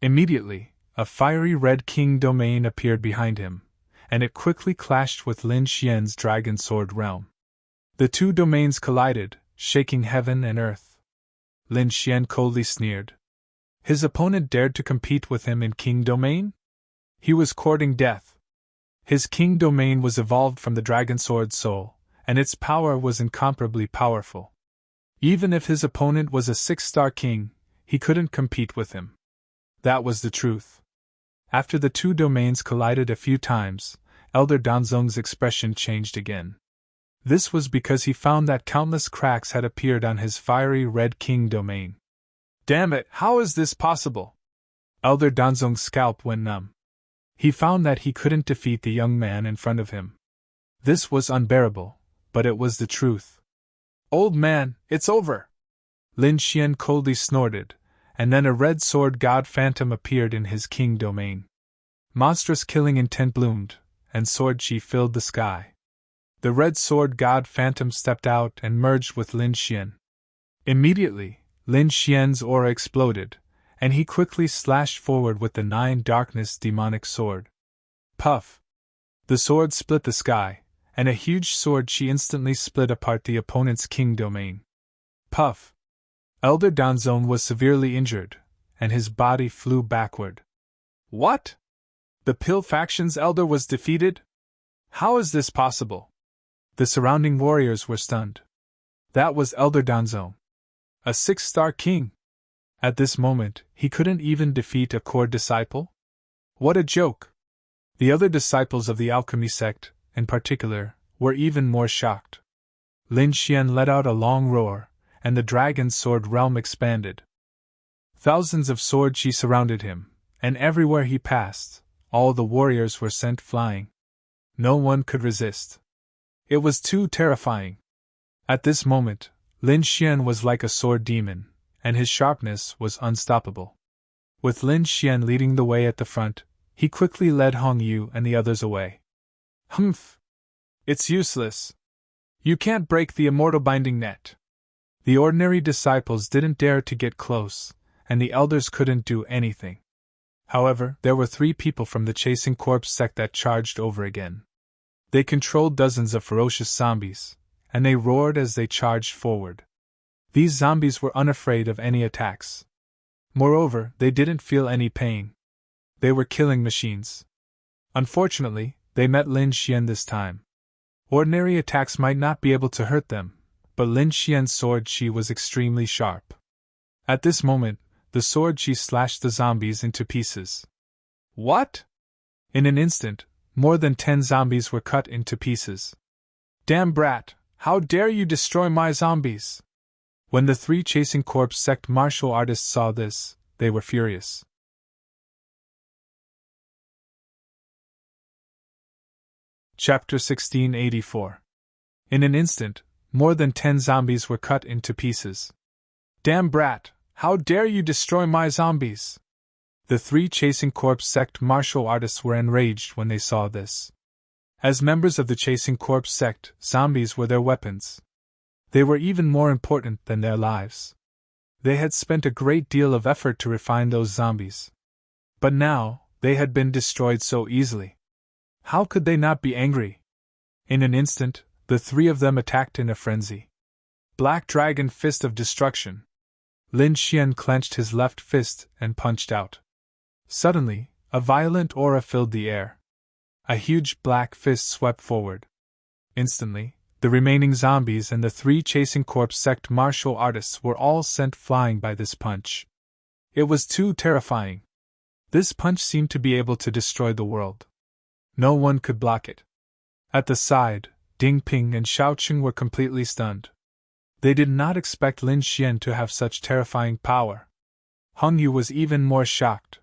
Immediately, a fiery red king domain appeared behind him, and it quickly clashed with Lin Xian's Dragon Sword Realm. The two domains collided, shaking heaven and earth. Lin Xian coldly sneered. His opponent dared to compete with him in king domain? He was courting death. His king domain was evolved from the Dragon Sword Soul, and its power was incomparably powerful. Even if his opponent was a 6-star king, he couldn't compete with him. That was the truth. After the two domains collided a few times, Elder Danzong's expression changed again. This was because he found that countless cracks had appeared on his fiery red king domain. Damn it, how is this possible? Elder Danzong's scalp went numb. He found that he couldn't defeat the young man in front of him. This was unbearable, but it was the truth. Old man, it's over! Lin Xian coldly snorted, and then a red sword god phantom appeared in his king domain. Monstrous killing intent bloomed, and sword chi filled the sky. The red sword god phantom stepped out and merged with Lin Xian. Immediately, Lin Xian's aura exploded, and he quickly slashed forward with the 9 darkness demonic sword. Puff! The sword split the sky, and a huge sword chi instantly split apart the opponent's king domain. Puff! Elder Danzong was severely injured, and his body flew backward. What? The Pill faction's elder was defeated? How is this possible? The surrounding warriors were stunned. That was Elder Danzong. A 6-star king. At this moment, he couldn't even defeat a core disciple? What a joke! The other disciples of the alchemy sect, in particular, were even more shocked. Lin Xian let out a long roar, and the dragon's sword realm expanded. Thousands of sword chi surrounded him, and everywhere he passed, all the warriors were sent flying. No one could resist. It was too terrifying. At this moment, Lin Xian was like a sword demon, and his sharpness was unstoppable. With Lin Xian leading the way at the front, he quickly led Hong Yu and the others away. Humph! It's useless. You can't break the immortal binding net. The ordinary disciples didn't dare to get close, and the elders couldn't do anything. However, there were 3 people from the Chasing Corpse sect that charged over again. They controlled dozens of ferocious zombies, and they roared as they charged forward. These zombies were unafraid of any attacks. Moreover, they didn't feel any pain. They were killing machines. Unfortunately, they met Lin Xian this time. Ordinary attacks might not be able to hurt them, but Lin Xian's sword chi was extremely sharp. At this moment, the sword chi slashed the zombies into pieces. What? In an instant, more than 10 zombies were cut into pieces. Damn brat, how dare you destroy my zombies? When the 3 Chasing Corpse sect martial artists saw this, they were furious. Chapter 1684. In an instant, more than 10 zombies were cut into pieces. Damn brat, how dare you destroy my zombies? The 3 Chasing Corpse sect martial artists were enraged when they saw this. As members of the Chasing Corpse sect, zombies were their weapons. They were even more important than their lives. They had spent a great deal of effort to refine those zombies. But now, they had been destroyed so easily. How could they not be angry? In an instant, the 3 of them attacked in a frenzy. Black Dragon Fist of Destruction. Lin Xian clenched his left fist and punched out. Suddenly, a violent aura filled the air. A huge black fist swept forward. Instantly, the remaining zombies and the 3 Chasing Corpse sect martial artists were all sent flying by this punch. It was too terrifying. This punch seemed to be able to destroy the world. No one could block it. At the side, Ding Ping and Xiaoqing were completely stunned. They did not expect Lin Xian to have such terrifying power. Hong Yu was even more shocked.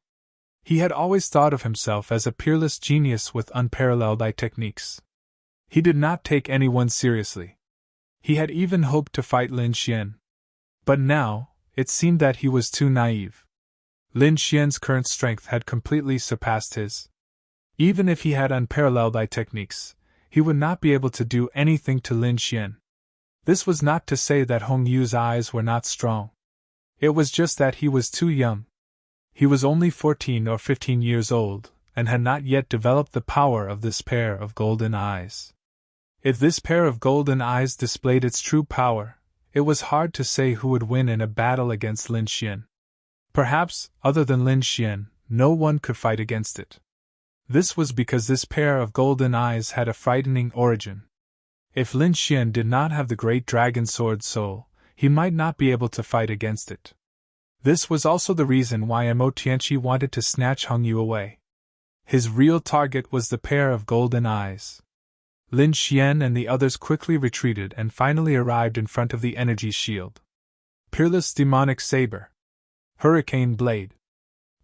He had always thought of himself as a peerless genius with unparalleled eye techniques. He did not take anyone seriously. He had even hoped to fight Lin Xian. But now, it seemed that he was too naive. Lin Xian's current strength had completely surpassed his. Even if he had unparalleled eye techniques, he would not be able to do anything to Lin Xian. This was not to say that Hong Yu's eyes were not strong. It was just that he was too young. He was only 14 or 15 years old, and had not yet developed the power of this pair of golden eyes. If this pair of golden eyes displayed its true power, it was hard to say who would win in a battle against Lin Xian. Perhaps, other than Lin Xian, no one could fight against it. This was because this pair of golden eyes had a frightening origin. If Lin Xian did not have the great dragon sword soul, he might not be able to fight against it. This was also the reason why Emotianchi wanted to snatch Hong Yu away. His real target was the pair of golden eyes. Lin Xian and the others quickly retreated and finally arrived in front of the energy shield. Peerless demonic saber. Hurricane blade.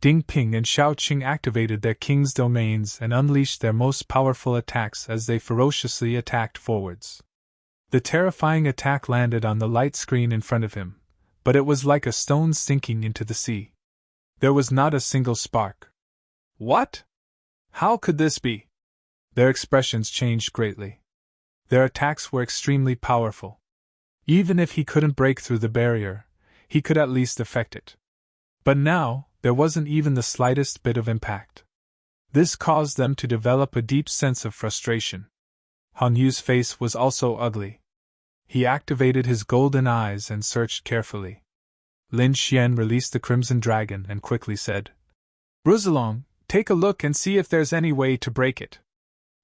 Ding Ping and Xiao Qing activated their king's domains and unleashed their most powerful attacks as they ferociously attacked forwards. The terrifying attack landed on the light screen in front of him, but it was like a stone sinking into the sea. There was not a single spark. What? How could this be? Their expressions changed greatly. Their attacks were extremely powerful. Even if he couldn't break through the barrier, he could at least affect it. But now, there wasn't even the slightest bit of impact. This caused them to develop a deep sense of frustration. Hong Yu's face was also ugly. He activated his golden eyes and searched carefully. Lin Xian released the Crimson Dragon and quickly said, "Bruzalong, take a look and see if there's any way to break it."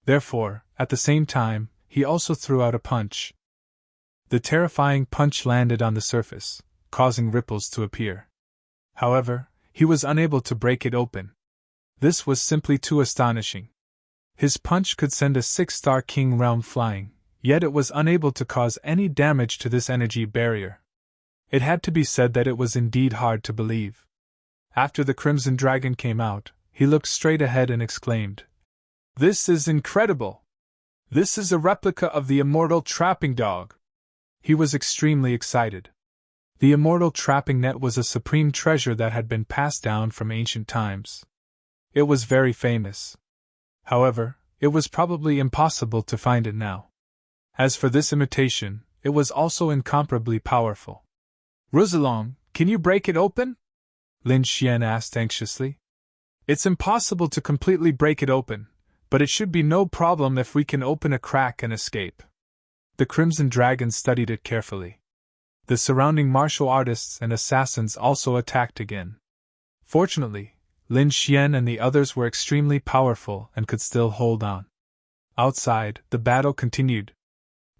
Therefore, at the same time, he also threw out a punch. The terrifying punch landed on the surface, causing ripples to appear. However, he was unable to break it open. This was simply too astonishing. His punch could send a 6-star king realm flying, yet it was unable to cause any damage to this energy barrier. It had to be said that it was indeed hard to believe. After the Crimson Dragon came out, he looked straight ahead and exclaimed, "This is incredible! This is a replica of the immortal trapping dog!" He was extremely excited. The immortal trapping net was a supreme treasure that had been passed down from ancient times. It was very famous. However, it was probably impossible to find it now. As for this imitation, it was also incomparably powerful. "Ruzalong, can you break it open?" Lin Xian asked anxiously. "It's impossible to completely break it open, but it should be no problem if we can open a crack and escape." The Crimson Dragon studied it carefully. The surrounding martial artists and assassins also attacked again. Fortunately, Lin Xian and the others were extremely powerful and could still hold on. Outside, the battle continued.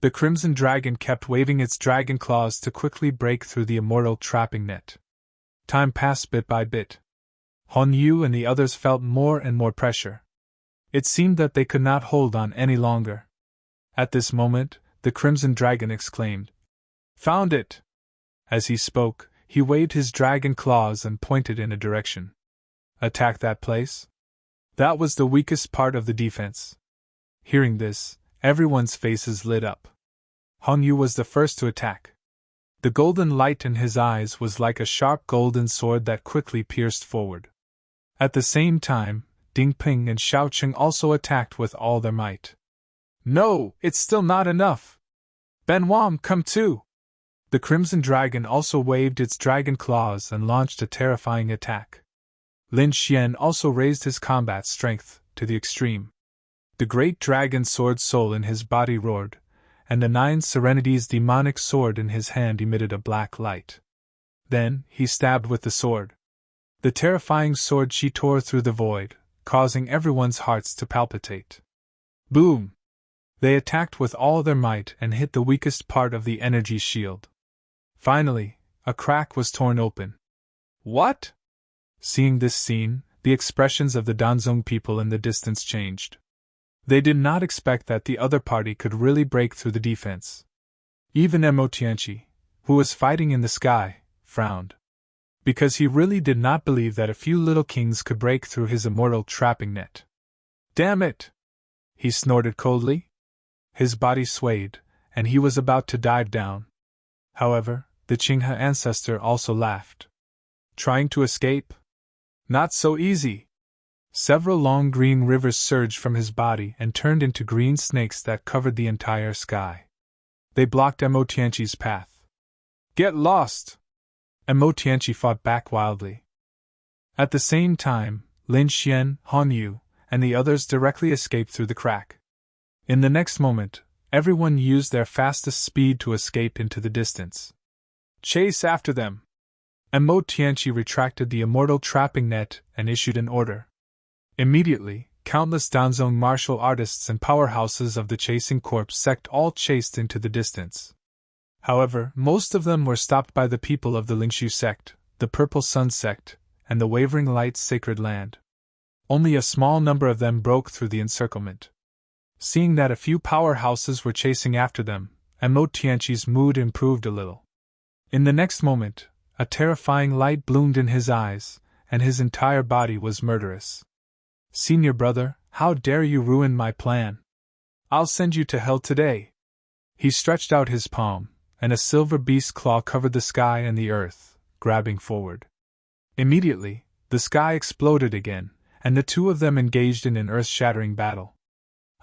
The Crimson Dragon kept waving its dragon claws to quickly break through the immortal trapping net. Time passed bit by bit. Hong Yu and the others felt more and more pressure. It seemed that they could not hold on any longer. At this moment, the Crimson Dragon exclaimed, "Found it!" As he spoke, he waved his dragon claws and pointed in a direction. "Attack that place?" That was the weakest part of the defense. Hearing this, everyone's faces lit up. Hong Yu was the first to attack. The golden light in his eyes was like a sharp golden sword that quickly pierced forward. At the same time, Ding Ping and Xiao Qing also attacked with all their might. "No, it's still not enough! Ben Wam, come too!" The Crimson Dragon also waved its dragon claws and launched a terrifying attack. Lin Xian also raised his combat strength to the extreme. The great dragon sword soul in his body roared, and the 9 Serenity's demonic sword in his hand emitted a black light. Then, he stabbed with the sword. The terrifying sword she tore through the void, causing everyone's hearts to palpitate. Boom! They attacked with all their might and hit the weakest part of the energy shield. Finally, a crack was torn open. What? Seeing this scene, the expressions of the Danzong people in the distance changed. They did not expect that the other party could really break through the defense. Even Emotianchi, who was fighting in the sky, frowned. Because he really did not believe that a few little kings could break through his immortal trapping net. "Damn it!" he snorted coldly. His body swayed, and he was about to dive down. However, the Qinghe ancestor also laughed. "Trying to escape? Not so easy!" Several long green rivers surged from his body and turned into green snakes that covered the entire sky. They blocked Emotianchi's path. "Get lost!" Emotianchi fought back wildly. At the same time, Lin Xian, Hong Yu, and the others directly escaped through the crack. In the next moment, everyone used their fastest speed to escape into the distance. "Chase after them!" Emotianchi retracted the immortal trapping net and issued an order. Immediately, countless Danzong martial artists and powerhouses of the chasing corps sect all chased into the distance. However, most of them were stopped by the people of the Lingshu sect, the Purple Sun sect, and the Wavering Light's Sacred Land. Only a small number of them broke through the encirclement. Seeing that a few powerhouses were chasing after them, Amo Tianqi's mood improved a little. In the next moment, a terrifying light bloomed in his eyes, and his entire body was murderous. "Senior brother, how dare you ruin my plan? I'll send you to hell today." He stretched out his palm, and a silver beast claw covered the sky and the earth, grabbing forward. Immediately, the sky exploded again, and the two of them engaged in an earth-shattering battle.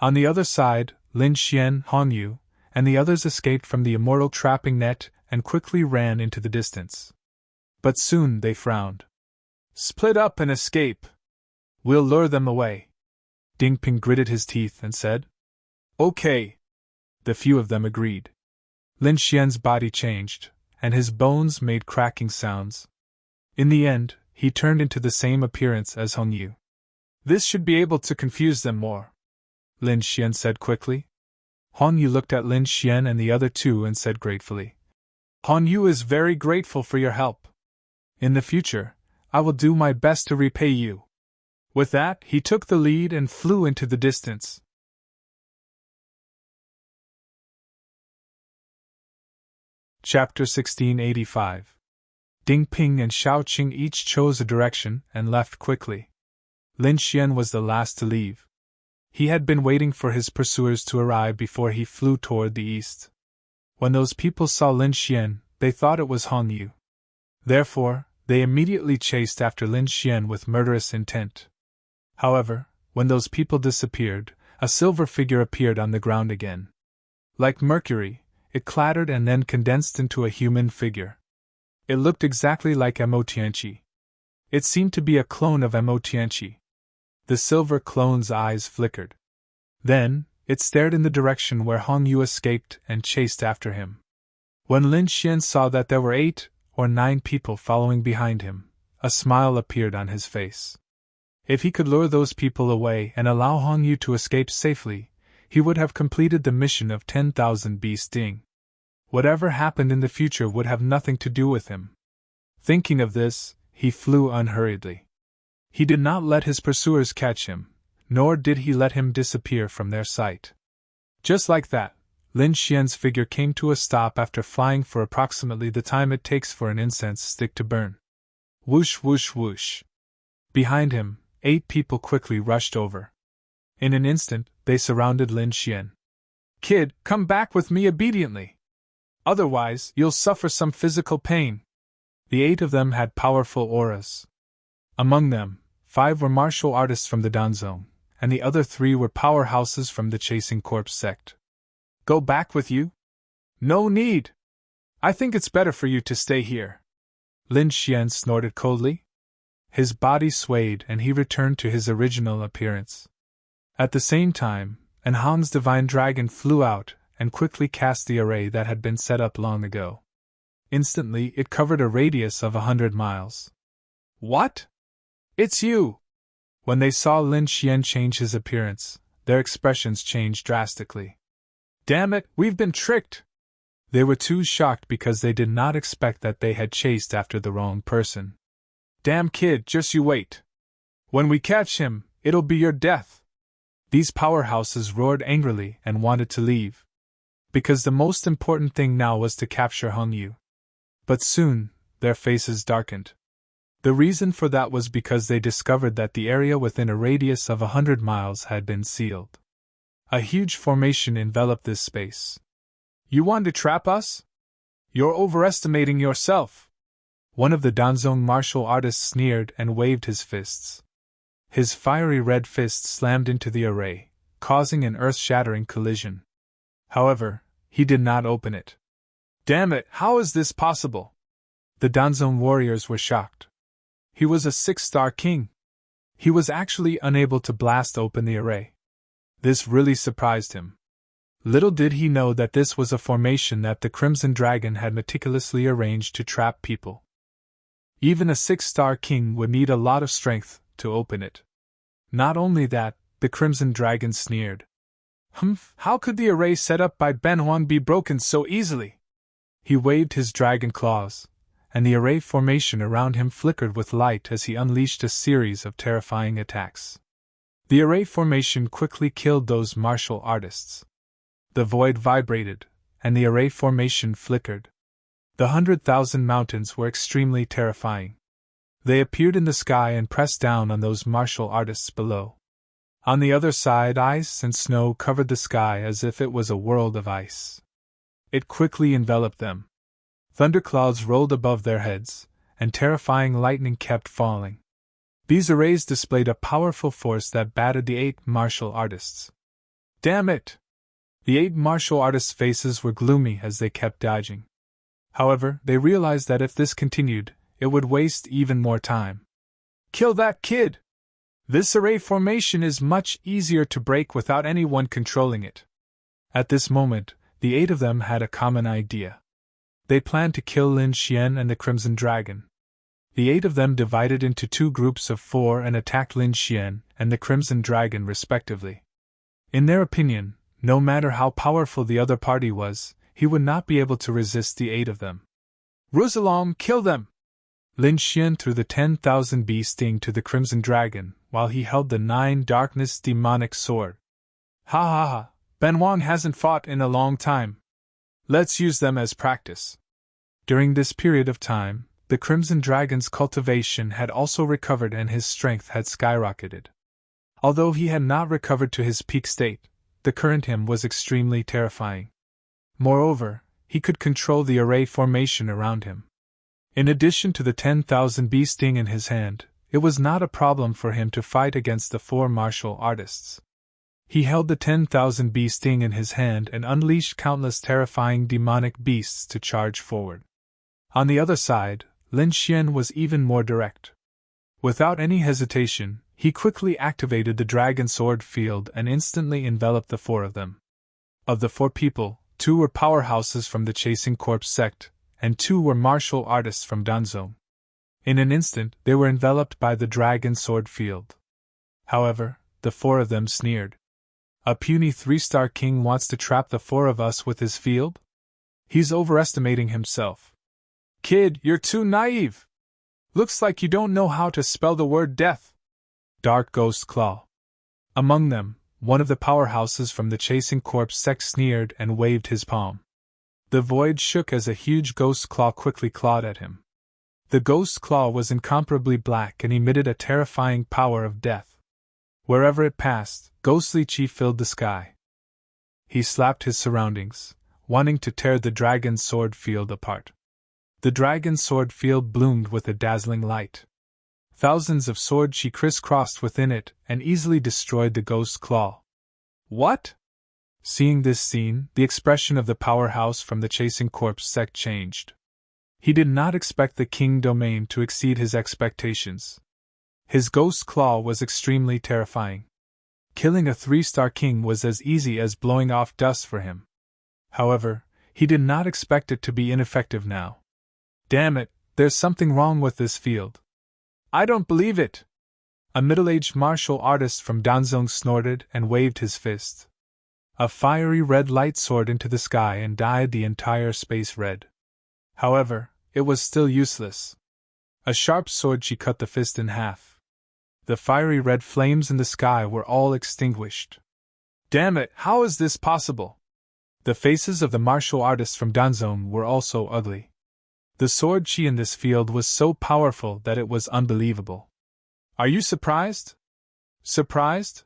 On the other side, Lin Xian, Hong Yu, and the others escaped from the immortal trapping net and quickly ran into the distance. But soon they frowned. "Split up and escape. We'll lure them away." Ding Ping gritted his teeth and said, "Okay." The few of them agreed. Lin Xian's body changed, and his bones made cracking sounds. In the end, he turned into the same appearance as Hong Yu. "This should be able to confuse them more," Lin Xian said quickly. Hong Yu looked at Lin Xian and the other two and said gratefully, "Hong Yu is very grateful for your help. In the future, I will do my best to repay you." With that, he took the lead and flew into the distance. Chapter 1685. Ding Ping and Xiao Qing each chose a direction and left quickly. Lin Xian was the last to leave. He had been waiting for his pursuers to arrive before he flew toward the east. When those people saw Lin Xian, they thought it was Hong Yu. Therefore, they immediately chased after Lin Xian with murderous intent. However, when those people disappeared, a silver figure appeared on the ground again. Like mercury, it clattered and then condensed into a human figure. It looked exactly like Amo Tianqi. It seemed to be a clone of Amo Tianqi. The silver clone's eyes flickered. Then, it stared in the direction where Hong Yu escaped and chased after him. When Lin Xian saw that there were 8 or 9 people following behind him, a smile appeared on his face. If he could lure those people away and allow Hong Yu to escape safely, he would have completed the mission of 10,000 beast ding. Whatever happened in the future would have nothing to do with him. Thinking of this, he flew unhurriedly. He did not let his pursuers catch him, nor did he let him disappear from their sight. Just like that, Lin Xian's figure came to a stop after flying for approximately the time it takes for an incense stick to burn. Whoosh whoosh whoosh. Behind him, 8 people quickly rushed over. In an instant, they surrounded Lin Xian. "Kid, come back with me obediently. Otherwise, you'll suffer some physical pain." The 8 of them had powerful auras. Among them, 5 were martial artists from the Danzong, and the other 3 were powerhouses from the Chasing Corpse sect. "Go back with you? No need. I think it's better for you to stay here." Lin Xian snorted coldly. His body swayed and he returned to his original appearance. At the same time, an Han's divine dragon flew out and quickly cast the array that had been set up long ago. Instantly, it covered a radius of 100 miles. "What? It's you!" When they saw Lin Xian change his appearance, their expressions changed drastically. "Damn it, we've been tricked!" They were too shocked because they did not expect that they had chased after the wrong person. "Damn kid, just you wait. When we catch him, it'll be your death." These powerhouses roared angrily and wanted to leave. Because the most important thing now was to capture Hong Yu. But soon, their faces darkened. The reason for that was because they discovered that the area within a radius of 100 miles had been sealed. A huge formation enveloped this space. "You want to trap us? You're overestimating yourself." One of the Danzong martial artists sneered and waved his fists. His fiery red fist slammed into the array, causing an earth-shattering collision. However, he did not open it. "Damn it, how is this possible?" The Danzong warriors were shocked. He was a 6-star king. He was actually unable to blast open the array. This really surprised him. Little did he know that this was a formation that the Crimson Dragon had meticulously arranged to trap people. Even a 6-star king would need a lot of strength to open it. Not only that, the Crimson Dragon sneered. How could the array set up by Ben Huang be broken so easily?" He waved his dragon claws, and the array formation around him flickered with light as he unleashed a series of terrifying attacks. The array formation quickly killed those martial artists. The void vibrated, and the array formation flickered. The 100,000 mountains were extremely terrifying. They appeared in the sky and pressed down on those martial artists below. On the other side, ice and snow covered the sky as if it was a world of ice. It quickly enveloped them. Thunderclouds rolled above their heads, and terrifying lightning kept falling. These arrays displayed a powerful force that battered the 8 martial artists. Damn it! The 8 martial artists' faces were gloomy as they kept dodging. However, they realized that if this continued, it would waste even more time. Kill that kid! This array formation is much easier to break without anyone controlling it. At this moment, the 8 of them had a common idea. They planned to kill Lin Xian and the Crimson Dragon. The 8 of them divided into 2 groups of 4 and attacked Lin Xian and the Crimson Dragon respectively. In their opinion, no matter how powerful the other party was, he would not be able to resist the 8 of them. Rosalom, kill them! Lin Xian threw the 10,000 bee sting to the Crimson Dragon, while he held the 9 darkness demonic sword. Ha ha ha, Ben Wang hasn't fought in a long time. Let's use them as practice. During this period of time, the Crimson Dragon's cultivation had also recovered and his strength had skyrocketed. Although he had not recovered to his peak state, the current him was extremely terrifying. Moreover, he could control the array formation around him. In addition to the 10,000 bee sting in his hand, it was not a problem for him to fight against the 4 martial artists. He held the 10,000 bee sting in his hand and unleashed countless terrifying demonic beasts to charge forward. On the other side, Lin Xian was even more direct. Without any hesitation, he quickly activated the dragon sword field and instantly enveloped the 4 of them. Of the 4 people, 2 were powerhouses from the Chasing Corps sect, and 2 were martial artists from Danzong. In an instant, they were enveloped by the dragon sword field. However, the 4 of them sneered. A puny 3-star king wants to trap the 4 of us with his field? He's overestimating himself. Kid, you're too naive! Looks like you don't know how to spell the word death. Dark Ghost Claw. Among them, one of the powerhouses from the Chasing Corps sect sneered and waved his palm. The void shook as a huge ghost claw quickly clawed at him. The ghost claw was incomparably black and emitted a terrifying power of death. Wherever it passed, ghostly chi filled the sky. He slapped his surroundings, wanting to tear the dragon's sword field apart. The dragon's sword field bloomed with a dazzling light. Thousands of sword chi crisscrossed within it and easily destroyed the ghost claw. What? Seeing this scene, the expression of the powerhouse from the Chasing Corps sect changed. He did not expect the king domain to exceed his expectations. His ghost claw was extremely terrifying. Killing a 3-star king was as easy as blowing off dust for him. However, he did not expect it to be ineffective now. Damn it, there's something wrong with this field. I don't believe it! A middle-aged martial artist from Danzong snorted and waved his fist. A fiery red light soared into the sky and dyed the entire space red. However, it was still useless. A sharp sword chi cut the fist in half. The fiery red flames in the sky were all extinguished. Damn it, how is this possible? The faces of the martial artists from Danzong were also ugly. The sword chi in this field was so powerful that it was unbelievable. Are you surprised? Surprised?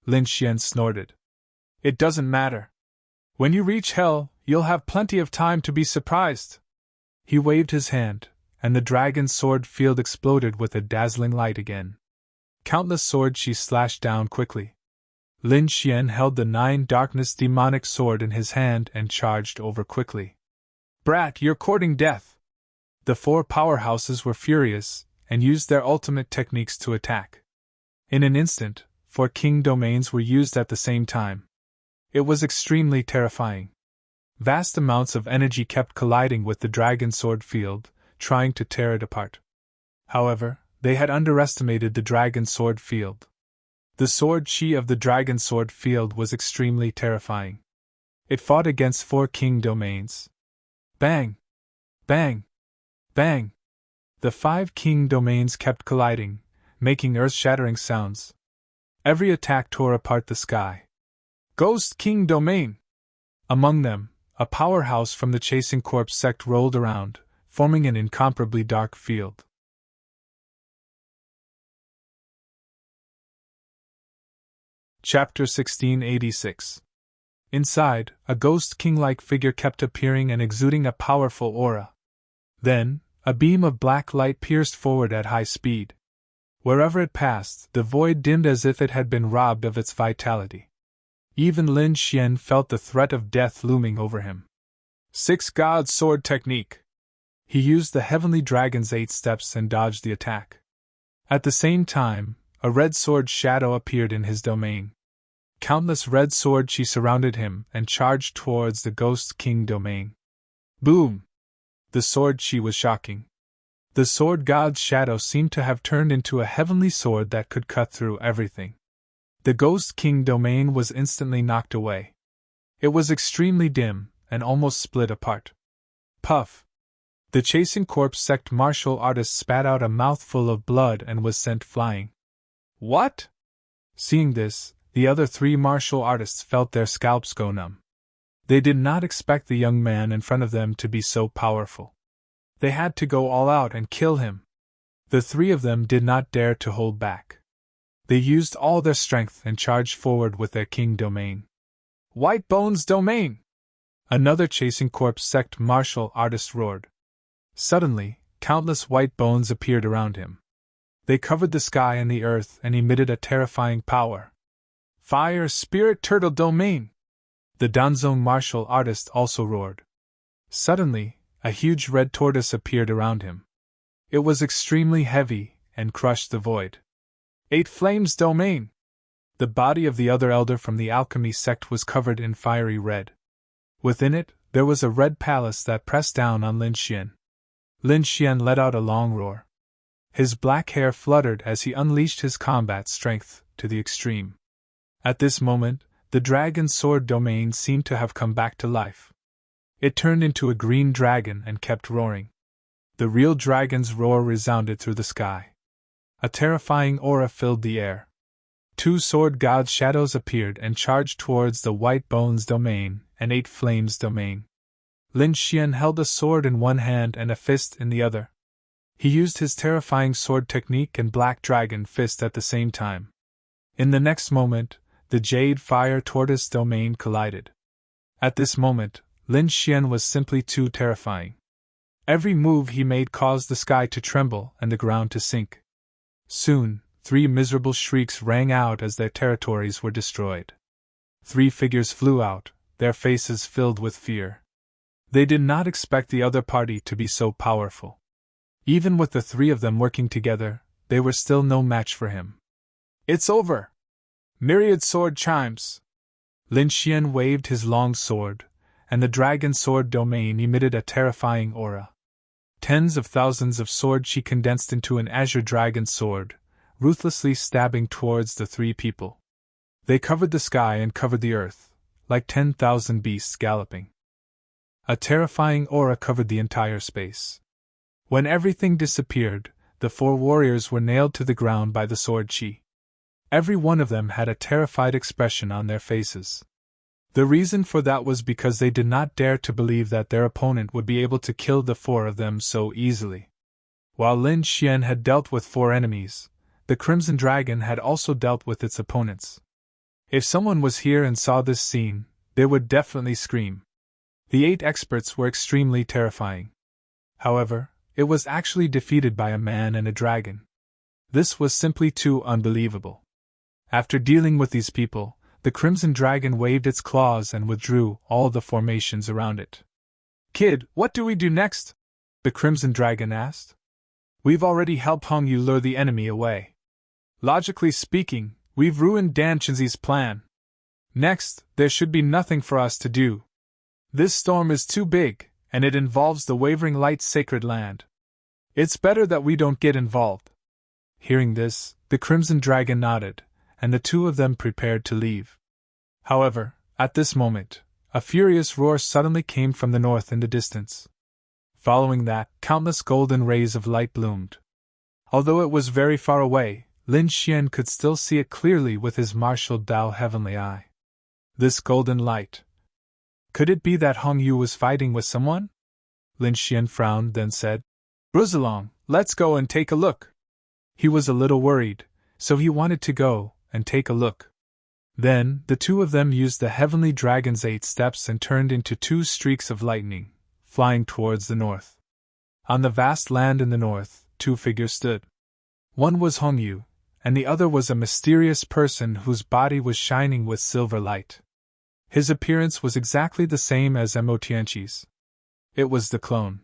Lin Xian snorted. It doesn't matter. When you reach hell, you'll have plenty of time to be surprised. He waved his hand, and the dragon's sword field exploded with a dazzling light again. Countless sword chi slashed down quickly. Lin Xian held the 9 darkness demonic sword in his hand and charged over quickly. Brat, you're courting death! The 4 powerhouses were furious, and used their ultimate techniques to attack. In an instant, 4 king domains were used at the same time. It was extremely terrifying. Vast amounts of energy kept colliding with the dragon sword field, trying to tear it apart. However, they had underestimated the dragon sword field. The sword chi of the dragon sword field was extremely terrifying. It fought against 4 king domains. Bang! Bang! Bang! The 5 king domains kept colliding, making earth-shattering sounds. Every attack tore apart the sky. Ghost King Domain! Among them, a powerhouse from the chasing corpse sect rolled around, forming an incomparably dark field. Chapter 1686. Inside, a ghost king-like figure kept appearing and exuding a powerful aura. Then, a beam of black light pierced forward at high speed. Wherever it passed, the void dimmed as if it had been robbed of its vitality. Even Lin Xian felt the threat of death looming over him. 6 God Sword Technique. He used the Heavenly Dragon's 8 steps and dodged the attack. At the same time, a red sword shadow appeared in his domain. Countless red sword chi surrounded him and charged towards the Ghost King domain. Boom! The sword chi was shocking. The sword god's shadow seemed to have turned into a heavenly sword that could cut through everything. The Ghost King domain was instantly knocked away. It was extremely dim and almost split apart. Puff! The chasing corpse sect martial artist spat out a mouthful of blood and was sent flying. What? Seeing this, the other 3 martial artists felt their scalps go numb. They did not expect the young man in front of them to be so powerful. They had to go all out and kill him. The 3 of them did not dare to hold back. They used all their strength and charged forward with their king domain. White Bones Domain! Another chasing corpse sect martial artist roared. Suddenly, countless white bones appeared around him. They covered the sky and the earth and emitted a terrifying power. Fire Spirit Turtle Domain! The Danzong martial artist also roared. Suddenly, a huge red tortoise appeared around him. It was extremely heavy and crushed the void. 8 Flames Domain! The body of the other elder from the alchemy sect was covered in fiery red. Within it, there was a red palace that pressed down on Lin Xian. Lin Xian let out a long roar. His black hair fluttered as he unleashed his combat strength to the extreme. At this moment, the dragon sword domain seemed to have come back to life. It turned into a green dragon and kept roaring. The real dragon's roar resounded through the sky. A terrifying aura filled the air. 2 sword god shadows appeared and charged towards the White Bones domain and 8 Flames domain. Lin Xian held a sword in one hand and a fist in the other. He used his terrifying sword technique and black dragon fist at the same time. In the next moment, the Jade Fire Tortoise domain collided. At this moment, Lin Xian was simply too terrifying. Every move he made caused the sky to tremble and the ground to sink. Soon, 3 miserable shrieks rang out as their territories were destroyed. 3 figures flew out, their faces filled with fear. They did not expect the other party to be so powerful. Even with the 3 of them working together, they were still no match for him. It's over! Myriad sword chimes! Lin Xian waved his long sword, and the dragon sword domain emitted a terrifying aura. Tens of thousands of sword chi condensed into an azure dragon sword, ruthlessly stabbing towards the 3 people. They covered the sky and covered the earth, like 10,000 beasts galloping. A terrifying aura covered the entire space. When everything disappeared, the 4 warriors were nailed to the ground by the sword chi. Every one of them had a terrified expression on their faces. The reason for that was because they did not dare to believe that their opponent would be able to kill the 4 of them so easily. While Lin Xian had dealt with 4 enemies, the Crimson Dragon had also dealt with its opponents. If someone was here and saw this scene, they would definitely scream. The 8 experts were extremely terrifying. However, it was actually defeated by a man and a dragon. This was simply too unbelievable. After dealing with these people, the Crimson Dragon waved its claws and withdrew all the formations around it. Kid, what do we do next? The Crimson Dragon asked. We've already helped Hong Yu lure the enemy away. Logically speaking, we've ruined Dan Chenzi's plan. Next, there should be nothing for us to do. This storm is too big, and it involves the Wavering Light's sacred land. It's better that we don't get involved. Hearing this, the Crimson Dragon nodded, and the 2 of them prepared to leave. However, at this moment, a furious roar suddenly came from the north in the distance. Following that, countless golden rays of light bloomed. Although it was very far away, Lin Xian could still see it clearly with his martial Dao heavenly eye. This golden light. Could it be that Hong Yu was fighting with someone? Lin Xian frowned, then said, "Brusilong, let's go and take a look." He was a little worried, so he wanted to go and take a look. Then, the two of them used the heavenly dragon's 8 steps and turned into 2 streaks of lightning, flying towards the north. On the vast land in the north, 2 figures stood. One was Hong Yu, and the other was a mysterious person whose body was shining with silver light. His appearance was exactly the same as Mo Tianqi's. It was the clone.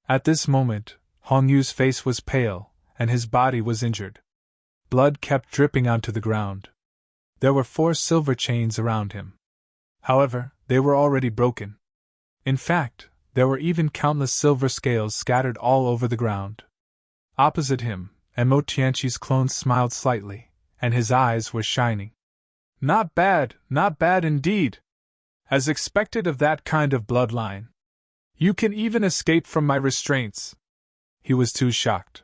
At this moment, Hong Yu's face was pale, and his body was injured. Blood kept dripping onto the ground. There were 4 silver chains around him. However, they were already broken. In fact, there were even countless silver scales scattered all over the ground. Opposite him, Mo Tianqi's clone smiled slightly, and his eyes were shining. Not bad indeed. As expected of that kind of bloodline. You can even escape from my restraints. He was too shocked.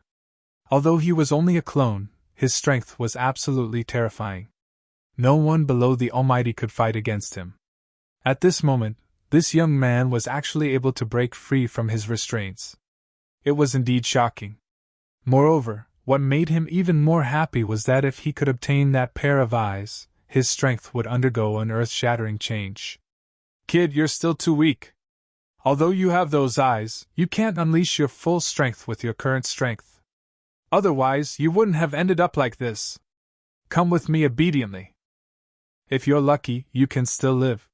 Although he was only a clone, his strength was absolutely terrifying. No one below the Almighty could fight against him. At this moment, this young man was actually able to break free from his restraints. It was indeed shocking. Moreover, what made him even more happy was that if he could obtain that pair of eyes, his strength would undergo an earth-shattering change. Kid, you're still too weak. Although you have those eyes, you can't unleash your full strength with your current strength. Otherwise, you wouldn't have ended up like this. Come with me obediently. If you're lucky, you can still live.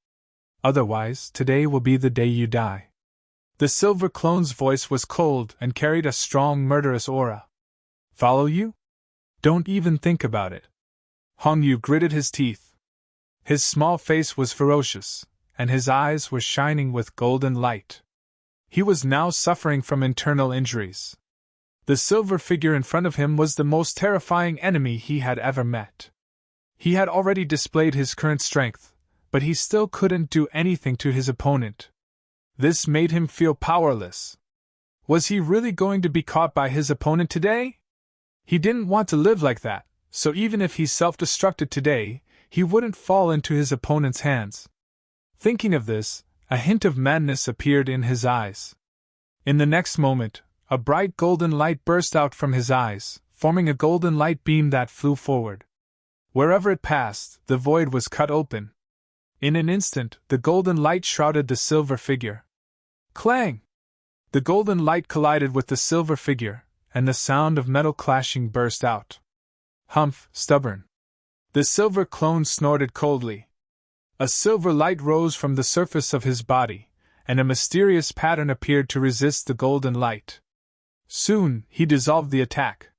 Otherwise, today will be the day you die. The silver clone's voice was cold and carried a strong murderous aura. Follow you? Don't even think about it. Hong Yu gritted his teeth. His small face was ferocious, and his eyes were shining with golden light. He was now suffering from internal injuries. The silver figure in front of him was the most terrifying enemy he had ever met. He had already displayed his current strength, but he still couldn't do anything to his opponent. This made him feel powerless. Was he really going to be caught by his opponent today? He didn't want to live like that, so even if he self-destructed today, he wouldn't fall into his opponent's hands. Thinking of this, a hint of madness appeared in his eyes. In the next moment, a bright golden light burst out from his eyes, forming a golden light beam that flew forward. Wherever it passed, the void was cut open. In an instant, the golden light shrouded the silver figure. Clang! The golden light collided with the silver figure, and the sound of metal clashing burst out. Humph, stubborn. The silver clone snorted coldly. A silver light rose from the surface of his body, and a mysterious pattern appeared to resist the golden light. Soon, he dissolved the attack.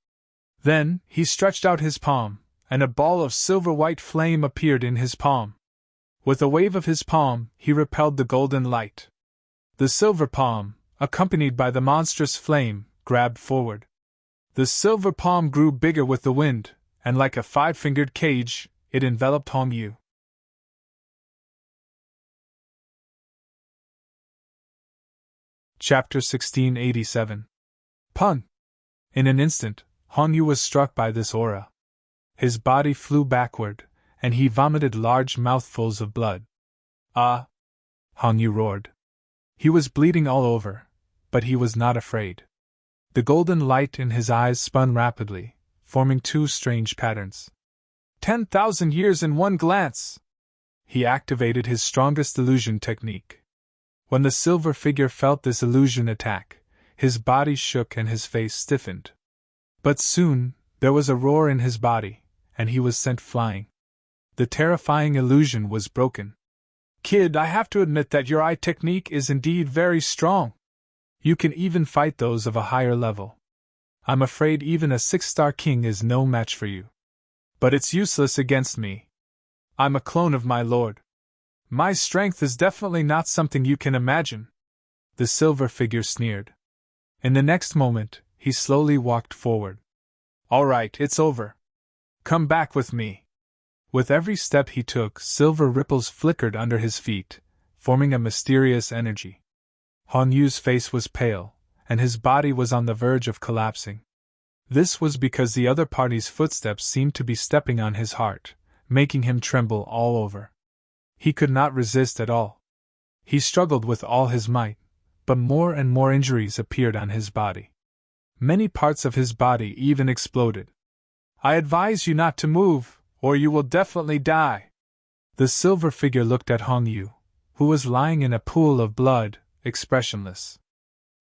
Then, he stretched out his palm, and a ball of silver-white flame appeared in his palm. With a wave of his palm, he repelled the golden light. The silver palm, accompanied by the monstrous flame, grabbed forward. The silver palm grew bigger with the wind, and like a 5-fingered cage, it enveloped Hong Yu. Chapter 1687. Pun! In an instant, Hong Yu was struck by this aura. His body flew backward, and he vomited large mouthfuls of blood. Ah! Hong Yu roared. He was bleeding all over, but he was not afraid. The golden light in his eyes spun rapidly, forming 2 strange patterns. 10,000 years in one glance! He activated his strongest illusion technique. When the silver figure felt this illusion attack, his body shook and his face stiffened. But soon, there was a roar in his body, and he was sent flying. The terrifying illusion was broken. Kid, I have to admit that your eye technique is indeed very strong. You can even fight those of a higher level. I'm afraid even a 6-star king is no match for you. But it's useless against me. I'm a clone of my lord. My strength is definitely not something you can imagine. The silver figure sneered. In the next moment, he slowly walked forward. All right, it's over. Come back with me. With every step he took, silver ripples flickered under his feet, forming a mysterious energy. Hong Yu's face was pale, and his body was on the verge of collapsing. This was because the other party's footsteps seemed to be stepping on his heart, making him tremble all over. He could not resist at all. He struggled with all his might, but more and more injuries appeared on his body. Many parts of his body even exploded. "I advise you not to move, or you will definitely die." The silver figure looked at Hong Yu, who was lying in a pool of blood, expressionless.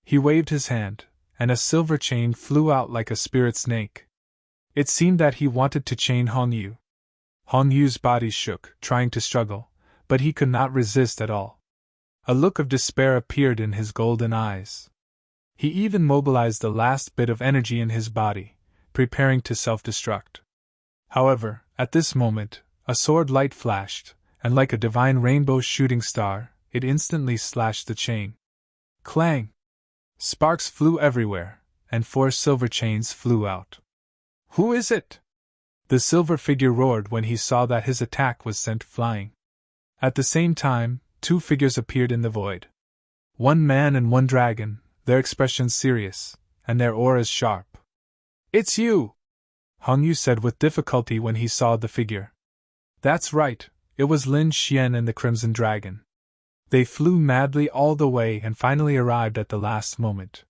He waved his hand, and a silver chain flew out like a spirit snake. It seemed that he wanted to chain Hong Yu. Hong Yu's body shook, trying to struggle, but he could not resist at all. A look of despair appeared in his golden eyes. He even mobilized the last bit of energy in his body, preparing to self-destruct. However, at this moment, a sword light flashed, and like a divine rainbow shooting star, it instantly slashed the chain. Clang! Sparks flew everywhere, and 4 silver chains flew out. "Who is it?" The silver figure roared when he saw that his attack was sent flying. At the same time, 2 figures appeared in the void. 1 man and 1 dragon, their expressions serious, and their auras sharp. "It's you!" Hong Yu said with difficulty when he saw the figure. That's right, it was Lin Xian and the Crimson Dragon. They flew madly all the way and finally arrived at the last moment.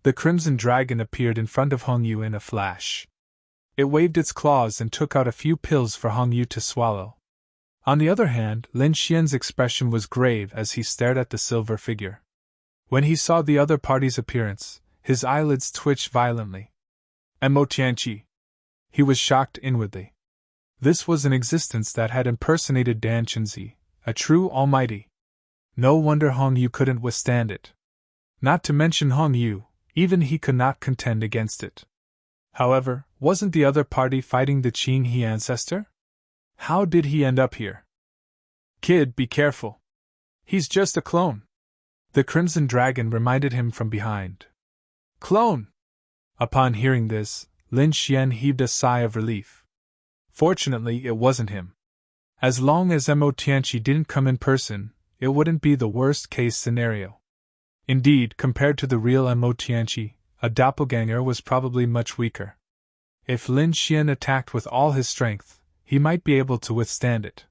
The Crimson Dragon appeared in front of Hong Yu in a flash. It waved its claws and took out a few pills for Hong Yu to swallow. On the other hand, Lin Xian's expression was grave as he stared at the silver figure. When he saw the other party's appearance, his eyelids twitched violently. Mo Tianqi. He was shocked inwardly. This was an existence that had impersonated Dan Chenzi, a true almighty. No wonder Hong Yu couldn't withstand it. Not to mention Hong Yu, even he could not contend against it. However, wasn't the other party fighting the Qing He ancestor? How did he end up here? "Kid, be careful. He's just a clone," the Crimson Dragon reminded him from behind. "Clone!" Upon hearing this, Lin Xian heaved a sigh of relief. Fortunately, it wasn't him. As long as Mo Tianqi didn't come in person, it wouldn't be the worst-case scenario. Indeed, compared to the real Mo Tianqi, a doppelganger was probably much weaker. If Lin Xian attacked with all his strength, he might be able to withstand it.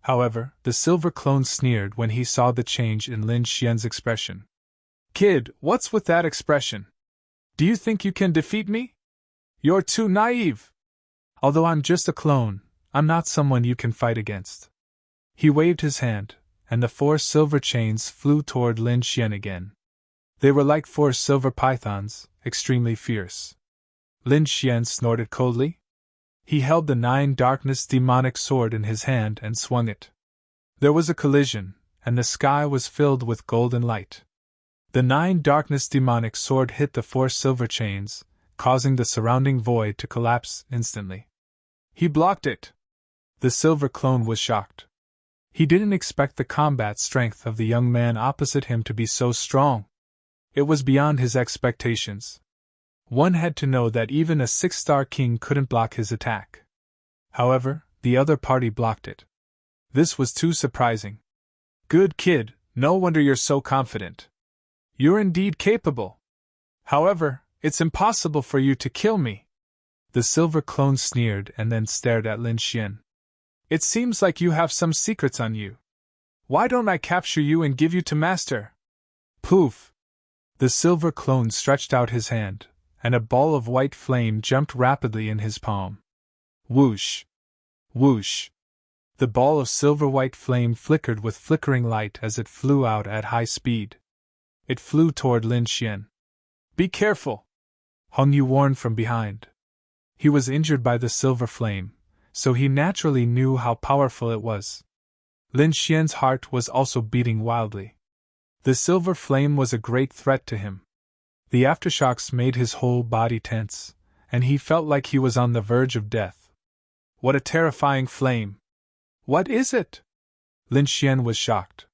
However, the silver clone sneered when he saw the change in Lin Xian's expression. "Kid, what's with that expression? Do you think you can defeat me? You're too naive. Although I'm just a clone, I'm not someone you can fight against." He waved his hand, and the 4 silver chains flew toward Lin Xian again. They were like 4 silver pythons, extremely fierce. Lin Xian snorted coldly. He held the 9 darkness demonic sword in his hand and swung it. There was a collision, and the sky was filled with golden light. The 9 darkness demonic sword hit the 4 silver chains, causing the surrounding void to collapse instantly. He blocked it. The silver clone was shocked. He didn't expect the combat strength of the young man opposite him to be so strong. It was beyond his expectations. One had to know that even a 6-star king couldn't block his attack. However, the other party blocked it. This was too surprising. "Good kid, no wonder you're so confident. You're indeed capable. However, it's impossible for you to kill me." The silver clone sneered and then stared at Lin Xian. "It seems like you have some secrets on you. Why don't I capture you and give you to master?" Poof! The silver clone stretched out his hand, and a ball of white flame jumped rapidly in his palm. Whoosh! Whoosh! The ball of silver-white flame flickered with flickering light as it flew out at high speed. It flew toward Lin Xian. "Be careful!" Hong Yu warned from behind. He was injured by the silver flame, so he naturally knew how powerful it was. Lin Xian's heart was also beating wildly. The silver flame was a great threat to him. The aftershocks made his whole body tense, and he felt like he was on the verge of death. What a terrifying flame! "What is it?" Lin Xian was shocked.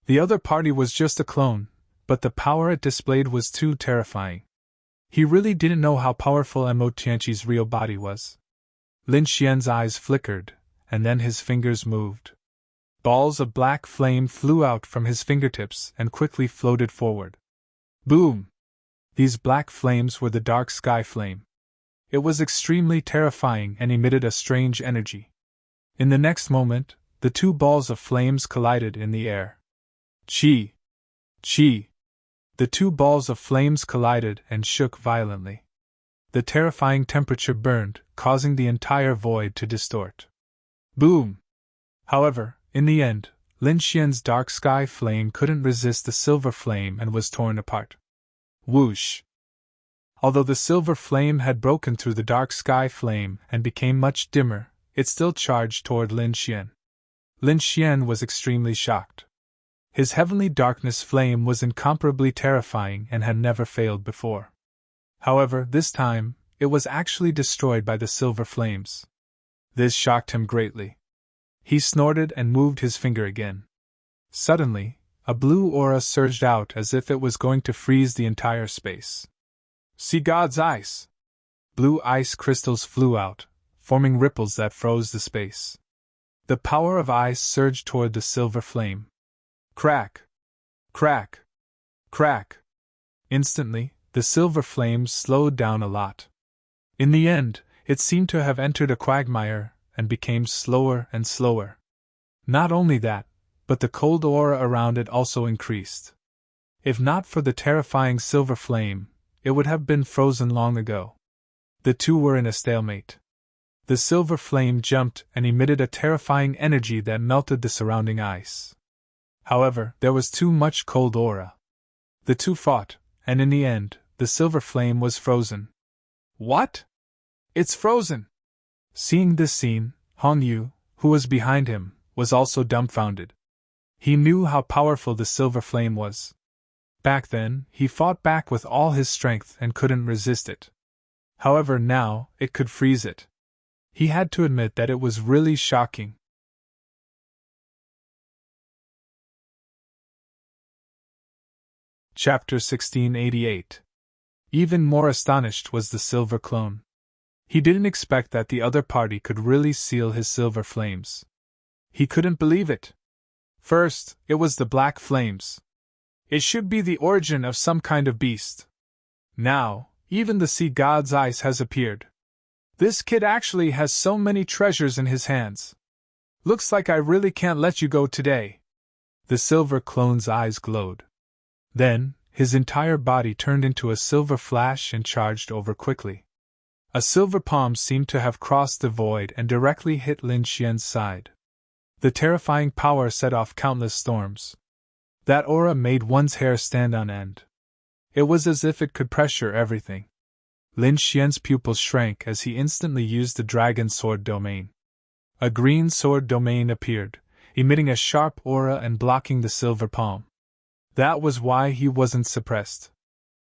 The other party was just a clone, but the power it displayed was too terrifying. He really didn't know how powerful Mo Tianqi's real body was. Lin Xian's eyes flickered, and then his fingers moved. Balls of black flame flew out from his fingertips and quickly floated forward. Boom! These black flames were the dark sky flame. It was extremely terrifying and emitted a strange energy. In the next moment, the two balls of flames collided in the air. Chi! Chi! The two balls of flames collided and shook violently. The terrifying temperature burned, causing the entire void to distort. Boom! However, in the end, Lin Xian's dark sky flame couldn't resist the silver flame and was torn apart. Whoosh! Although the silver flame had broken through the dark sky flame and became much dimmer, it still charged toward Lin Xian. Lin Xian was extremely shocked. His heavenly darkness flame was incomparably terrifying and had never failed before. However, this time, it was actually destroyed by the silver flames. This shocked him greatly. He snorted and moved his finger again. Suddenly, a blue aura surged out as if it was going to freeze the entire space. See God's ice! Blue ice crystals flew out, forming ripples that froze the space. The power of ice surged toward the silver flame. Crack! Crack! Crack! Instantly, the silver flames slowed down a lot. In the end, it seemed to have entered a quagmire and became slower and slower. Not only that, but the cold aura around it also increased. If not for the terrifying silver flame, it would have been frozen long ago. The two were in a stalemate. The silver flame jumped and emitted a terrifying energy that melted the surrounding ice. However, there was too much cold aura. The two fought, and in the end, the silver flame was frozen. What? It's frozen! Seeing this scene, Hong Yu, who was behind him, was also dumbfounded. He knew how powerful the silver flame was. Back then, he fought back with all his strength and couldn't resist it. However, now, it could freeze it. He had to admit that it was really shocking. Chapter 1688. Even more astonished was the silver clone. He didn't expect that the other party could really seal his silver flames. He couldn't believe it. First, it was the black flames. It should be the origin of some kind of beast. Now, even the sea god's ice has appeared. This kid actually has so many treasures in his hands. Looks like I really can't let you go today. The silver clone's eyes glowed. Then, his entire body turned into a silver flash and charged over quickly. A silver palm seemed to have crossed the void and directly hit Lin Xian's side. The terrifying power set off countless storms. That aura made one's hair stand on end. It was as if it could pressure everything. Lin Xian's pupils shrank as he instantly used the dragon sword domain. A green sword domain appeared, emitting a sharp aura and blocking the silver palm. That was why he wasn't suppressed.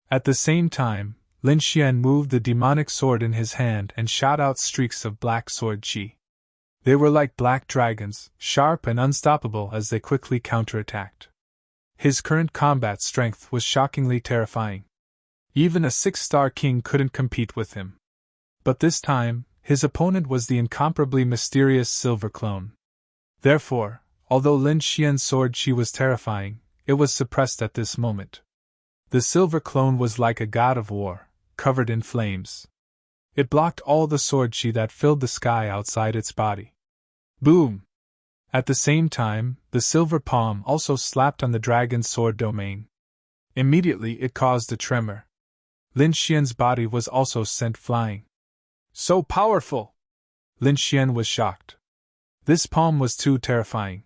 At the same time, Lin Xian moved the demonic sword in his hand and shot out streaks of black sword chi. They were like black dragons, sharp and unstoppable as they quickly counterattacked. His current combat strength was shockingly terrifying. Even a 6-star king couldn't compete with him. But this time, his opponent was the incomparably mysterious silver clone. Therefore, although Lin Xian's sword chi was terrifying, it was suppressed at this moment. The silver clone was like a god of war, covered in flames. It blocked all the sword chi that filled the sky outside its body. Boom! At the same time, the silver palm also slapped on the dragon's sword domain. Immediately it caused a tremor. Lin Xian's body was also sent flying. So powerful! Lin Xian was shocked. This palm was too terrifying.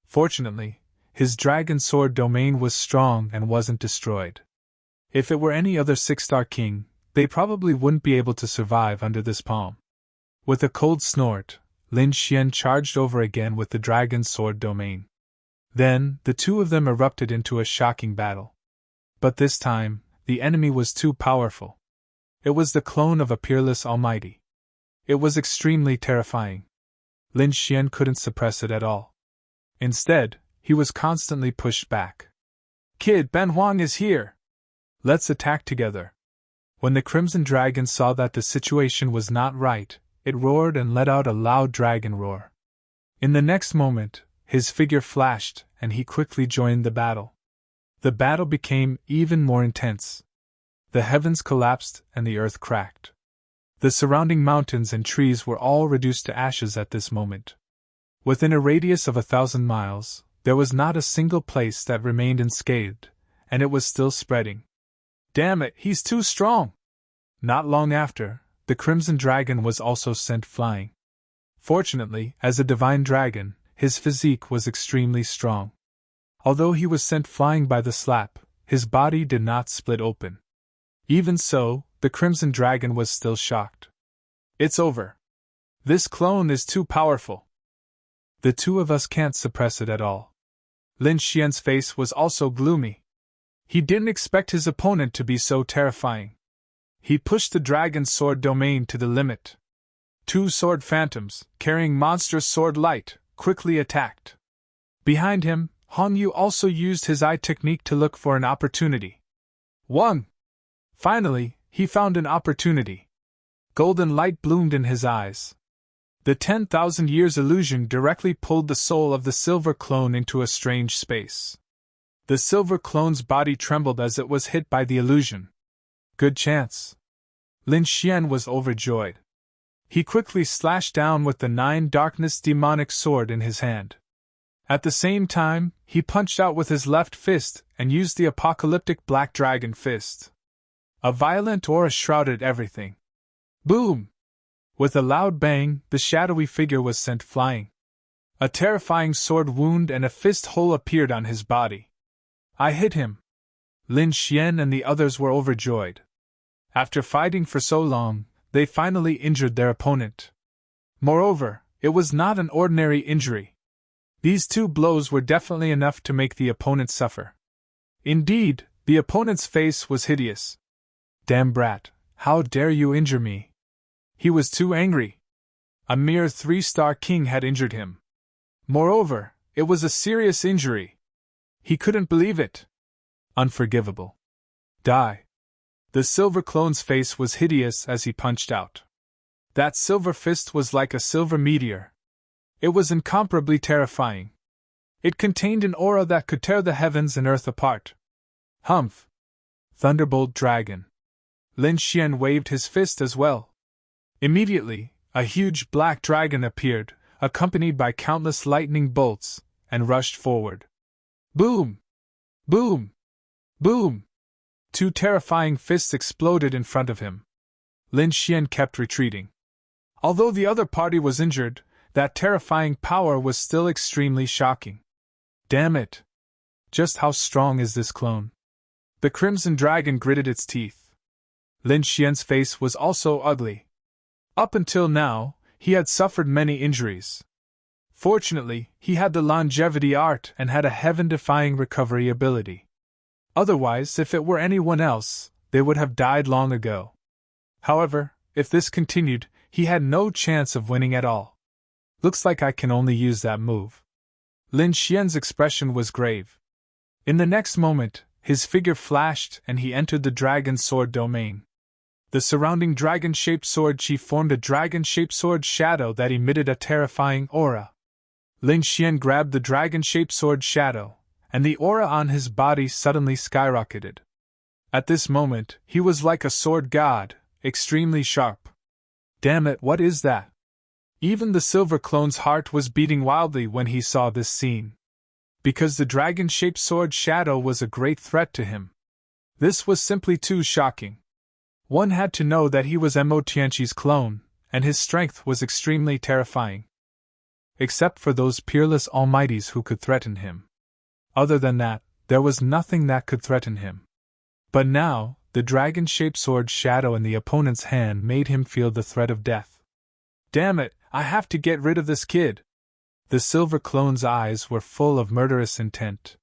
Fortunately, his dragon sword domain was strong and wasn't destroyed. If it were any other 6-star king, they probably wouldn't be able to survive under this palm. With a cold snort, Lin Xian charged over again with the dragon sword domain. Then, the two of them erupted into a shocking battle. But this time, the enemy was too powerful. It was the clone of a peerless almighty. It was extremely terrifying. Lin Xian couldn't suppress it at all. Instead, he was constantly pushed back. Kid, Ben Huang is here! Let's attack together. When the Crimson Dragon saw that the situation was not right, it roared and let out a loud dragon roar. In the next moment, his figure flashed, and he quickly joined the battle. The battle became even more intense. The heavens collapsed and the earth cracked. The surrounding mountains and trees were all reduced to ashes at this moment. Within a radius of 1,000 miles, there was not a single place that remained unscathed, and it was still spreading. Damn it, he's too strong! Not long after, the Crimson Dragon was also sent flying. Fortunately, as a divine dragon, his physique was extremely strong. Although he was sent flying by the slap, his body did not split open. Even so, the Crimson Dragon was still shocked. It's over. This clone is too powerful. The two of us can't suppress it at all. Lin Xian's face was also gloomy. He didn't expect his opponent to be so terrifying. He pushed the dragon's sword domain to the limit. Two sword phantoms, carrying monstrous sword light, quickly attacked. Behind him, Hong Yu also used his eye technique to look for an opportunity. 1. Finally, he found an opportunity. Golden light bloomed in his eyes. The 10,000 years illusion directly pulled the soul of the silver clone into a strange space. The silver clone's body trembled as it was hit by the illusion. Good chance. Lin Xian was overjoyed. He quickly slashed down with the 9 darkness demonic sword in his hand. At the same time, he punched out with his left fist and used the apocalyptic black dragon fist. A violent aura shrouded everything. Boom! With a loud bang, the shadowy figure was sent flying. A terrifying sword wound and a fist hole appeared on his body. I hit him. Lin Xian and the others were overjoyed. After fighting for so long, they finally injured their opponent. Moreover, it was not an ordinary injury. These 2 blows were definitely enough to make the opponent suffer. Indeed, the opponent's face was hideous. Damn brat, how dare you injure me? He was too angry. A mere 3-star king had injured him. Moreover, it was a serious injury. He couldn't believe it. Unforgivable. Die. The silver clone's face was hideous as he punched out. That silver fist was like a silver meteor. It was incomparably terrifying. It contained an aura that could tear the heavens and earth apart. Humph! Thunderbolt Dragon. Lin Xian waved his fist as well. Immediately, a huge black dragon appeared, accompanied by countless lightning bolts, and rushed forward. Boom! Boom! Boom! 2 terrifying fists exploded in front of him. Lin Xian kept retreating. Although the other party was injured, that terrifying power was still extremely shocking. Damn it! Just how strong is this clone? The Crimson Dragon gritted its teeth. Lin Xian's face was also ugly. Up until now, he had suffered many injuries. Fortunately, he had the longevity art and had a heaven-defying recovery ability. Otherwise, if it were anyone else, they would have died long ago. However, if this continued, he had no chance of winning at all. Looks like I can only use that move. Lin Xian's expression was grave. In the next moment, his figure flashed and he entered the dragon sword domain. The surrounding dragon-shaped sword chi formed a dragon-shaped sword shadow that emitted a terrifying aura. Lin Xian grabbed the dragon-shaped sword shadow, and the aura on his body suddenly skyrocketed. At this moment, he was like a sword god, extremely sharp. Damn it, what is that? Even the silver clone's heart was beating wildly when he saw this scene. Because the dragon-shaped sword shadow was a great threat to him. This was simply too shocking. One had to know that he was Mo Tianqi's clone, and his strength was extremely terrifying. Except for those peerless almighties who could threaten him. Other than that, there was nothing that could threaten him. But now, the dragon-shaped sword shadow in the opponent's hand made him feel the threat of death. Damn it, I have to get rid of this kid! The silver clone's eyes were full of murderous intent.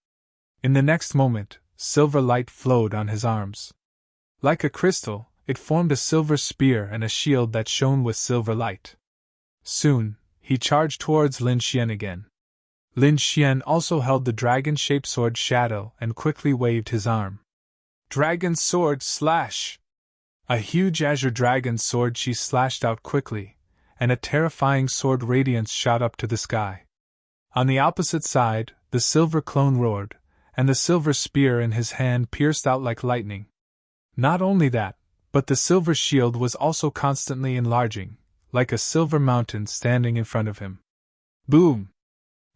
In the next moment, silver light flowed on his arms. Like a crystal, it formed a silver spear and a shield that shone with silver light. Soon, he charged towards Lin Xian again. Lin Xian also held the dragon-shaped sword shadow and quickly waved his arm. Dragon sword slash! A huge azure dragon sword chi slashed out quickly, and a terrifying sword radiance shot up to the sky. On the opposite side, the silver clone roared, and the silver spear in his hand pierced out like lightning. Not only that, but the silver shield was also constantly enlarging, like a silver mountain standing in front of him. Boom!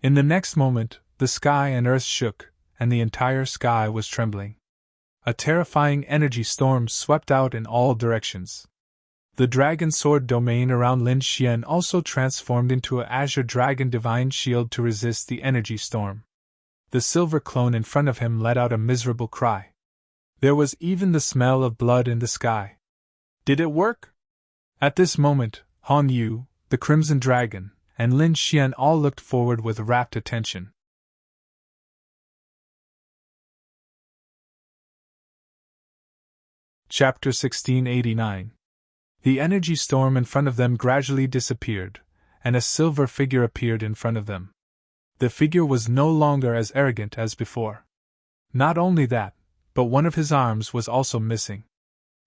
In the next moment, the sky and earth shook, and the entire sky was trembling. A terrifying energy storm swept out in all directions. The dragon sword domain around Lin Xian also transformed into an azure dragon divine shield to resist the energy storm. The silver clone in front of him let out a miserable cry. There was even the smell of blood in the sky. Did it work? At this moment, Han Yu, the Crimson Dragon, and Lin Xian all looked forward with rapt attention. Chapter 1689. The energy storm in front of them gradually disappeared, and a silver figure appeared in front of them. The figure was no longer as arrogant as before. Not only that, but one of his arms was also missing.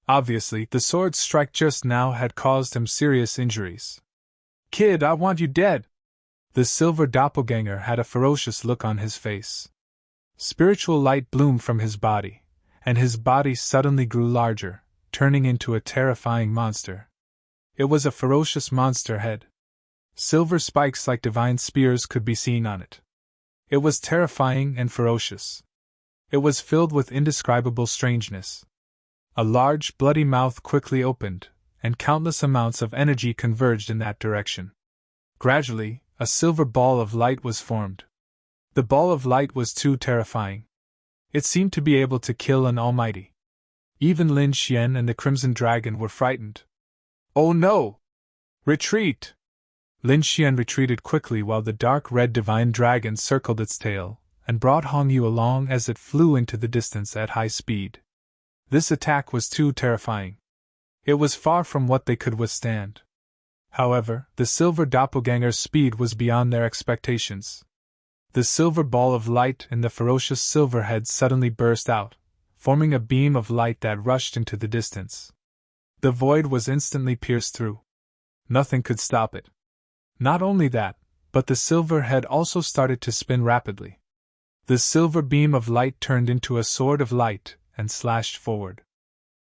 Obviously, the sword strike just now had caused him serious injuries. "Kid, I want you dead!" The silver doppelganger had a ferocious look on his face. Spiritual light bloomed from his body, and his body suddenly grew larger, turning into a terrifying monster. It was a ferocious monster head. Silver spikes like divine spears could be seen on it. It was terrifying and ferocious. It was filled with indescribable strangeness. A large, bloody mouth quickly opened, and countless amounts of energy converged in that direction. Gradually, a silver ball of light was formed. The ball of light was too terrifying. It seemed to be able to kill an almighty. Even Lin Xian and the Crimson Dragon were frightened. "Oh no! Retreat!" Lin Xian retreated quickly while the dark red divine dragon circled its tail, and brought Hong Yu along as it flew into the distance at high speed. This attack was too terrifying. It was far from what they could withstand. However, the silver doppelganger's speed was beyond their expectations. The silver ball of light and the ferocious silver head suddenly burst out, forming a beam of light that rushed into the distance. The void was instantly pierced through. Nothing could stop it. Not only that, but the silver head also started to spin rapidly. The silver beam of light turned into a sword of light and slashed forward.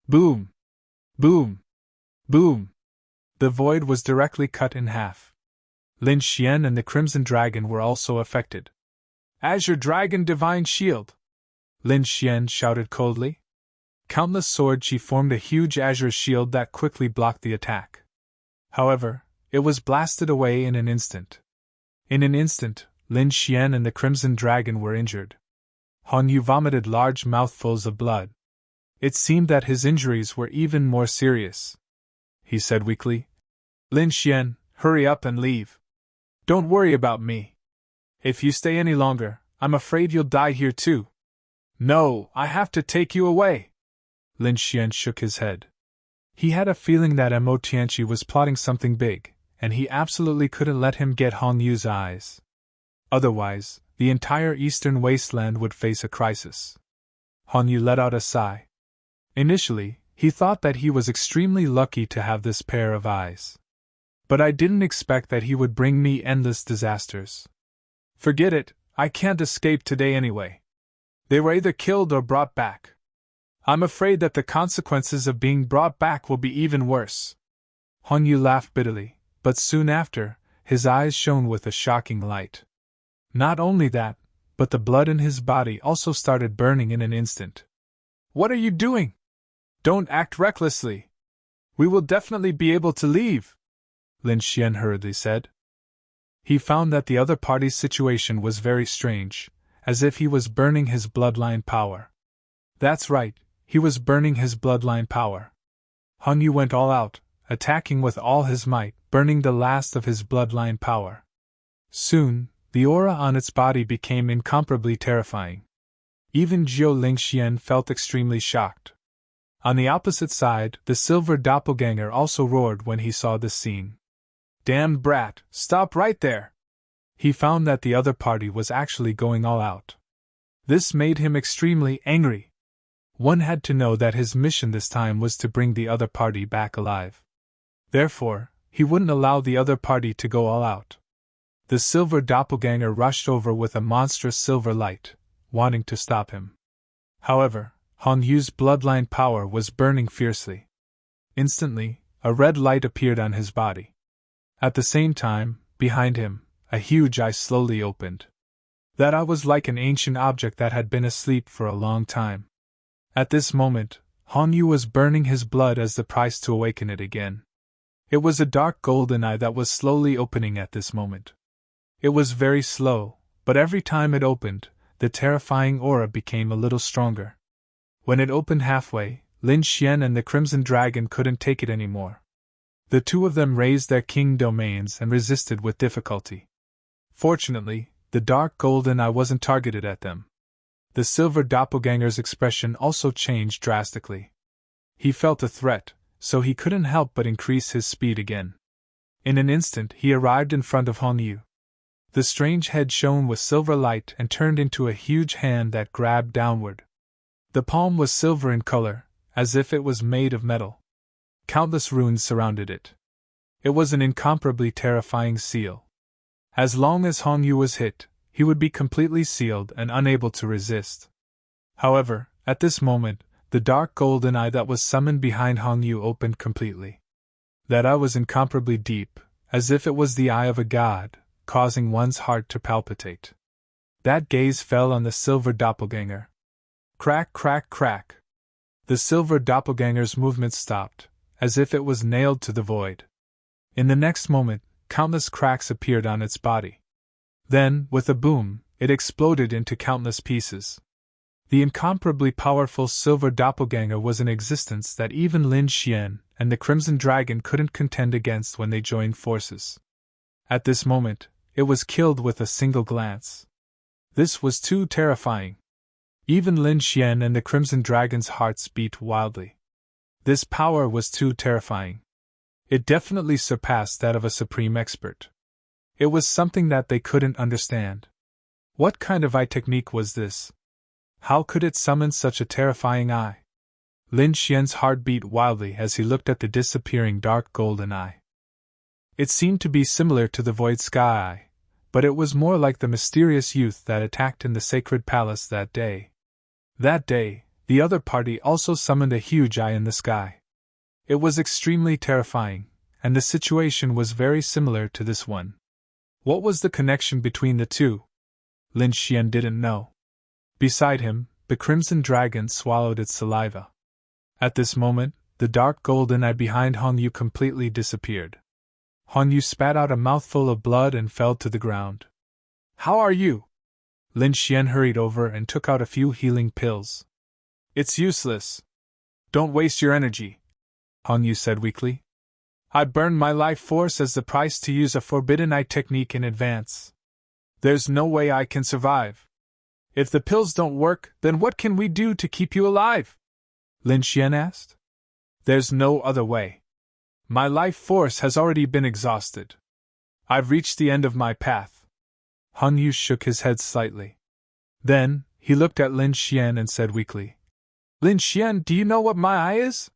Boom! Boom! Boom! The void was directly cut in half. Lin Xian and the Crimson Dragon were also affected. "Azure Dragon Divine Shield!" Lin Xian shouted coldly. Countless swords she formed a huge azure shield that quickly blocked the attack. However, it was blasted away in an instant. In an instant, Lin Xian and the Crimson Dragon were injured. Han Yu vomited large mouthfuls of blood. It seemed that his injuries were even more serious. He said weakly, "Lin Xian, hurry up and leave. Don't worry about me. If you stay any longer, I'm afraid you'll die here too." "No, I have to take you away." Lin Xian shook his head. He had a feeling that Mo Tianqi was plotting something big, and he absolutely couldn't let him get Hong Yu's eyes. Otherwise, the entire eastern wasteland would face a crisis. Hong Yu let out a sigh. Initially, he thought that he was extremely lucky to have this pair of eyes. But I didn't expect that he would bring me endless disasters. Forget it, I can't escape today anyway. They were either killed or brought back. I'm afraid that the consequences of being brought back will be even worse. Hong Yu laughed bitterly, but soon after, his eyes shone with a shocking light. Not only that, but the blood in his body also started burning in an instant. "What are you doing? Don't act recklessly. We will definitely be able to leave," Lin Xian hurriedly said. He found that the other party's situation was very strange, as if he was burning his bloodline power. That's right, he was burning his bloodline power. Hong Yu went all out, attacking with all his might, burning the last of his bloodline power. Soon, the aura on its body became incomparably terrifying. Even Zhou Lingxian felt extremely shocked. On the opposite side, the silver doppelganger also roared when he saw this scene. "Damn brat, stop right there!" He found that the other party was actually going all out. This made him extremely angry. One had to know that his mission this time was to bring the other party back alive. Therefore, he wouldn't allow the other party to go all out. The silver doppelganger rushed over with a monstrous silver light, wanting to stop him. However, Hong Yu's bloodline power was burning fiercely. Instantly, a red light appeared on his body. At the same time, behind him, a huge eye slowly opened. That eye was like an ancient object that had been asleep for a long time. At this moment, Hong Yu was burning his blood as the price to awaken it again. It was a dark golden eye that was slowly opening at this moment. It was very slow, but every time it opened, the terrifying aura became a little stronger. When it opened halfway, Lin Xian and the Crimson Dragon couldn't take it anymore. The two of them raised their king domains and resisted with difficulty. Fortunately, the dark golden eye wasn't targeted at them. The silver doppelganger's expression also changed drastically. He felt a threat, so he couldn't help but increase his speed again. In an instant he arrived in front of Hong Yu. The strange head shone with silver light and turned into a huge hand that grabbed downward. The palm was silver in color, as if it was made of metal. Countless runes surrounded it. It was an incomparably terrifying seal. As long as Hong Yu was hit, he would be completely sealed and unable to resist. However, at this moment, the dark golden eye that was summoned behind Hong Yu opened completely. That eye was incomparably deep, as if it was the eye of a god, causing one's heart to palpitate. That gaze fell on the silver doppelganger. Crack, crack, crack. The silver doppelganger's movement stopped, as if it was nailed to the void. In the next moment, countless cracks appeared on its body. Then, with a boom, it exploded into countless pieces. The incomparably powerful silver doppelganger was an existence that even Lin Xian and the Crimson Dragon couldn't contend against when they joined forces. At this moment, it was killed with a single glance. This was too terrifying. Even Lin Xian and the Crimson Dragon's hearts beat wildly. This power was too terrifying. It definitely surpassed that of a supreme expert. It was something that they couldn't understand. What kind of eye technique was this? How could it summon such a terrifying eye? Lin Xian's heart beat wildly as he looked at the disappearing dark golden eye. It seemed to be similar to the void sky eye, but it was more like the mysterious youth that attacked in the sacred palace that day. That day, the other party also summoned a huge eye in the sky. It was extremely terrifying, and the situation was very similar to this one. What was the connection between the two? Lin Xian didn't know. Beside him, the Crimson Dragon swallowed its saliva. At this moment, the dark golden eye behind Hong Yu completely disappeared. Hong Yu spat out a mouthful of blood and fell to the ground. How are you? Lin Xian hurried over and took out a few healing pills. It's useless. Don't waste your energy, Hong Yu said weakly. I burned my life force as the price to use a forbidden eye technique in advance. There's no way I can survive. If the pills don't work, then what can we do to keep you alive? Lin Xian asked. There's no other way. My life force has already been exhausted. I've reached the end of my path. Hong Yu shook his head slightly. Then, he looked at Lin Xian and said weakly, Lin Xian, do you know what my eye is?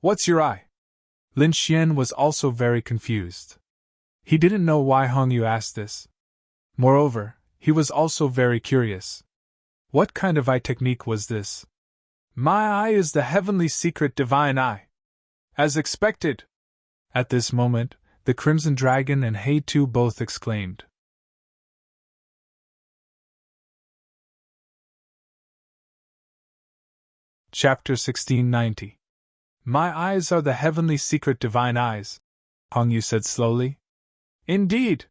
What's your eye? Lin Xian was also very confused. He didn't know why Hong Yu asked this. Moreover, he was also very curious. What kind of eye technique was this? My eye is the heavenly secret divine eye. As expected. At this moment, the Crimson Dragon and He Tu both exclaimed. Chapter 1690. My eyes are the heavenly secret divine eyes, Hong Yu said slowly. Indeed.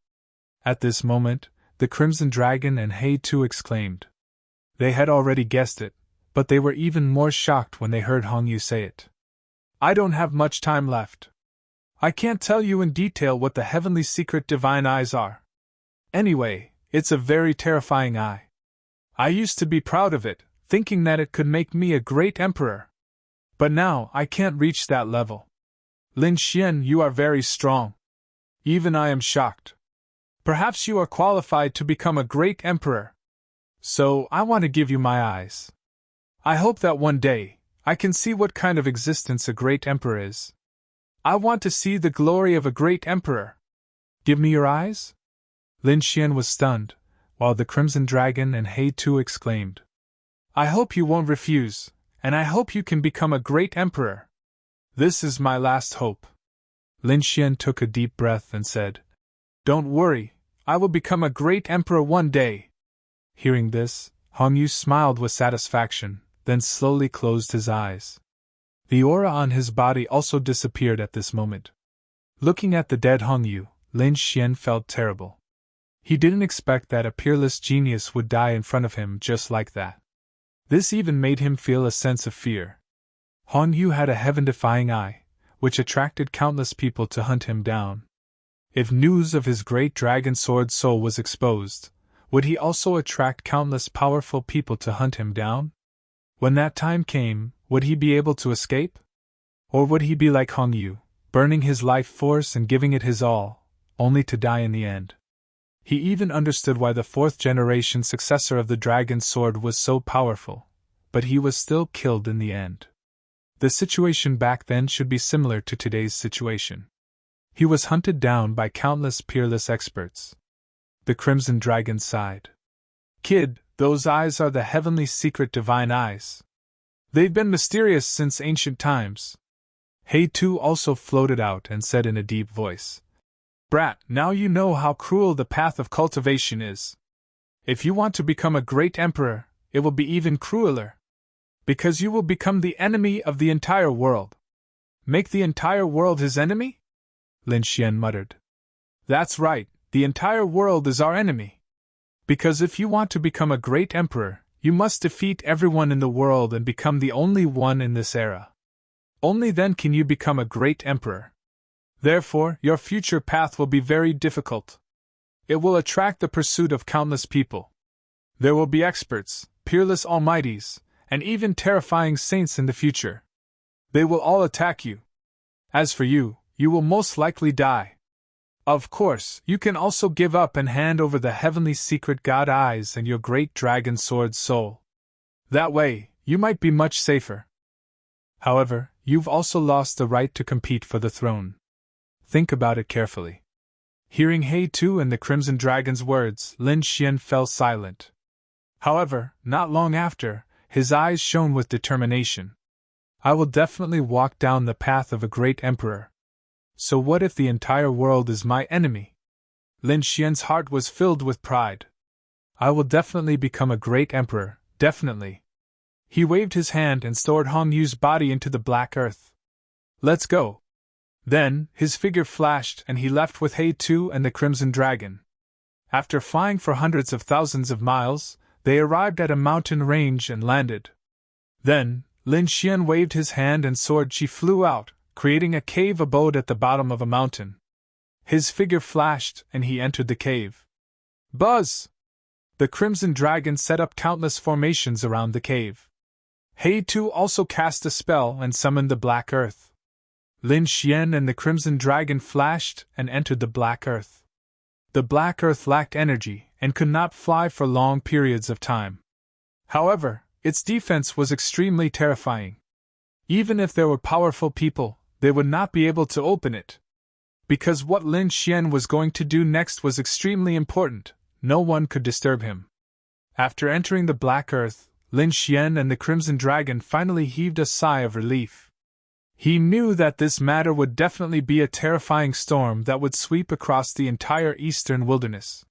At this moment, the Crimson Dragon and He Tu exclaimed. They had already guessed it, but they were even more shocked when they heard Hong Yu say it. I don't have much time left. I can't tell you in detail what the heavenly secret divine eyes are. Anyway, it's a very terrifying eye. I used to be proud of it, thinking that it could make me a great emperor. But now I can't reach that level. Lin Xian, you are very strong. Even I am shocked. Perhaps you are qualified to become a great emperor. So I want to give you my eyes. I hope that one day, I can see what kind of existence a great emperor is. I want to see the glory of a great emperor. Give me your eyes? Lin Xian was stunned, while the Crimson Dragon and He Tu exclaimed, "I hope you won't refuse, and I hope you can become a great emperor. This is my last hope." Lin Xian took a deep breath and said, "Don't worry, I will become a great emperor one day." Hearing this, Hong Yu smiled with satisfaction, then slowly closed his eyes. The aura on his body also disappeared at this moment. Looking at the dead Hong Yu, Lin Xian felt terrible. He didn't expect that a peerless genius would die in front of him just like that. This even made him feel a sense of fear. Hong Yu had a heaven-defying eye, which attracted countless people to hunt him down. If news of his great dragon sword soul was exposed, would he also attract countless powerful people to hunt him down? When that time came, would he be able to escape? Or would he be like Hong Yu, burning his life force and giving it his all, only to die in the end? He even understood why the fourth-generation successor of the dragon's sword was so powerful, but he was still killed in the end. The situation back then should be similar to today's situation. He was hunted down by countless peerless experts. The Crimson Dragon sighed. "Kid, those eyes are the heavenly secret divine eyes. They've been mysterious since ancient times." He Tu also floated out and said in a deep voice, "Brat, now you know how cruel the path of cultivation is. If you want to become a great emperor, it will be even crueler. Because you will become the enemy of the entire world." "Make the entire world his enemy?" Lin Xian muttered. "That's right, the entire world is our enemy. Because if you want to become a great emperor, you must defeat everyone in the world and become the only one in this era. Only then can you become a great emperor. Therefore, your future path will be very difficult. It will attract the pursuit of countless people. There will be experts, peerless almighties, and even terrifying saints in the future. They will all attack you. As for you, you will most likely die. Of course, you can also give up and hand over the heavenly secret God eyes and your great dragon sword soul. That way, you might be much safer. However, you've also lost the right to compete for the throne. Think about it carefully." Hearing He Tu and the Crimson Dragon's words, Lin Xian fell silent. However, not long after, his eyes shone with determination. "I will definitely walk down the path of a great emperor. So what if the entire world is my enemy?" Lin Xian's heart was filled with pride. "I will definitely become a great emperor, definitely." He waved his hand and stored Hong Yu's body into the black earth. "Let's go." Then, his figure flashed and he left with He Tu and the Crimson Dragon. After flying for hundreds of thousands of miles, they arrived at a mountain range and landed. Then, Lin Xian waved his hand and sword chi flew out, creating a cave abode at the bottom of a mountain. His figure flashed and he entered the cave. Buzz! The Crimson Dragon set up countless formations around the cave. He Tu also cast a spell and summoned the Black Earth. Lin Xian and the Crimson Dragon flashed and entered the Black Earth. The Black Earth lacked energy and could not fly for long periods of time. However, its defense was extremely terrifying. Even if there were powerful people, they would not be able to open it. Because what Lin Xian was going to do next was extremely important, no one could disturb him. After entering the Black Earth, Lin Xian and the Crimson Dragon finally heaved a sigh of relief. He knew that this matter would definitely be a terrifying storm that would sweep across the entire eastern wilderness.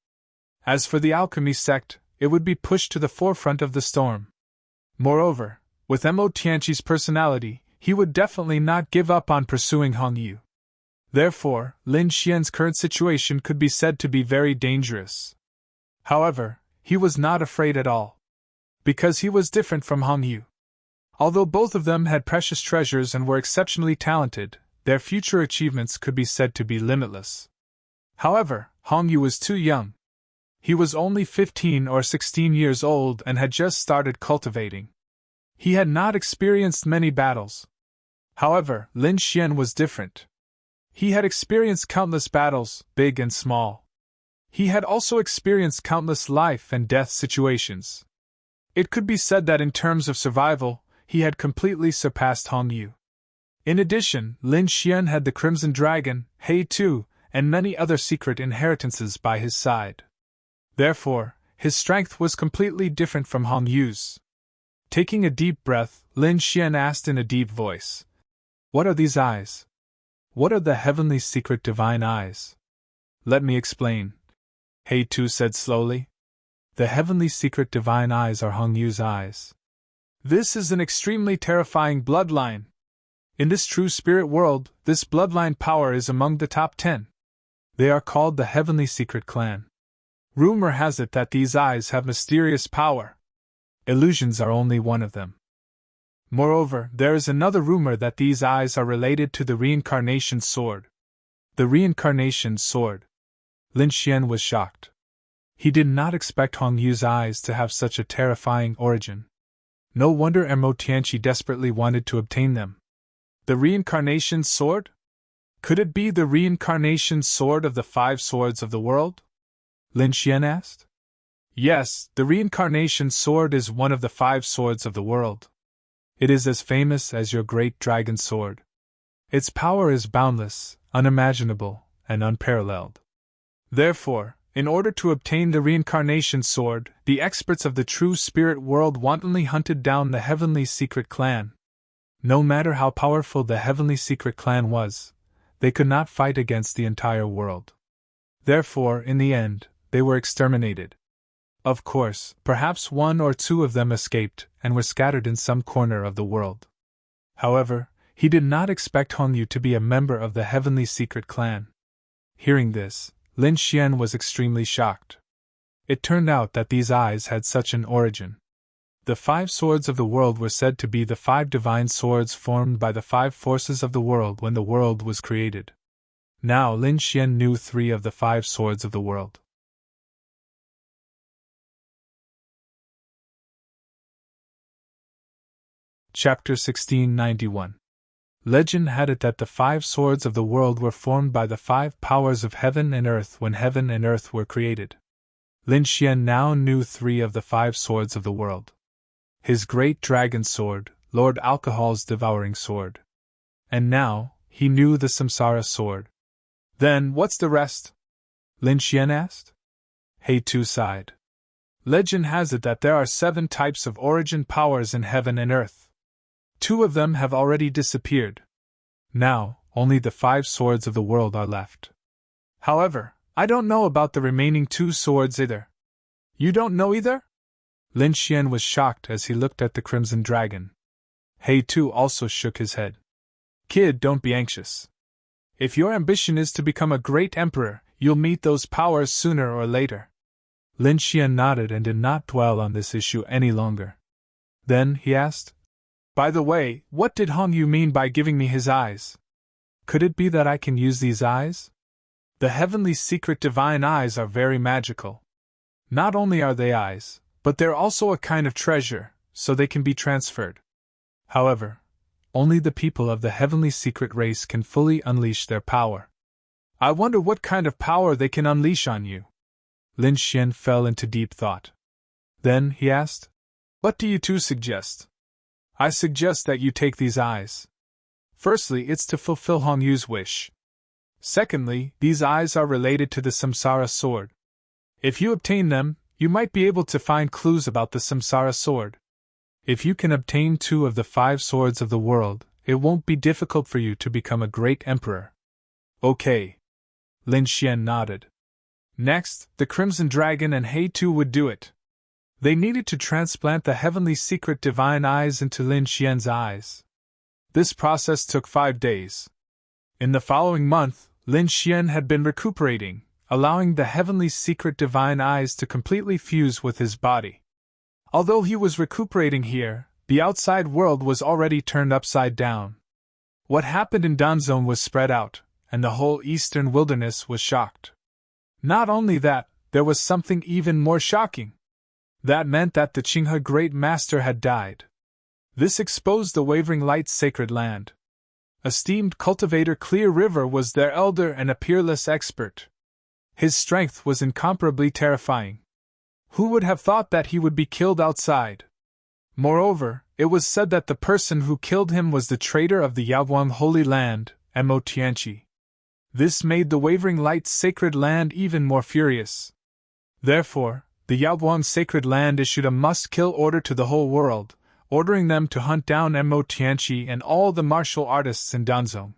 As for the alchemy sect, it would be pushed to the forefront of the storm. Moreover, with Mo Tianqi's personality, he would definitely not give up on pursuing Hong Yu. Therefore, Lin Xian's current situation could be said to be very dangerous. However, he was not afraid at all. Because he was different from Hong Yu. Although both of them had precious treasures and were exceptionally talented, their future achievements could be said to be limitless. However, Hong Yu was too young. He was only 15 or 16 years old and had just started cultivating. He had not experienced many battles. However, Lin Xian was different. He had experienced countless battles, big and small. He had also experienced countless life and death situations. It could be said that in terms of survival, he had completely surpassed Hong Yu. In addition, Lin Xian had the Crimson Dragon, He Tu, and many other secret inheritances by his side. Therefore, his strength was completely different from Hong Yu's. Taking a deep breath, Lin Xian asked in a deep voice, "What are these eyes? What are the heavenly secret divine eyes?" "Let me explain," He Tu said slowly. "The heavenly secret divine eyes are Hong Yu's eyes. This is an extremely terrifying bloodline. In this true spirit world, this bloodline power is among the top 10. They are called the Heavenly Secret Clan. Rumor has it that these eyes have mysterious power. Illusions are only one of them. Moreover, there is another rumor that these eyes are related to the reincarnation sword." The reincarnation sword. Lin Xian was shocked. He did not expect Hong Yu's eyes to have such a terrifying origin. No wonder Mo Tianqi desperately wanted to obtain them. The reincarnation sword? Could it be the reincarnation sword of the 5 swords of the world? Lin Xian asked. Yes, the reincarnation sword is one of the 5 swords of the world. It is as famous as your great dragon sword. Its power is boundless, unimaginable, and unparalleled. Therefore, in order to obtain the reincarnation sword, the experts of the true spirit world wantonly hunted down the Heavenly Secret Clan. No matter how powerful the Heavenly Secret Clan was, they could not fight against the entire world. Therefore, in the end, they were exterminated. Of course, perhaps 1 or 2 of them escaped and were scattered in some corner of the world. However, he did not expect Hong Yu to be a member of the Heavenly Secret Clan. Hearing this, Lin Xian was extremely shocked. It turned out that these eyes had such an origin. The 5 swords of the world were said to be the 5 divine swords formed by the 5 forces of the world when the world was created. Now Lin Xian knew 3 of the 5 swords of the world. Chapter 1691. Legend had it that the 5 swords of the world were formed by the 5 powers of heaven and earth when heaven and earth were created. Lin Xian now knew 3 of the 5 swords of the world. His great dragon sword, Lord Alcohol's devouring sword. And now, he knew the samsara sword. Then, what's the rest? Lin Xian asked. He Tu sighed. Legend has it that there are 7 types of origin powers in heaven and earth. 2 of them have already disappeared. Now, only the 5 swords of the world are left. However, I don't know about the remaining 2 swords either. You don't know either? Lin Xian was shocked as he looked at the Crimson Dragon. He Tu also shook his head. Kid, don't be anxious. If your ambition is to become a great emperor, you'll meet those powers sooner or later. Lin Xian nodded and did not dwell on this issue any longer. Then he asked, by the way, what did Hong Yu mean by giving me his eyes? Could it be that I can use these eyes? The heavenly secret divine eyes are very magical. Not only are they eyes, but they're also a kind of treasure, so they can be transferred. However, only the people of the heavenly secret race can fully unleash their power. I wonder what kind of power they can unleash on you. Lin Xian fell into deep thought. Then he asked, what do you 2 suggest? I suggest that you take these eyes. Firstly, it's to fulfill Hong Yu's wish. Secondly, these eyes are related to the samsara sword. If you obtain them, you might be able to find clues about the samsara sword. If you can obtain 2 of the 5 swords of the world, it won't be difficult for you to become a great emperor. Okay. Lin Xian nodded. Next, the Crimson Dragon and He Tu would do it. They needed to transplant the heavenly secret divine eyes into Lin Xian's eyes. This process took 5 days. In the following month, Lin Xian had been recuperating, allowing the heavenly secret divine eyes to completely fuse with his body. Although he was recuperating here, the outside world was already turned upside down. What happened in Danzong was spread out, and the whole eastern wilderness was shocked. Not only that, there was something even more shocking. That meant that the Qinghe Great Master had died. This exposed the Wavering Light's sacred land. Esteemed cultivator Clear River was their elder and a peerless expert. His strength was incomparably terrifying. Who would have thought that he would be killed outside? Moreover, it was said that the person who killed him was the traitor of the Yaoguang Holy Land, Mo Tianqi. This made the Wavering Light's sacred land even more furious. Therefore, the Yaoguang's sacred land issued a must-kill order to the whole world, ordering them to hunt down Mo Tianqi and all the martial artists in Danzong.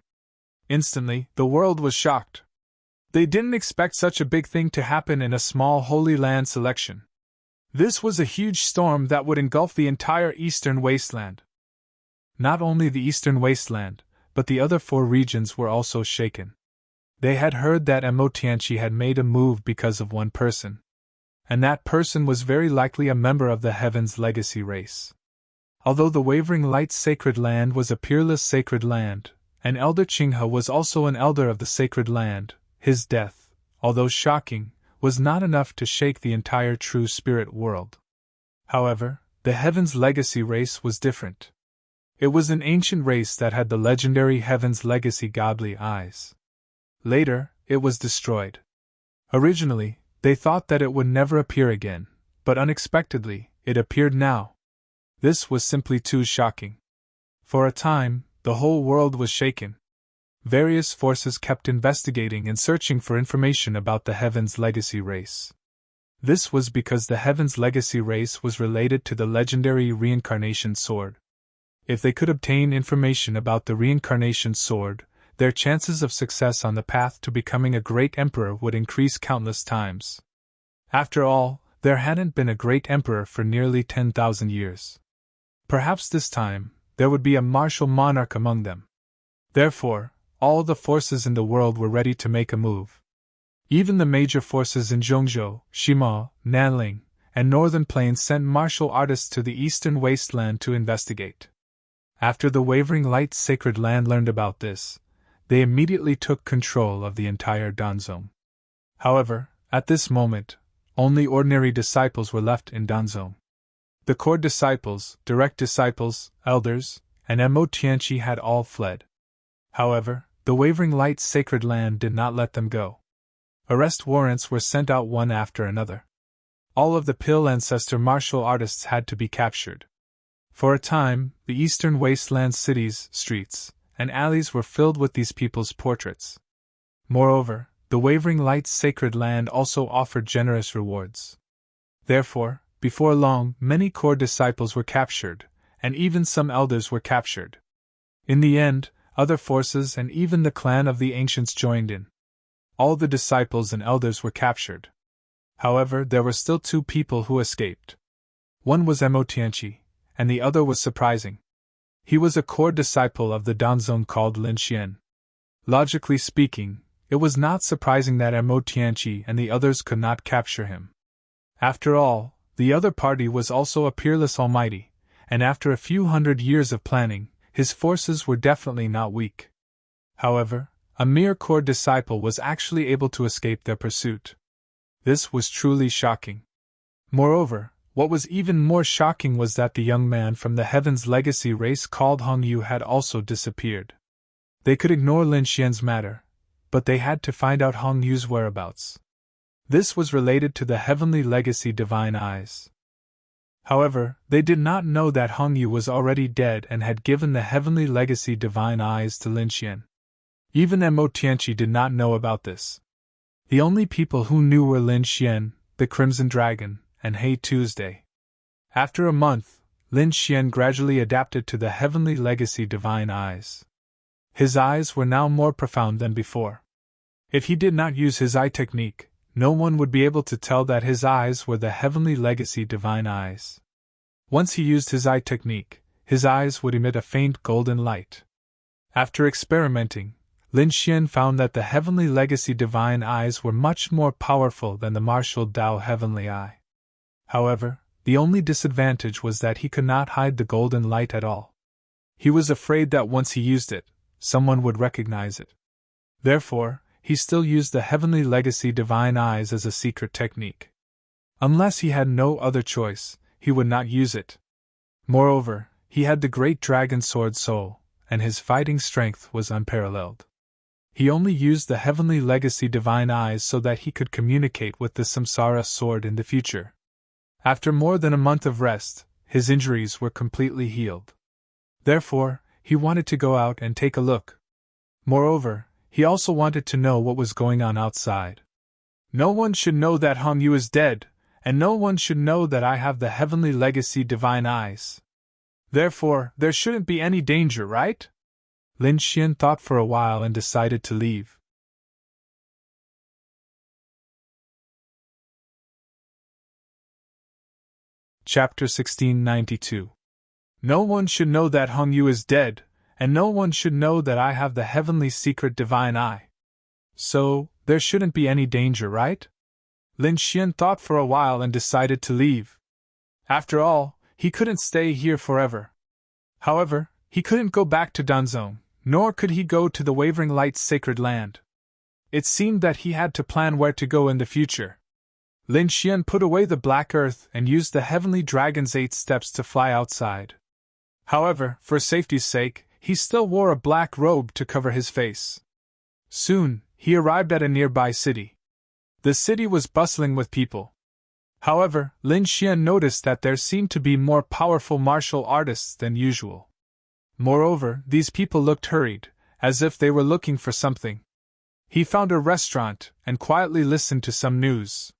Instantly, the world was shocked. They didn't expect such a big thing to happen in a small Holy Land selection. This was a huge storm that would engulf the entire Eastern Wasteland. Not only the Eastern Wasteland, but the other 4 regions were also shaken. They had heard that Mo Tianqi had made a move because of one person. And that person was very likely a member of the Heaven's Legacy race. Although the Wavering Light's sacred land was a peerless sacred land, and Elder Qinghe was also an elder of the sacred land, his death, although shocking, was not enough to shake the entire true spirit world. However, the Heaven's Legacy race was different. It was an ancient race that had the legendary Heaven's Legacy godly eyes. Later, it was destroyed. Originally, they thought that it would never appear again, but unexpectedly, it appeared now. This was simply too shocking. For a time, the whole world was shaken. Various forces kept investigating and searching for information about the Heaven's Legacy race. This was because the Heaven's Legacy race was related to the legendary Reincarnation Sword. If they could obtain information about the Reincarnation Sword, their chances of success on the path to becoming a great emperor would increase countless times. After all, there hadn't been a great emperor for nearly 10,000 years. Perhaps this time, there would be a martial monarch among them. Therefore, all the forces in the world were ready to make a move. Even the major forces in Zhongzhou, Shima, Nanling, and Northern Plains sent martial artists to the Eastern Wasteland to investigate. After the Wavering Light's sacred land learned about this, they immediately took control of the entire Danzong. However, at this moment, only ordinary disciples were left in Danzong. The core disciples, direct disciples, elders, and Mo Tianqi had all fled. However, the Wavering Light's sacred land did not let them go. Arrest warrants were sent out one after another. All of the Pill ancestor martial artists had to be captured. For a time, the Eastern Wasteland cities, streets, and alleys were filled with these people's portraits. Moreover, the Wavering Light's sacred land also offered generous rewards. Therefore, before long, many core disciples were captured, and even some elders were captured. In the end, other forces and even the clan of the ancients joined in. All the disciples and elders were captured. However, there were still 2 people who escaped. One was Mo Tianqi, and the other was surprising. He was a core disciple of the Danzong called Lin Xian. Logically speaking, it was not surprising that Mo Tianqi and the others could not capture him. After all, the other party was also a peerless almighty, and after a few hundred years of planning, his forces were definitely not weak. However, a mere core disciple was actually able to escape their pursuit. This was truly shocking. Moreover, what was even more shocking was that the young man from the Heaven's Legacy race called Hong Yu had also disappeared. They could ignore Lin Xian's matter, but they had to find out Hong Yu's whereabouts. This was related to the Heavenly Legacy Divine Eyes. However, they did not know that Hong Yu was already dead and had given the Heavenly Legacy Divine Eyes to Lin Xian. Even Mo Tianqi did not know about this. The only people who knew were Lin Xian, the Crimson Dragon, and Hey Tuesday. After a month, Lin Xian gradually adapted to the Heavenly Legacy Divine Eyes. His eyes were now more profound than before. If he did not use his eye technique, no one would be able to tell that his eyes were the Heavenly Legacy Divine Eyes. Once he used his eye technique, his eyes would emit a faint golden light. After experimenting, Lin Xian found that the Heavenly Legacy Divine Eyes were much more powerful than the martial Dao Heavenly Eye. However, the only disadvantage was that he could not hide the golden light at all. He was afraid that once he used it, someone would recognize it. Therefore, he still used the Heavenly Legacy Divine Eyes as a secret technique. Unless he had no other choice, he would not use it. Moreover, he had the Great Dragon Sword Soul, and his fighting strength was unparalleled. He only used the Heavenly Legacy Divine Eyes so that he could communicate with the Samsara Sword in the future. After more than a month of rest, his injuries were completely healed. Therefore, he wanted to go out and take a look. Moreover, he also wanted to know what was going on outside. No one should know that Hong Yu is dead, and no one should know that I have the heavenly legacy divine eyes. Therefore, there shouldn't be any danger, right? Lin Xian thought for a while and decided to leave. Chapter 1692. No one should know that Hong Yu is dead, and no one should know that I have the heavenly secret divine eye. So, there shouldn't be any danger, right? Lin Xian thought for a while and decided to leave. After all, he couldn't stay here forever. However, he couldn't go back to Danzong, nor could he go to the Wavering Light's sacred land. It seemed that he had to plan where to go in the future. Lin Xian put away the black earth and used the heavenly dragon's 8 steps to fly outside. However, for safety's sake, he still wore a black robe to cover his face. Soon, he arrived at a nearby city. The city was bustling with people. However, Lin Xian noticed that there seemed to be more powerful martial artists than usual. Moreover, these people looked hurried, as if they were looking for something. He found a restaurant and quietly listened to some news.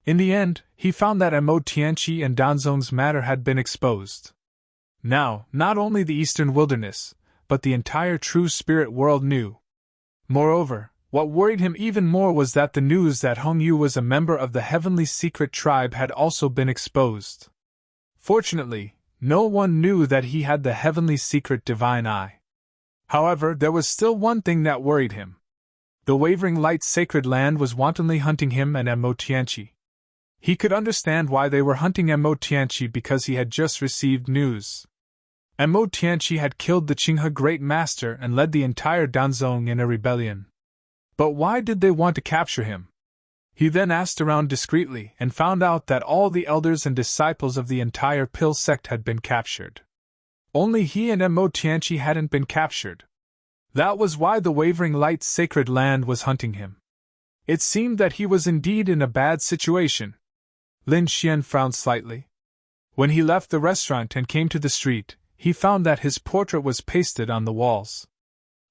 In the end, he found that Mo Tianqi and Danzong's matter had been exposed. Now, not only the Eastern Wilderness, but the entire true spirit world knew. Moreover, what worried him even more was that the news that Hong Yu was a member of the Heavenly Secret Tribe had also been exposed. Fortunately, no one knew that he had the Heavenly Secret Divine Eye. However, there was still one thing that worried him. The Wavering Light's sacred land was wantonly hunting him and Mo Tianqi. He could understand why they were hunting Mo Tianqi because he had just received news. Mo Tianqi had killed the Qinghe Great Master and led the entire Danzong in a rebellion. But why did they want to capture him? He then asked around discreetly and found out that all the elders and disciples of the entire Pill sect had been captured. Only he and Mo Tianqi hadn't been captured. That was why the Wavering Light's sacred land was hunting him. It seemed that he was indeed in a bad situation. Lin Xian frowned slightly. When he left the restaurant and came to the street, he found that his portrait was pasted on the walls.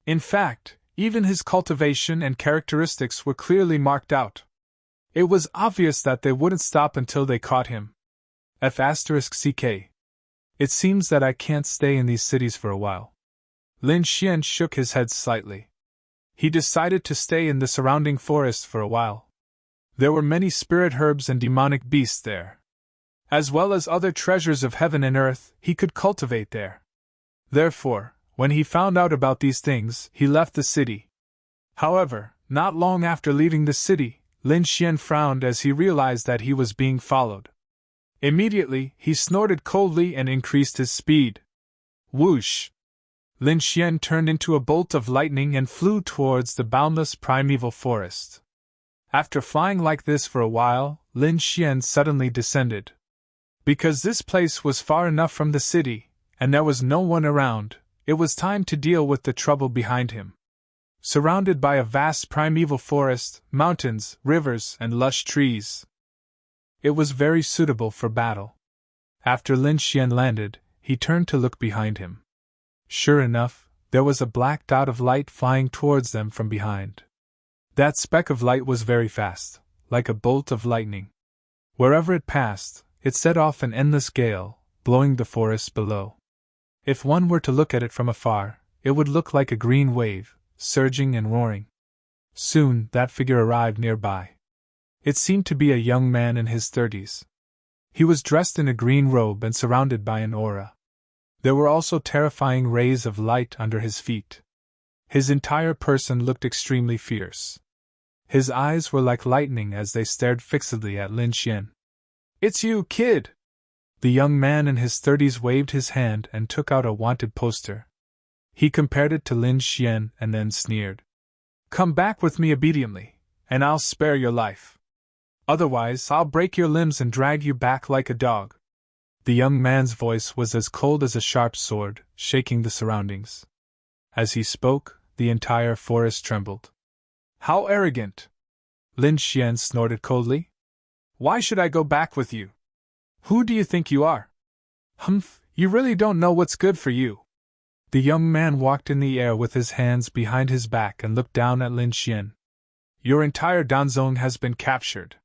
In fact, even his cultivation and characteristics were clearly marked out. It was obvious that they wouldn't stop until they caught him. F***ck. It seems that I can't stay in these cities for a while. Lin Xian shook his head slightly. He decided to stay in the surrounding forest for a while. There were many spirit herbs and demonic beasts there. As well as other treasures of heaven and earth he could cultivate there. Therefore, when he found out about these things, he left the city. However, not long after leaving the city, Lin Xian frowned as he realized that he was being followed. Immediately, he snorted coldly and increased his speed. Whoosh! Lin Xian turned into a bolt of lightning and flew towards the boundless primeval forest. After flying like this for a while, Lin Xian suddenly descended. Because this place was far enough from the city, and there was no one around, it was time to deal with the trouble behind him. Surrounded by a vast primeval forest, mountains, rivers, and lush trees, it was very suitable for battle. After Lin Xian landed, he turned to look behind him. Sure enough, there was a black dot of light flying towards them from behind. That speck of light was very fast, like a bolt of lightning. Wherever it passed, it set off an endless gale, blowing the forest below. If one were to look at it from afar, it would look like a green wave, surging and roaring. Soon, that figure arrived nearby. It seemed to be a young man in his 30s. He was dressed in a green robe and surrounded by an aura. There were also terrifying rays of light under his feet. His entire person looked extremely fierce. His eyes were like lightning as they stared fixedly at Lin Xian. "It's you, kid!" The young man in his 30s waved his hand and took out a wanted poster. He compared it to Lin Xian and then sneered. "Come back with me obediently, and I'll spare your life. Otherwise, I'll break your limbs and drag you back like a dog." The young man's voice was as cold as a sharp sword, shaking the surroundings. As he spoke, the entire forest trembled. "How arrogant!" Lin Xian snorted coldly. "Why should I go back with you? Who do you think you are? Humph, you really don't know what's good for you." The young man walked in the air with his hands behind his back and looked down at Lin Xian. Your entire danzong has been captured.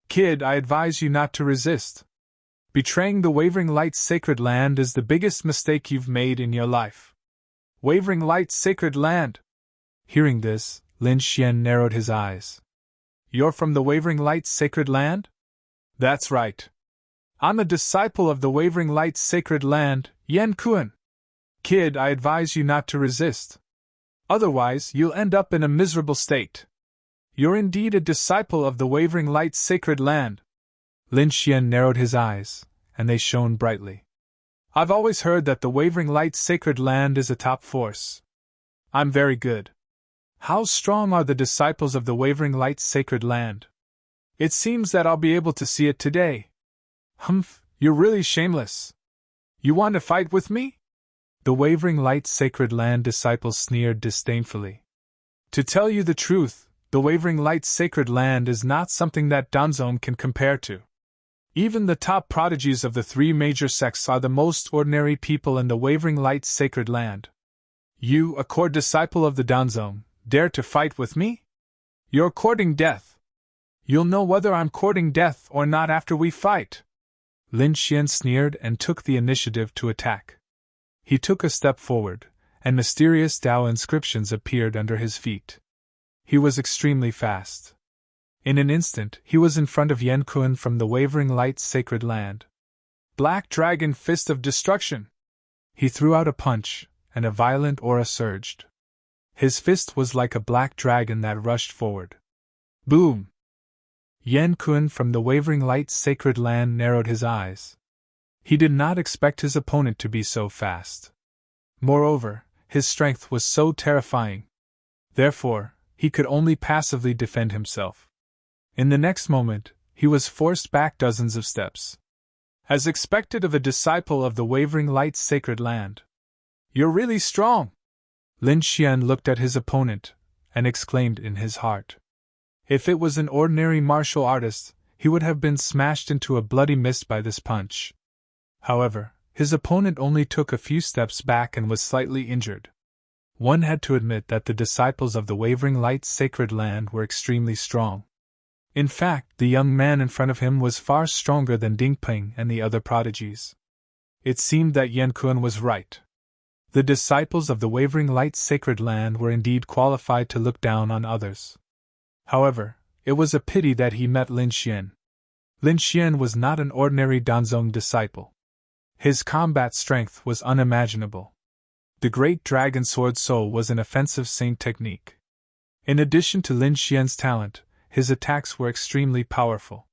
Kid, I advise you not to resist. Betraying the Wavering Light's sacred land is the biggest mistake you've made in your life. Wavering Light's sacred land? Hearing this, Lin Xian narrowed his eyes. You're from the Wavering Light's sacred land? That's right. I'm a disciple of the Wavering Light's sacred land, Yan Kuan. Kid, I advise you not to resist. Otherwise, you'll end up in a miserable state. You're indeed a disciple of the Wavering Light's sacred land. Lin Xian narrowed his eyes, and they shone brightly. I've always heard that the Wavering Light's sacred land is a top force. I'm very good. How strong are the disciples of the Wavering Light's sacred land? It seems that I'll be able to see it today. Humph, you're really shameless. You want to fight with me? The Wavering Light's sacred land disciples sneered disdainfully. To tell you the truth, the Wavering Light's sacred land is not something that danzong can compare to. Even the top prodigies of the three major sects are the most ordinary people in the Wavering Light's sacred land. You, a core disciple of the danzong, dare to fight with me? You're courting death. You'll know whether I'm courting death or not after we fight. Lin Xian sneered and took the initiative to attack. He took a step forward, and mysterious Dao inscriptions appeared under his feet. He was extremely fast. In an instant, he was in front of Yan Kuan from the Wavering Light's sacred land. Black Dragon Fist of Destruction! He threw out a punch, and a violent aura surged. His fist was like a black dragon that rushed forward. Boom! Yan Kuan from the Wavering Light's sacred land narrowed his eyes. He did not expect his opponent to be so fast. Moreover, his strength was so terrifying. Therefore, he could only passively defend himself. In the next moment, he was forced back dozens of steps. As expected of a disciple of the Wavering Light's sacred land. You're really strong! Lin Xian looked at his opponent, and exclaimed in his heart. If it was an ordinary martial artist, he would have been smashed into a bloody mist by this punch. However, his opponent only took a few steps back and was slightly injured. One had to admit that the disciples of the Wavering Light's sacred land were extremely strong. In fact, the young man in front of him was far stronger than Ding Peng and the other prodigies. It seemed that Yan Kuan was right. The disciples of the Wavering Light's sacred land were indeed qualified to look down on others. However, it was a pity that he met Lin Xian. Lin Xian was not an ordinary danzong disciple. His combat strength was unimaginable. The Great Dragon Sword Soul was an offensive saint technique. In addition to Lin Xian's talent, his attacks were extremely powerful.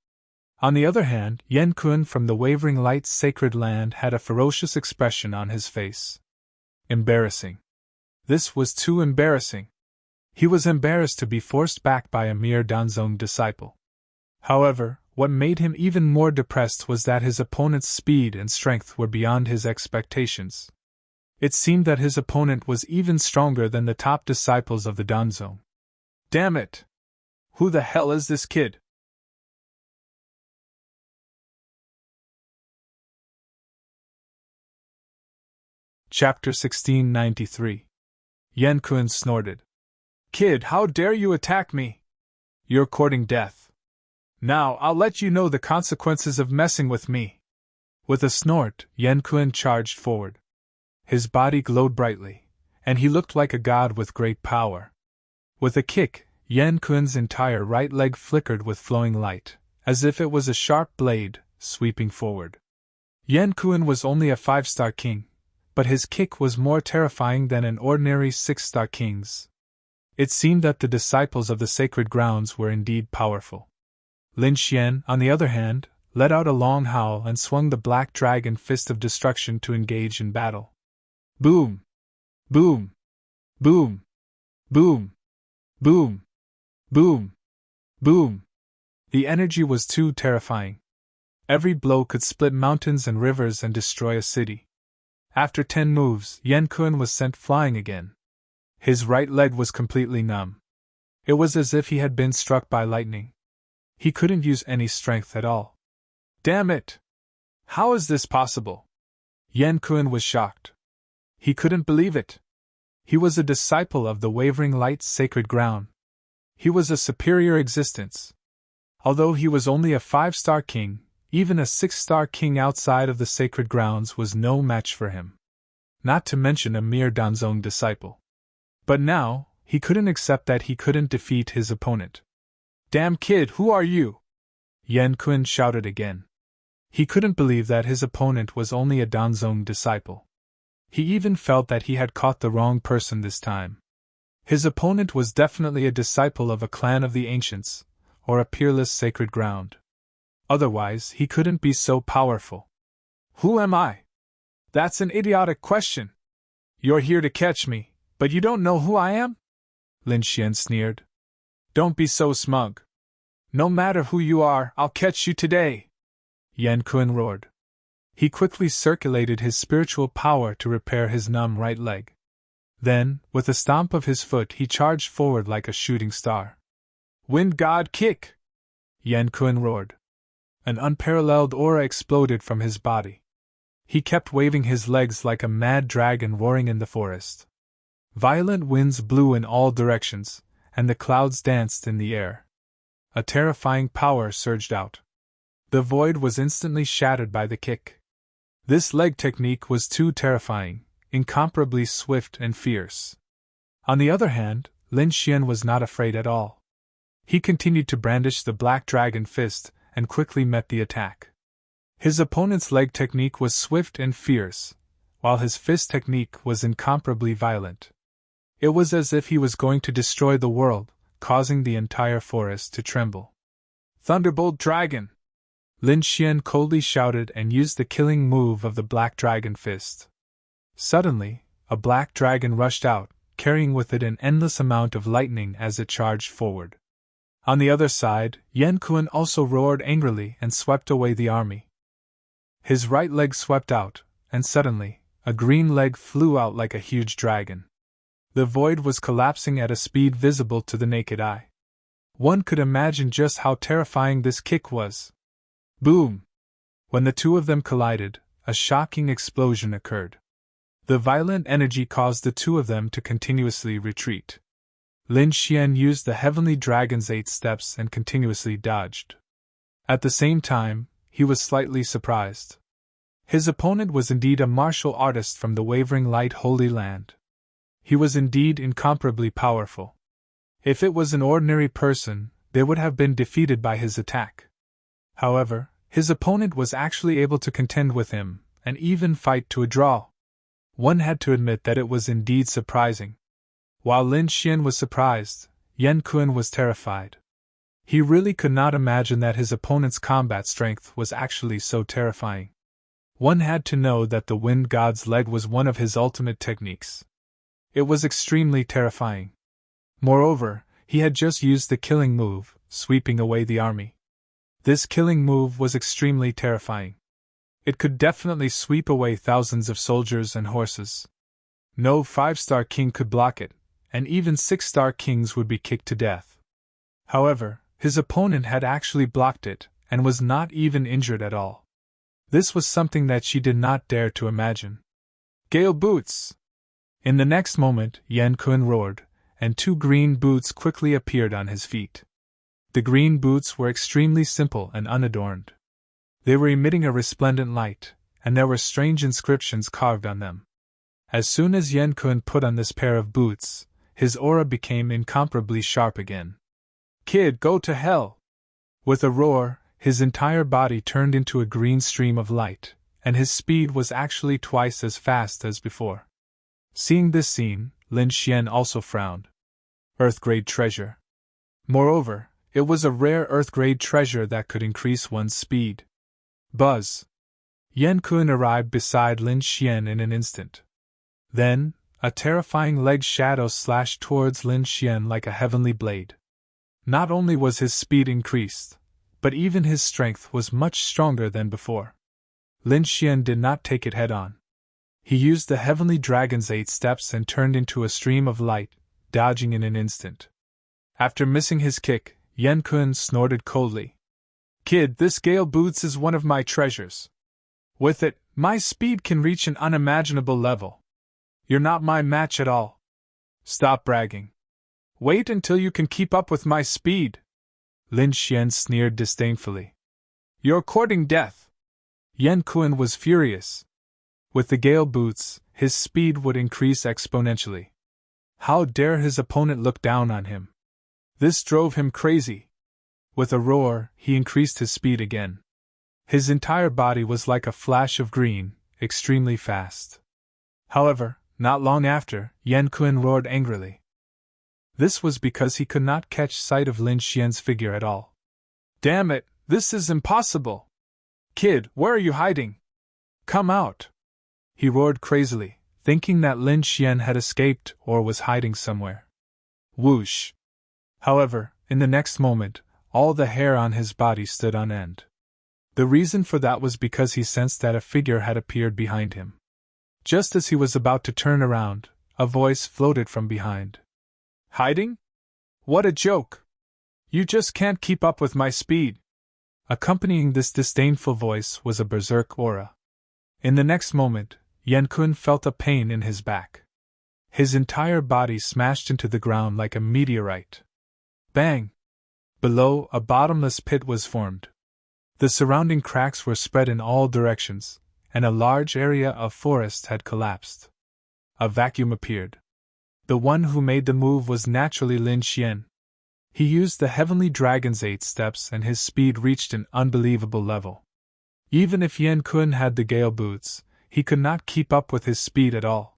On the other hand, Yan Kuan from the Wavering Light's sacred land had a ferocious expression on his face. Embarrassing. This was too embarrassing. He was embarrassed to be forced back by a mere danzong disciple. However, what made him even more depressed was that his opponent's speed and strength were beyond his expectations. It seemed that his opponent was even stronger than the top disciples of the danzong. Damn it! Who the hell is this kid? Chapter 1693. Yan Kuan snorted. Kid, how dare you attack me? You're courting death. Now I'll let you know the consequences of messing with me. With a snort, Yan Kuan charged forward. His body glowed brightly, and he looked like a god with great power. With a kick, Yan Kuan's entire right leg flickered with flowing light, as if it was a sharp blade, sweeping forward. Yan Kuan was only a 5-star king, but his kick was more terrifying than an ordinary 6-star king's. It seemed that the disciples of the sacred grounds were indeed powerful. Lin Xian, on the other hand, let out a long howl and swung the Black Dragon Fist of Destruction to engage in battle. Boom! Boom! Boom! Boom! Boom! Boom! Boom! The energy was too terrifying. Every blow could split mountains and rivers and destroy a city. After 10 moves, Yan Kuan was sent flying again. His right leg was completely numb. It was as if he had been struck by lightning. He couldn't use any strength at all. Damn it! How is this possible? Yan Kuan was shocked. He couldn't believe it. He was a disciple of the wavering light's sacred ground. He was a superior existence. Although he was only a 5-star king, even a 6-star king outside of the sacred grounds was no match for him. Not to mention a mere Danzong disciple. But now, he couldn't accept that he couldn't defeat his opponent. "Damn kid, who are you?" Yan Kun shouted again. He couldn't believe that his opponent was only a Danzong disciple. He even felt that he had caught the wrong person this time. His opponent was definitely a disciple of a clan of the ancients, or a peerless sacred ground. Otherwise, he couldn't be so powerful. "Who am I?" "That's an idiotic question. You're here to catch me, but you don't know who I am?" Lin Xian sneered. "Don't be so smug. No matter who you are, I'll catch you today," Yan Kun roared. He quickly circulated his spiritual power to repair his numb right leg. Then, with a stomp of his foot, he charged forward like a shooting star. "Wind God kick!" Yan Kun roared. An unparalleled aura exploded from his body. He kept waving his legs like a mad dragon roaring in the forest. Violent winds blew in all directions, and the clouds danced in the air. A terrifying power surged out. The void was instantly shattered by the kick. This leg technique was too terrifying, incomparably swift and fierce. On the other hand, Lin Xian was not afraid at all. He continued to brandish the black dragon fist and quickly met the attack. His opponent's leg technique was swift and fierce, while his fist technique was incomparably violent. It was as if he was going to destroy the world, causing the entire forest to tremble. "Thunderbolt Dragon!" Lin Xian coldly shouted and used the killing move of the black dragon fist. Suddenly, a black dragon rushed out, carrying with it an endless amount of lightning as it charged forward. On the other side, Yan Kun also roared angrily and swept away the army. His right leg swept out, and suddenly, a green leg flew out like a huge dragon. The void was collapsing at a speed visible to the naked eye. One could imagine just how terrifying this kick was. Boom! When the two of them collided, a shocking explosion occurred. The violent energy caused the two of them to continuously retreat. Lin Xian used the Heavenly Dragon's 8 steps and continuously dodged. At the same time, he was slightly surprised. His opponent was indeed a martial artist from the Wavering Light Holy Land. He was indeed incomparably powerful. If it was an ordinary person, they would have been defeated by his attack. However, his opponent was actually able to contend with him, and even fight to a draw. One had to admit that it was indeed surprising. While Lin Xian was surprised, Yan Kun was terrified. He really could not imagine that his opponent's combat strength was actually so terrifying. One had to know that the Wind God's leg was one of his ultimate techniques. It was extremely terrifying. Moreover, he had just used the killing move, sweeping away the army. This killing move was extremely terrifying. It could definitely sweep away thousands of soldiers and horses. No 5-star king could block it, and even 6-star kings would be kicked to death. However, his opponent had actually blocked it, and was not even injured at all. This was something that she did not dare to imagine. "Gale boots!" In the next moment, Yan Kun roared, and 2 green boots quickly appeared on his feet. The green boots were extremely simple and unadorned. They were emitting a resplendent light, and there were strange inscriptions carved on them. As soon as Yan Kun put on this pair of boots, his aura became incomparably sharp again. "Kid, go to hell!" With a roar, his entire body turned into a green stream of light, and his speed was actually twice as fast as before. Seeing this scene, Lin Xian also frowned. Earth-grade treasure. Moreover, it was a rare Earth-grade treasure that could increase one's speed. Buzz! Yan Kun arrived beside Lin Xian in an instant. Then, a terrifying leg shadow slashed towards Lin Xian like a heavenly blade. Not only was his speed increased, but even his strength was much stronger than before. Lin Xian did not take it head-on. He used the Heavenly Dragon's 8 steps and turned into a stream of light, dodging in an instant. After missing his kick, Yan Kun snorted coldly. "Kid, this Gale Boots is one of my treasures. With it, my speed can reach an unimaginable level. You're not my match at all. Stop bragging. Wait until you can keep up with my speed. Lin Xian sneered disdainfully. You're courting death. Yan Kun was furious. With the gale boots, his speed would increase exponentially. How dare his opponent look down on him? This drove him crazy. With a roar, he increased his speed again. His entire body was like a flash of green, extremely fast. However, not long after, Yan Kun roared angrily. This was because he could not catch sight of Lin Xian's figure at all. Damn it, this is impossible! Kid, where are you hiding? Come out! He roared crazily, thinking that Lin Xian had escaped or was hiding somewhere. Whoosh! However, in the next moment, all the hair on his body stood on end. The reason for that was because he sensed that a figure had appeared behind him. Just as he was about to turn around, a voice floated from behind. Hiding? What a joke! You just can't keep up with my speed. Accompanying this disdainful voice was a berserk aura. In the next moment, Yan Kun felt a pain in his back. His entire body smashed into the ground like a meteorite. Bang! Below, a bottomless pit was formed. The surrounding cracks were spread in all directions, and a large area of forest had collapsed. A vacuum appeared. The one who made the move was naturally Lin Xian. He used the Heavenly Dragon's 8 steps and his speed reached an unbelievable level. Even if Yan Kun had the gale boots, he could not keep up with his speed at all.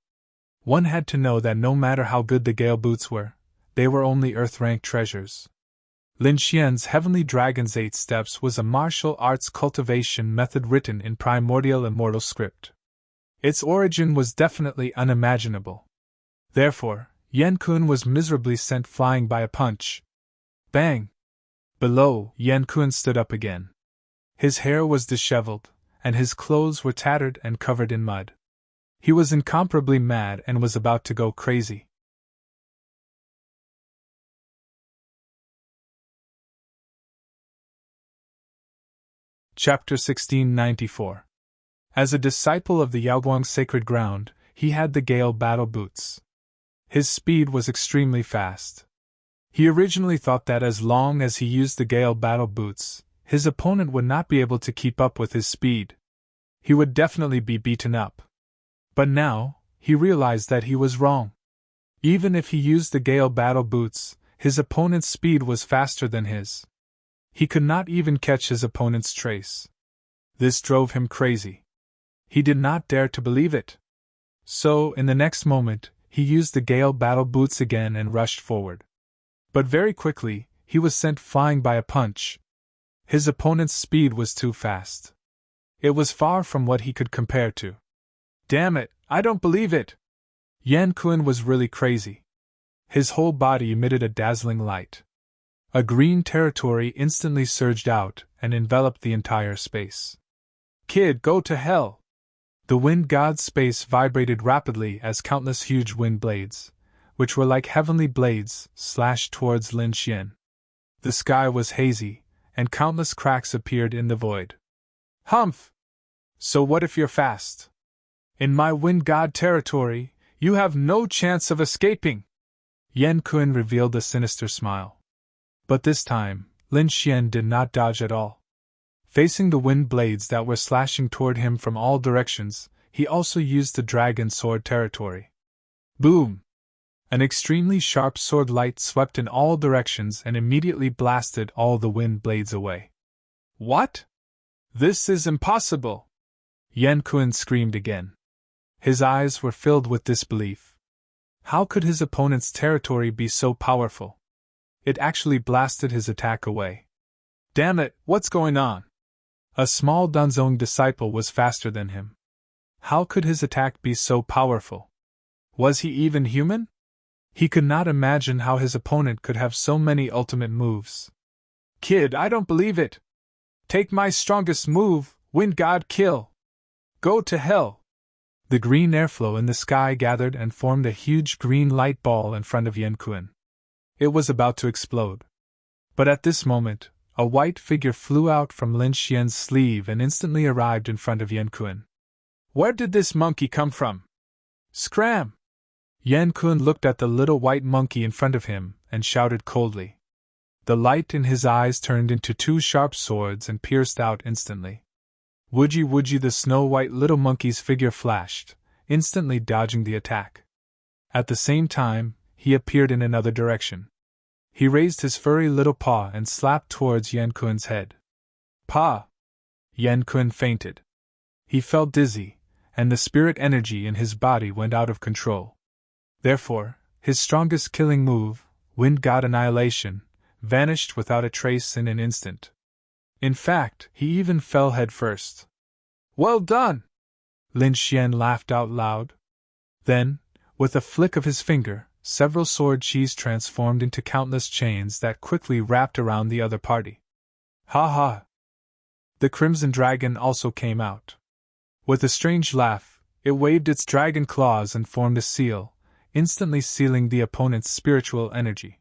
One had to know that no matter how good the gale boots were, they were only earth-rank treasures. Lin Xian's Heavenly Dragon's 8 steps was a martial arts cultivation method written in primordial immortal script. Its origin was definitely unimaginable. Therefore, Yan Kun was miserably sent flying by a punch. Bang! Below, Yan Kun stood up again. His hair was disheveled, and his clothes were tattered and covered in mud. He was incomparably mad and was about to go crazy. Chapter 1694. As a disciple of the Yaoguang sacred ground, he had the Gale battle boots. His speed was extremely fast. He originally thought that as long as he used the Gale battle boots, his opponent would not be able to keep up with his speed. He would definitely be beaten up. But now, he realized that he was wrong. Even if he used the Gale battle boots, his opponent's speed was faster than his. He could not even catch his opponent's trace. This drove him crazy. He did not dare to believe it. So, in the next moment, he used the Gale battle boots again and rushed forward. But very quickly, he was sent flying by a punch. His opponent's speed was too fast. It was far from what he could compare to. Damn it, I don't believe it! Yan Kun was really crazy. His whole body emitted a dazzling light. A green territory instantly surged out and enveloped the entire space. Kid, go to hell! The wind god's space vibrated rapidly as countless huge wind blades, which were like heavenly blades, slashed towards Lin Xian. The sky was hazy, and countless cracks appeared in the void. Humph! So what if you're fast? In my wind god territory, you have no chance of escaping! Yan Kun revealed a sinister smile. But this time, Lin Xian did not dodge at all. Facing the wind blades that were slashing toward him from all directions, he also used the dragon sword territory. Boom! An extremely sharp sword light swept in all directions and immediately blasted all the wind blades away. What? This is impossible! Yan Kun screamed again. His eyes were filled with disbelief. How could his opponent's territory be so powerful? It actually blasted his attack away. Damn it, what's going on? A small Danzong disciple was faster than him. How could his attack be so powerful? Was he even human? He could not imagine how his opponent could have so many ultimate moves. Kid, I don't believe it! Take my strongest move, Wind God Kill! Go to hell! The green airflow in the sky gathered and formed a huge green light ball in front of Yan Kun. It was about to explode. But at this moment, a white figure flew out from Lin Xian's sleeve and instantly arrived in front of Yan Kun. Where did this monkey come from? Scram! Yan Kun looked at the little white monkey in front of him and shouted coldly. The light in his eyes turned into two sharp swords and pierced out instantly. Woodgie, the snow-white little monkey's figure flashed, instantly dodging the attack. At the same time, he appeared in another direction. He raised his furry little paw and slapped towards Yan Kun's head. Pa! Yan Kun fainted. He felt dizzy, and the spirit energy in his body went out of control. Therefore, his strongest killing move, Wind God Annihilation, vanished without a trace in an instant. In fact, he even fell head first. Well done! Lin Xian laughed out loud. Then, with a flick of his finger, several sword qis transformed into countless chains that quickly wrapped around the other party. Ha ha! The Crimson Dragon also came out. With a strange laugh, it waved its dragon claws and formed a seal, instantly sealing the opponent's spiritual energy.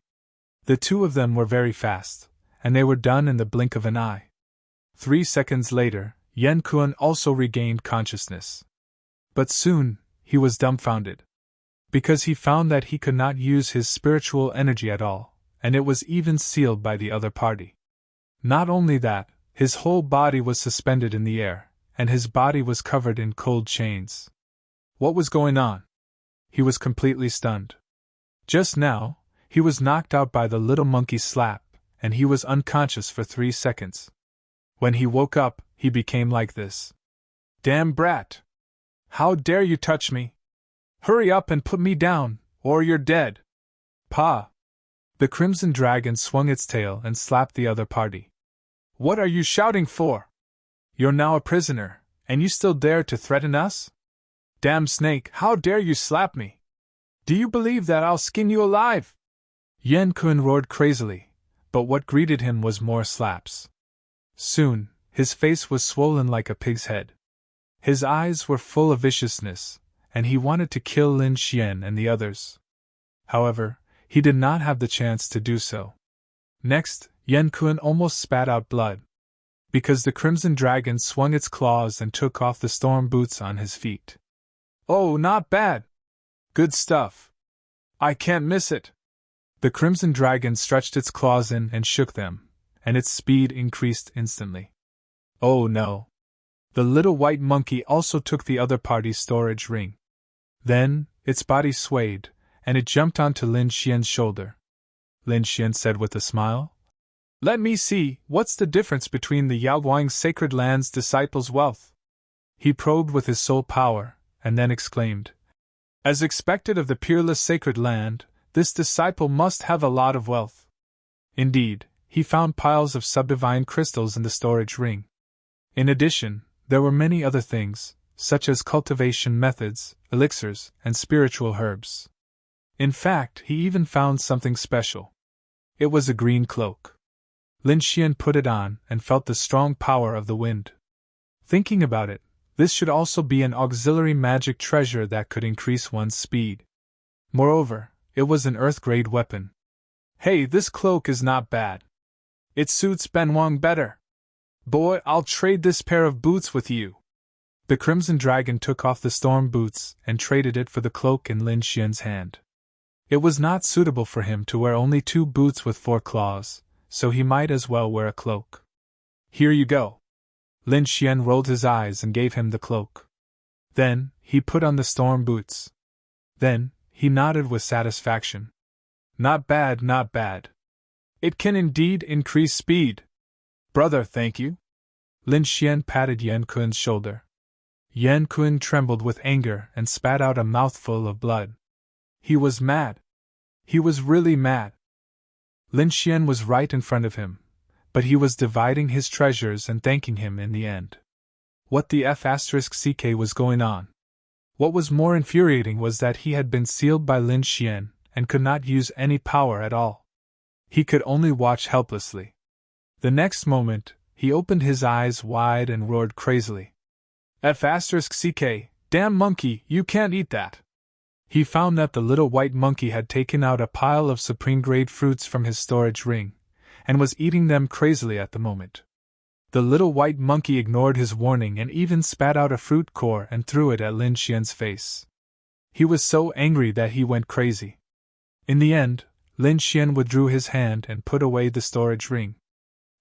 The two of them were very fast, and they were done in the blink of an eye. 3 seconds later, Yan Kun also regained consciousness. But soon, he was dumbfounded. Because he found that he could not use his spiritual energy at all, and it was even sealed by the other party. Not only that, his whole body was suspended in the air, and his body was covered in cold chains. What was going on? He was completely stunned. Just now, he was knocked out by the little monkey's slap, and he was unconscious for 3 seconds. When he woke up, he became like this. Damn brat! How dare you touch me? Hurry up and put me down, or you're dead! Pa! The Crimson Dragon swung its tail and slapped the other party. What are you shouting for? You're now a prisoner, and you still dare to threaten us? Damn snake, how dare you slap me? Do you believe that I'll skin you alive? Yan Kun roared crazily, but what greeted him was more slaps. Soon, his face was swollen like a pig's head. His eyes were full of viciousness, and he wanted to kill Lin Xian and the others. However, he did not have the chance to do so. Next, Yan Kun almost spat out blood, because the Crimson Dragon swung its claws and took off the storm boots on his feet. Oh, not bad! Good stuff! I can't miss it! The Crimson Dragon stretched its claws in and shook them, and its speed increased instantly. Oh no! The little white monkey also took the other party's storage ring. Then, its body swayed, and it jumped onto Lin Xian's shoulder. Lin Xian said with a smile, Let me see, what's the difference between the Yaoguang Sacred Land's disciples' wealth? He probed with his soul power, and then exclaimed, As expected of the peerless Sacred Land, this disciple must have a lot of wealth. Indeed, he found piles of subdivine crystals in the storage ring. In addition, there were many other things, such as cultivation methods, elixirs, and spiritual herbs. In fact, he even found something special. It was a green cloak. Lin Xian put it on and felt the strong power of the wind. Thinking about it, this should also be an auxiliary magic treasure that could increase one's speed. Moreover, it was an earth-grade weapon. Hey, this cloak is not bad. It suits Ben Wang better. Boy, I'll trade this pair of boots with you. The Crimson Dragon took off the storm boots and traded it for the cloak in Lin Xian's hand. It was not suitable for him to wear only 2 boots with 4 claws, so he might as well wear a cloak. Here you go. Lin Xian rolled his eyes and gave him the cloak. Then, he put on the storm boots. Then, he nodded with satisfaction. Not bad, not bad. It can indeed increase speed. Brother, thank you. Lin Xian patted Yan Kun's shoulder. Yan Kun trembled with anger and spat out a mouthful of blood. He was mad. He was really mad. Lin Xian was right in front of him, but he was dividing his treasures and thanking him in the end. What the F***ck was going on? What was more infuriating was that he had been sealed by Lin Xian and could not use any power at all. He could only watch helplessly. The next moment, he opened his eyes wide and roared crazily. F***ck, damn monkey, you can't eat that! He found that the little white monkey had taken out a pile of supreme-grade fruits from his storage ring, and was eating them crazily at the moment. The little white monkey ignored his warning and even spat out a fruit core and threw it at Lin Xian's face. He was so angry that he went crazy. In the end, Lin Xian withdrew his hand and put away the storage ring.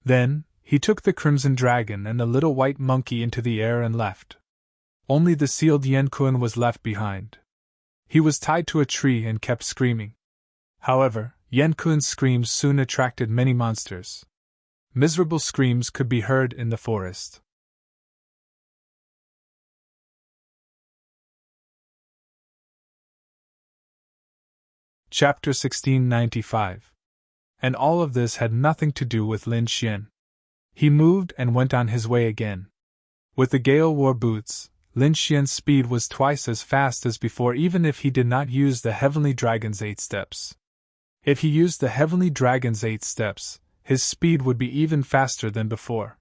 Then, he took the crimson dragon and the little white monkey into the air and left. Only the sealed Yan Kun was left behind. He was tied to a tree and kept screaming. However, Yan Kun's screams soon attracted many monsters. Miserable screams could be heard in the forest. Chapter 1695. And all of this had nothing to do with Lin Xian. He moved and went on his way again. With the Gale War boots, Lin Xian's speed was twice as fast as before, even if he did not use the Heavenly Dragon's 8 steps. If he used the Heavenly Dragon's 8 steps, his speed would be even faster than before.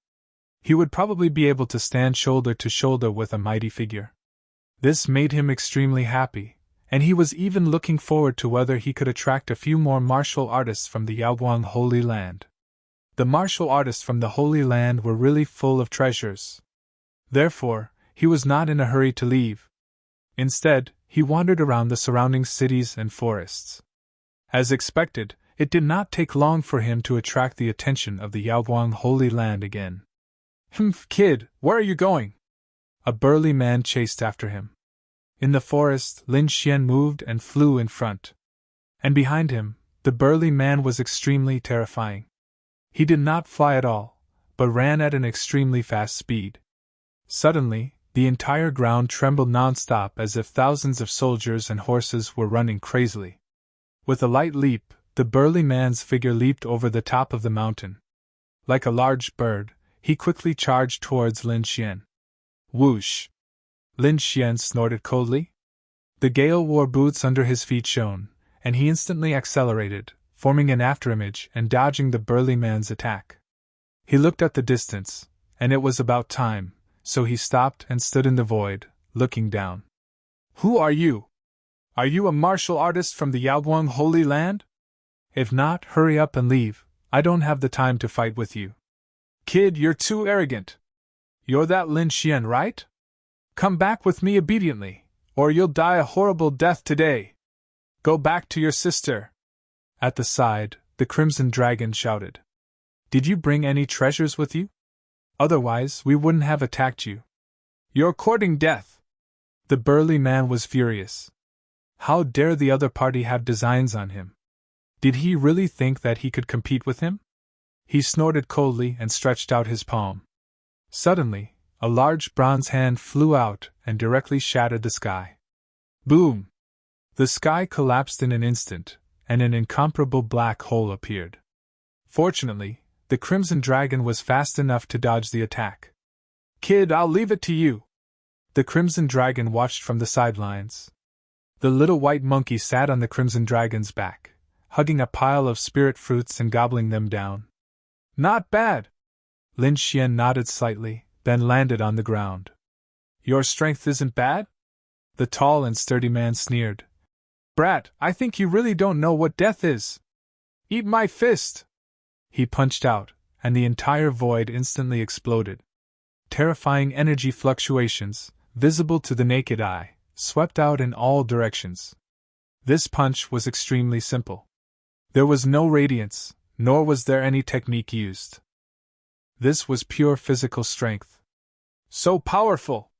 He would probably be able to stand shoulder to shoulder with a mighty figure. This made him extremely happy, and he was even looking forward to whether he could attract a few more martial artists from the Yaoguang Holy Land. The martial artists from the Holy Land were really full of treasures. Therefore, he was not in a hurry to leave. Instead, he wandered around the surrounding cities and forests. As expected, it did not take long for him to attract the attention of the Yaoguang Holy Land again. Kid, where are you going?" A burly man chased after him. In the forest, Lin Xian moved and flew in front. And behind him, the burly man was extremely terrifying. He did not fly at all, but ran at an extremely fast speed. Suddenly, the entire ground trembled non-stop as if thousands of soldiers and horses were running crazily. With a light leap, the burly man's figure leaped over the top of the mountain. Like a large bird, he quickly charged towards Lin Xian. Whoosh! Lin Xian snorted coldly. The Gale War boots under his feet shone, and he instantly accelerated, forming an afterimage and dodging the burly man's attack. He looked at the distance, and it was about time, so he stopped and stood in the void, looking down. "Who are you? Are you a martial artist from the Yaoguang Holy Land? If not, hurry up and leave. I don't have the time to fight with you." "Kid, you're too arrogant. You're that Lin Xian, right? Come back with me obediently, or you'll die a horrible death today. Go back to your sister." At the side, the Crimson Dragon shouted. "Did you bring any treasures with you? Otherwise, we wouldn't have attacked you. You're courting death." The burly man was furious. How dare the other party have designs on him? Did he really think that he could compete with him? He snorted coldly and stretched out his palm. Suddenly, a large bronze hand flew out and directly shattered the sky. Boom! The sky collapsed in an instant, and an incomparable black hole appeared. Fortunately, the Crimson Dragon was fast enough to dodge the attack. "Kid, I'll leave it to you." The Crimson Dragon watched from the sidelines. The little white monkey sat on the Crimson Dragon's back, hugging a pile of spirit fruits and gobbling them down. "Not bad." Lin Xian nodded slightly, then landed on the ground. "Your strength isn't bad?" The tall and sturdy man sneered. "Brat, I think you really don't know what death is. Eat my fist!" He punched out, and the entire void instantly exploded. Terrifying energy fluctuations, visible to the naked eye, swept out in all directions. This punch was extremely simple. There was no radiance, nor was there any technique used. This was pure physical strength. So powerful!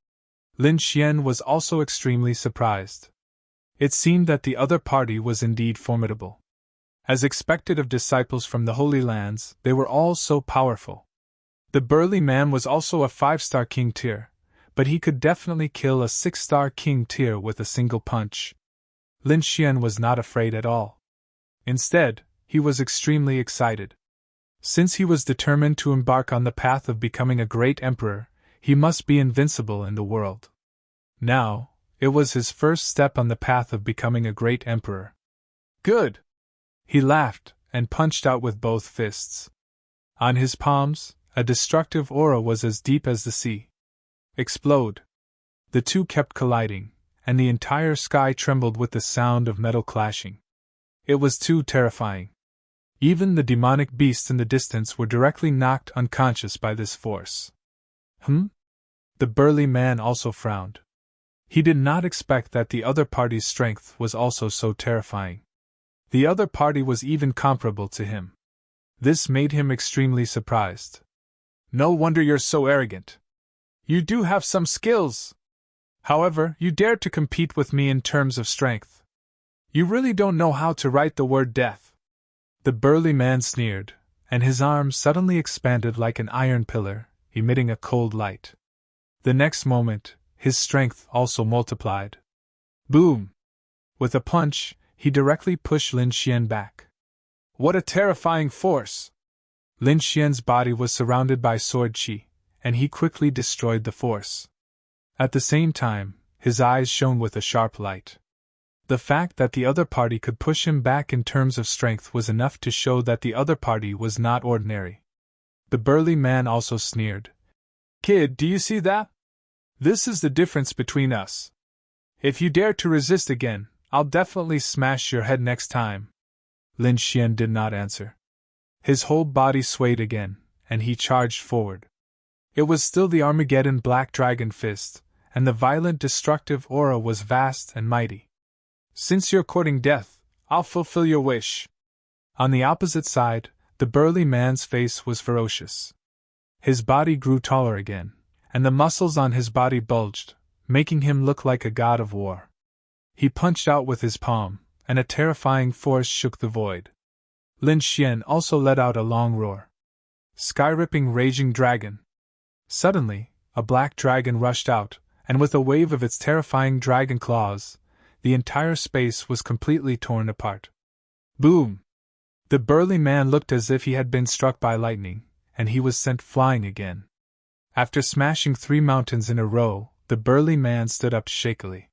Lin Xian was also extremely surprised. It seemed that the other party was indeed formidable. As expected of disciples from the Holy Lands, they were all so powerful. The burly man was also a 5-star king tier, but he could definitely kill a 6-star king tier with a single punch. Lin Xian was not afraid at all. Instead, he was extremely excited. Since he was determined to embark on the path of becoming a great emperor, he must be invincible in the world. Now, it was his first step on the path of becoming a great emperor. Good! He laughed and punched out with both fists. On his palms, a destructive aura was as deep as the sea. Explode! The two kept colliding, and the entire sky trembled with the sound of metal clashing. It was too terrifying. Even the demonic beasts in the distance were directly knocked unconscious by this force. The burly man also frowned. He did not expect that the other party's strength was also so terrifying. The other party was even comparable to him. This made him extremely surprised. No wonder you're so arrogant. You do have some skills. However, you dare to compete with me in terms of strength. You really don't know how to write the word death. The burly man sneered, and his arms suddenly expanded like an iron pillar, emitting a cold light. The next moment, his strength also multiplied. Boom! With a punch, he directly pushed Lin Xian back. What a terrifying force! Lin Xian's body was surrounded by sword qi, and he quickly destroyed the force. At the same time, his eyes shone with a sharp light. The fact that the other party could push him back in terms of strength was enough to show that the other party was not ordinary. The burly man also sneered. Kid, do you see that? This is the difference between us. If you dare to resist again, I'll definitely smash your head next time. Lin Xian did not answer. His whole body swayed again, and he charged forward. It was still the Armageddon Black Dragon Fist, and the violent destructive aura was vast and mighty. Since you're courting death, I'll fulfill your wish. On the opposite side, the burly man's face was ferocious. His body grew taller again, and the muscles on his body bulged, making him look like a god of war. He punched out with his palm, and a terrifying force shook the void. Lin Xian also let out a long roar. Sky-ripping raging dragon! Suddenly, a black dragon rushed out, and with a wave of its terrifying dragon claws, the entire space was completely torn apart. Boom! The burly man looked as if he had been struck by lightning, and he was sent flying again. After smashing 3 mountains in a row, the burly man stood up shakily.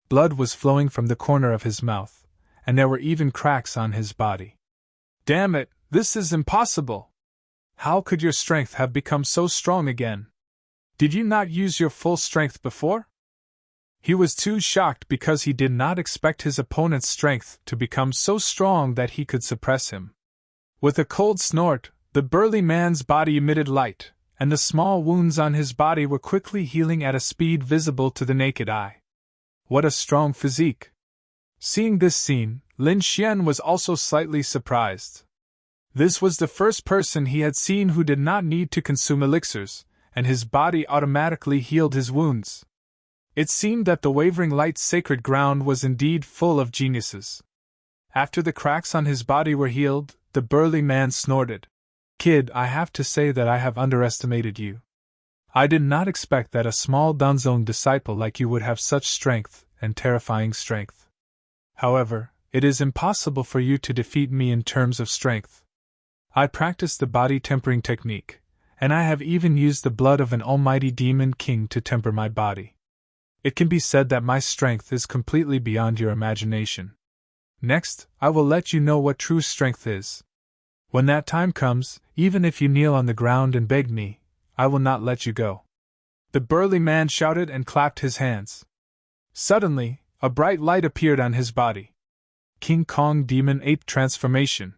Blood was flowing from the corner of his mouth, and there were even cracks on his body. Damn it, this is impossible! How could your strength have become so strong again? Did you not use your full strength before? He was too shocked because he did not expect his opponent's strength to become so strong that he could suppress him. With a cold snort, the burly man's body emitted light, and the small wounds on his body were quickly healing at a speed visible to the naked eye. What a strong physique! Seeing this scene, Lin Xian was also slightly surprised. This was the first person he had seen who did not need to consume elixirs, and his body automatically healed his wounds. It seemed that the wavering light's sacred ground was indeed full of geniuses. After the cracks on his body were healed, the burly man snorted. Kid, I have to say that I have underestimated you. I did not expect that a small Danzong disciple like you would have such strength, and terrifying strength. However, it is impossible for you to defeat me in terms of strength. I practice the body tempering technique, and I have even used the blood of an almighty demon king to temper my body. It can be said that my strength is completely beyond your imagination. Next, I will let you know what true strength is. When that time comes, even if you kneel on the ground and beg me, I will not let you go. The burly man shouted and clapped his hands. Suddenly, a bright light appeared on his body. King Kong Demon Ape Transformation.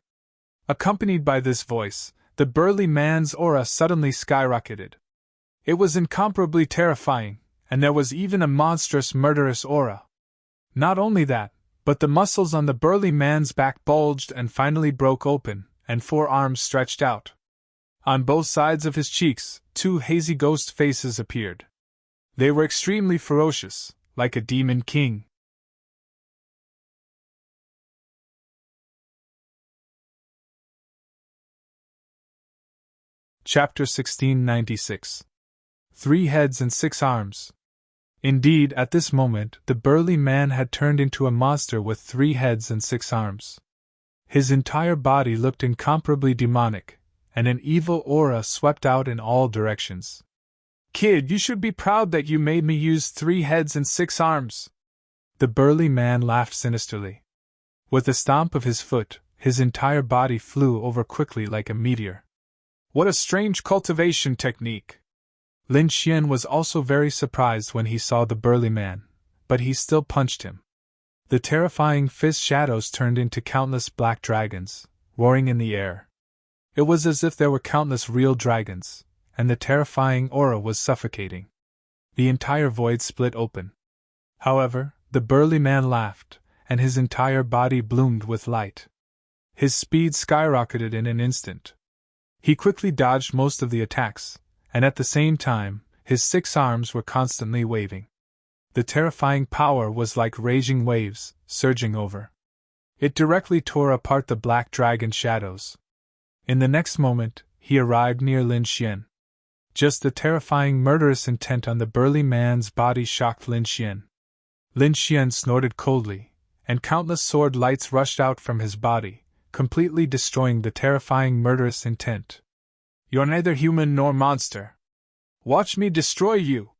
Accompanied by this voice, the burly man's aura suddenly skyrocketed. It was incomparably terrifying, and there was even a monstrous murderous aura. Not only that, but the muscles on the burly man's back bulged and finally broke open, and 4 arms stretched out. On both sides of his cheeks, 2 hazy ghost faces appeared. They were extremely ferocious, like a demon king. Chapter 1696. 3 heads and 6 arms. Indeed, at this moment, the burly man had turned into a monster with 3 heads and 6 arms. His entire body looked incomparably demonic, and an evil aura swept out in all directions. Kid, you should be proud that you made me use 3 heads and 6 arms. The burly man laughed sinisterly. With a stomp of his foot, his entire body flew over quickly like a meteor. What a strange cultivation technique! Lin Xian was also very surprised when he saw the burly man, but he still punched him. The terrifying fist shadows turned into countless black dragons, roaring in the air. It was as if there were countless real dragons, and the terrifying aura was suffocating. The entire void split open. However, the burly man laughed, and his entire body bloomed with light. His speed skyrocketed in an instant. He quickly dodged most of the attacks, and at the same time, his 6 arms were constantly waving. The terrifying power was like raging waves, surging over. It directly tore apart the black dragon shadows. In the next moment, he arrived near Lin Xian. Just the terrifying murderous intent on the burly man's body shocked Lin Xian. Lin Xian snorted coldly, and countless sword lights rushed out from his body, completely destroying the terrifying murderous intent. "You're neither human nor monster. Watch me destroy you!"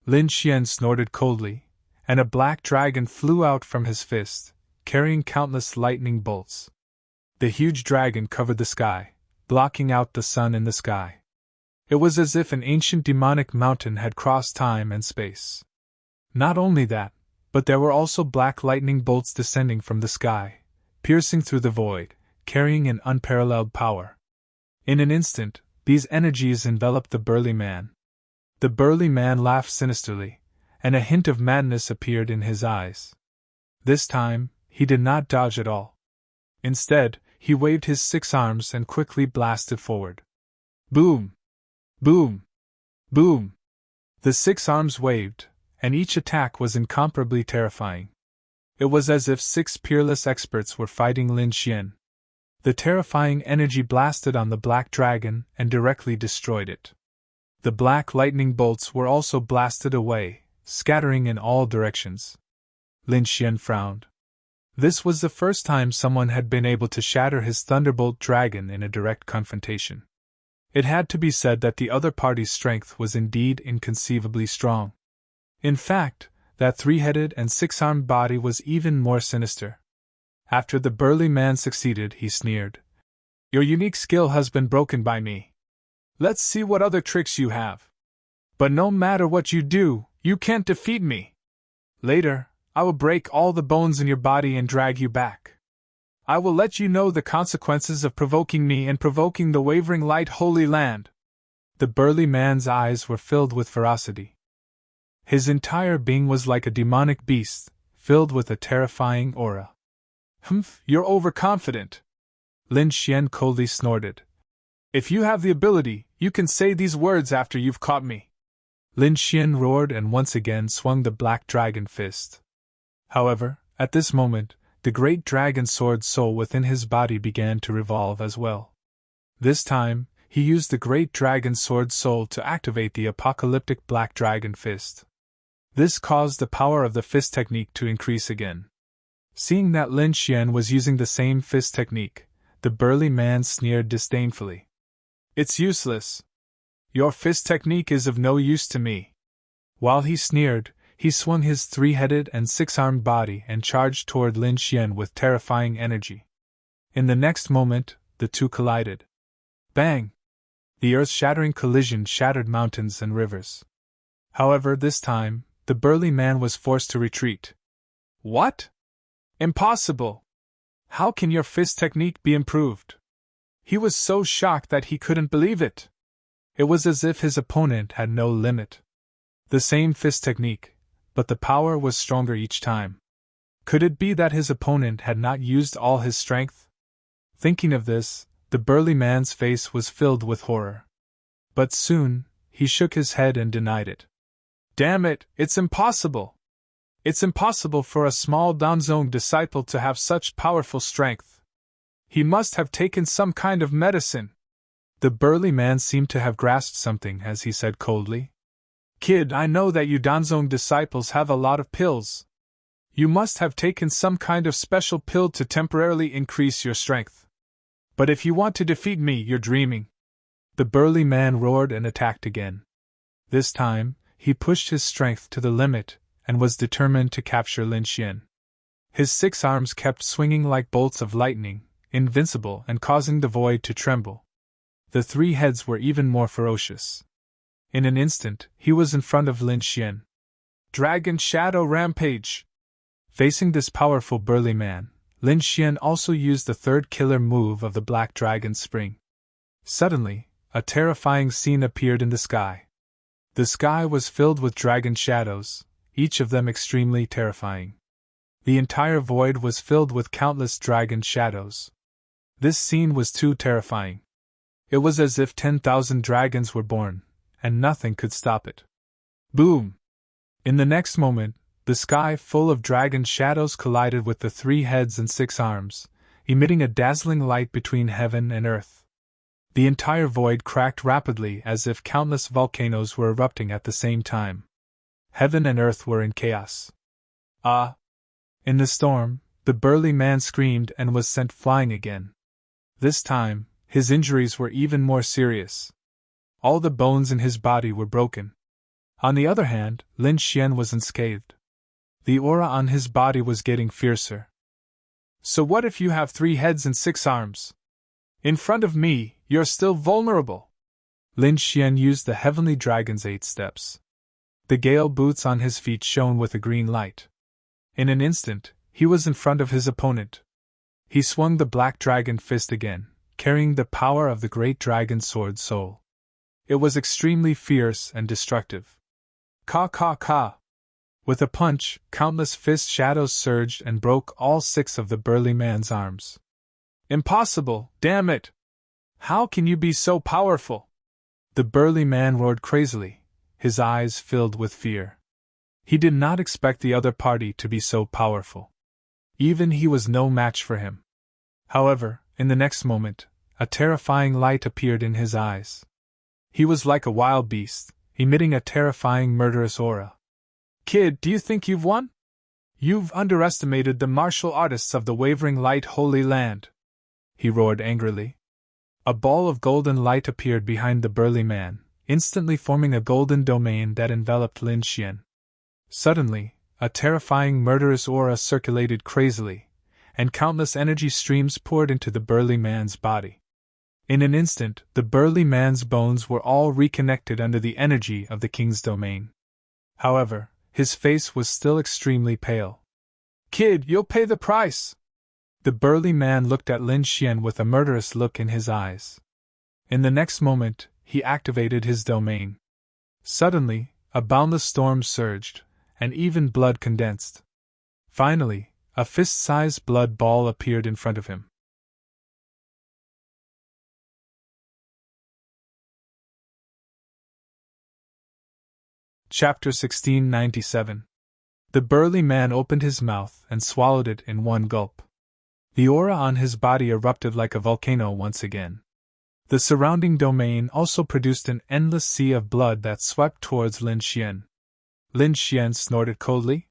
Lin Xian snorted coldly, and a black dragon flew out from his fist, carrying countless lightning bolts. The huge dragon covered the sky, blocking out the sun in the sky. It was as if an ancient demonic mountain had crossed time and space. Not only that, but there were also black lightning bolts descending from the sky, piercing through the void, carrying an unparalleled power. In an instant, these energies enveloped the burly man. The burly man laughed sinisterly, and a hint of madness appeared in his eyes. This time, he did not dodge at all. Instead, he waved his 6 arms and quickly blasted forward. Boom! Boom! Boom! The 6 arms waved, and each attack was incomparably terrifying. It was as if 6 peerless experts were fighting Lin Xian. The terrifying energy blasted on the black dragon and directly destroyed it. The black lightning bolts were also blasted away, scattering in all directions. Lin Xian frowned. This was the first time someone had been able to shatter his thunderbolt dragon in a direct confrontation. It had to be said that the other party's strength was indeed inconceivably strong. In fact, that 3-headed and 6-armed body was even more sinister. After the burly man succeeded, he sneered. "Your unique skill has been broken by me. Let's see what other tricks you have. But no matter what you do, you can't defeat me. Later, I will break all the bones in your body and drag you back. I will let you know the consequences of provoking me and provoking the wavering light Holy Land." The burly man's eyes were filled with ferocity. His entire being was like a demonic beast, filled with a terrifying aura. "Humph, you're overconfident," Lin Xian coldly snorted. "If you have the ability, you can say these words after you've caught me." Lin Xian roared and once again swung the black dragon fist. However, at this moment, the great dragon sword soul within his body began to revolve as well. This time, he used the great dragon sword soul to activate the apocalyptic black dragon fist. This caused the power of the fist technique to increase again. Seeing that Lin Xian was using the same fist technique, the burly man sneered disdainfully. "It's useless. Your fist technique is of no use to me." While he sneered, he swung his 3-headed and 6-armed body and charged toward Lin Xian with terrifying energy. In the next moment, the two collided. Bang! The earth-shattering collision shattered mountains and rivers. However, this time, the burly man was forced to retreat. "What? Impossible! How can your fist technique be improved?" He was so shocked that he couldn't believe it. It was as if his opponent had no limit. The same fist technique, but the power was stronger each time. Could it be that his opponent had not used all his strength? Thinking of this, the burly man's face was filled with horror. But soon, he shook his head and denied it. "Damn it, it's impossible! It's impossible for a small Danzong disciple to have such powerful strength. He must have taken some kind of medicine." The burly man seemed to have grasped something as he said coldly, "Kid, I know that you Danzong disciples have a lot of pills. You must have taken some kind of special pill to temporarily increase your strength. But if you want to defeat me, you're dreaming." The burly man roared and attacked again. This time, he pushed his strength to the limit and was determined to capture Lin Xian. His 6 arms kept swinging like bolts of lightning, invincible and causing the void to tremble. The 3 heads were even more ferocious. In an instant, he was in front of Lin Xian. Dragon Shadow Rampage! Facing this powerful burly man, Lin Xian also used the 3rd killer move of the Black Dragon Spring. Suddenly, a terrifying scene appeared in the sky. The sky was filled with dragon shadows, each of them extremely terrifying. The entire void was filled with countless dragon shadows. This scene was too terrifying. It was as if 10,000 dragons were born, and nothing could stop it. Boom! In the next moment, the sky full of dragon shadows collided with the 3 heads and 6 arms, emitting a dazzling light between heaven and earth. The entire void cracked rapidly as if countless volcanoes were erupting at the same time. Heaven and earth were in chaos. Ah! In the storm, the burly man screamed and was sent flying again. This time, his injuries were even more serious. All the bones in his body were broken. On the other hand, Lin Xian was unscathed. The aura on his body was getting fiercer. So what if you have 3 heads and 6 arms? In front of me, you're still vulnerable. Lin Xian used the heavenly dragon's 8 steps. The gale boots on his feet shone with a green light. In an instant, he was in front of his opponent. He swung the black dragon fist again, carrying the power of the great dragon sword soul. It was extremely fierce and destructive. Ka ka ka! With a punch, countless fist shadows surged and broke all 6 of the burly man's arms. Impossible, damn it! How can you be so powerful? The burly man roared crazily, his eyes filled with fear. He did not expect the other party to be so powerful. Even he was no match for him. However, in the next moment, a terrifying light appeared in his eyes. He was like a wild beast, emitting a terrifying murderous aura. Kid, do you think you've won? You've underestimated the martial artists of the Wavering Light Holy Land. He roared angrily. A ball of golden light appeared behind the burly man, instantly forming a golden domain that enveloped Lin Xian. Suddenly, a terrifying murderous aura circulated crazily, and countless energy streams poured into the burly man's body. In an instant, the burly man's bones were all reconnected under the energy of the king's domain. However, his face was still extremely pale. Kid, you'll pay the price! The burly man looked at Lin Xian with a murderous look in his eyes. In the next moment, he activated his domain. Suddenly, a boundless storm surged, and even blood condensed. Finally, a fist-sized blood ball appeared in front of him. Chapter 1697. The burly man opened his mouth and swallowed it in one gulp. The aura on his body erupted like a volcano once again. The surrounding domain also produced an endless sea of blood that swept towards Lin Xian. Lin Xian snorted coldly.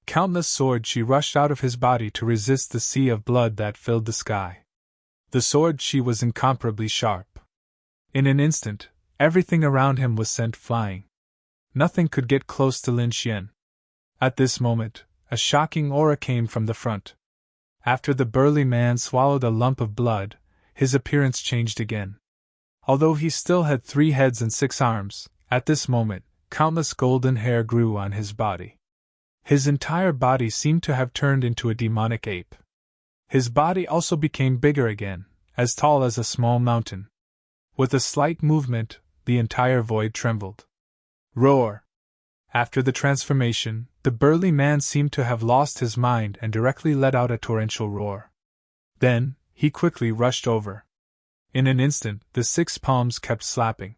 Countless sword chi rushed out of his body to resist the sea of blood that filled the sky. The sword chi was incomparably sharp. In an instant, everything around him was sent flying. Nothing could get close to Lin Xian. At this moment, a shocking aura came from the front. After the burly man swallowed a lump of blood, his appearance changed again. Although he still had 3 heads and 6 arms, at this moment, countless golden hair grew on his body. His entire body seemed to have turned into a demonic ape. His body also became bigger again, as tall as a small mountain. With a slight movement, the entire void trembled. Roar! After the transformation, the burly man seemed to have lost his mind and directly let out a torrential roar. Then, he quickly rushed over. In an instant, the 6 palms kept slapping.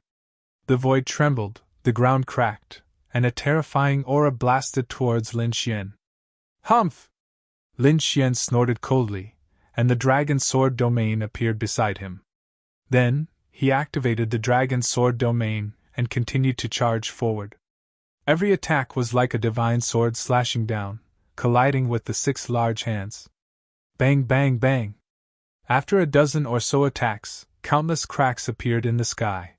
The void trembled, the ground cracked, and a terrifying aura blasted towards Lin Xian. Humph! Lin Xian snorted coldly, and the dragon sword domain appeared beside him. Then, he activated the dragon sword domain and continued to charge forward. Every attack was like a divine sword slashing down, colliding with the 6 large hands. Bang bang bang! After a dozen or so attacks, countless cracks appeared in the sky.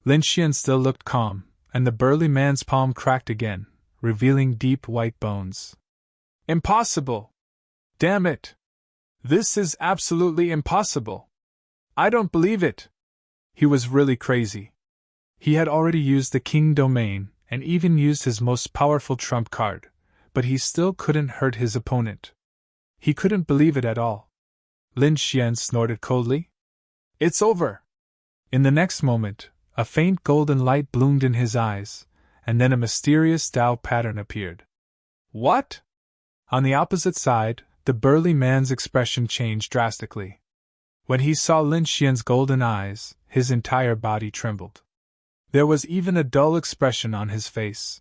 Lin Xian still looked calm, and the burly man's palm cracked again, revealing deep white bones. Impossible! Damn it! This is absolutely impossible! I don't believe it! He was really crazy. He had already used the king domain, and even used his most powerful trump card, but he still couldn't hurt his opponent. He couldn't believe it at all. Lin Xian snorted coldly. It's over! In the next moment, a faint golden light bloomed in his eyes, and then a mysterious Tao pattern appeared. What? On the opposite side, the burly man's expression changed drastically. When he saw Lin Xian's golden eyes, his entire body trembled. There was even a dull expression on his face.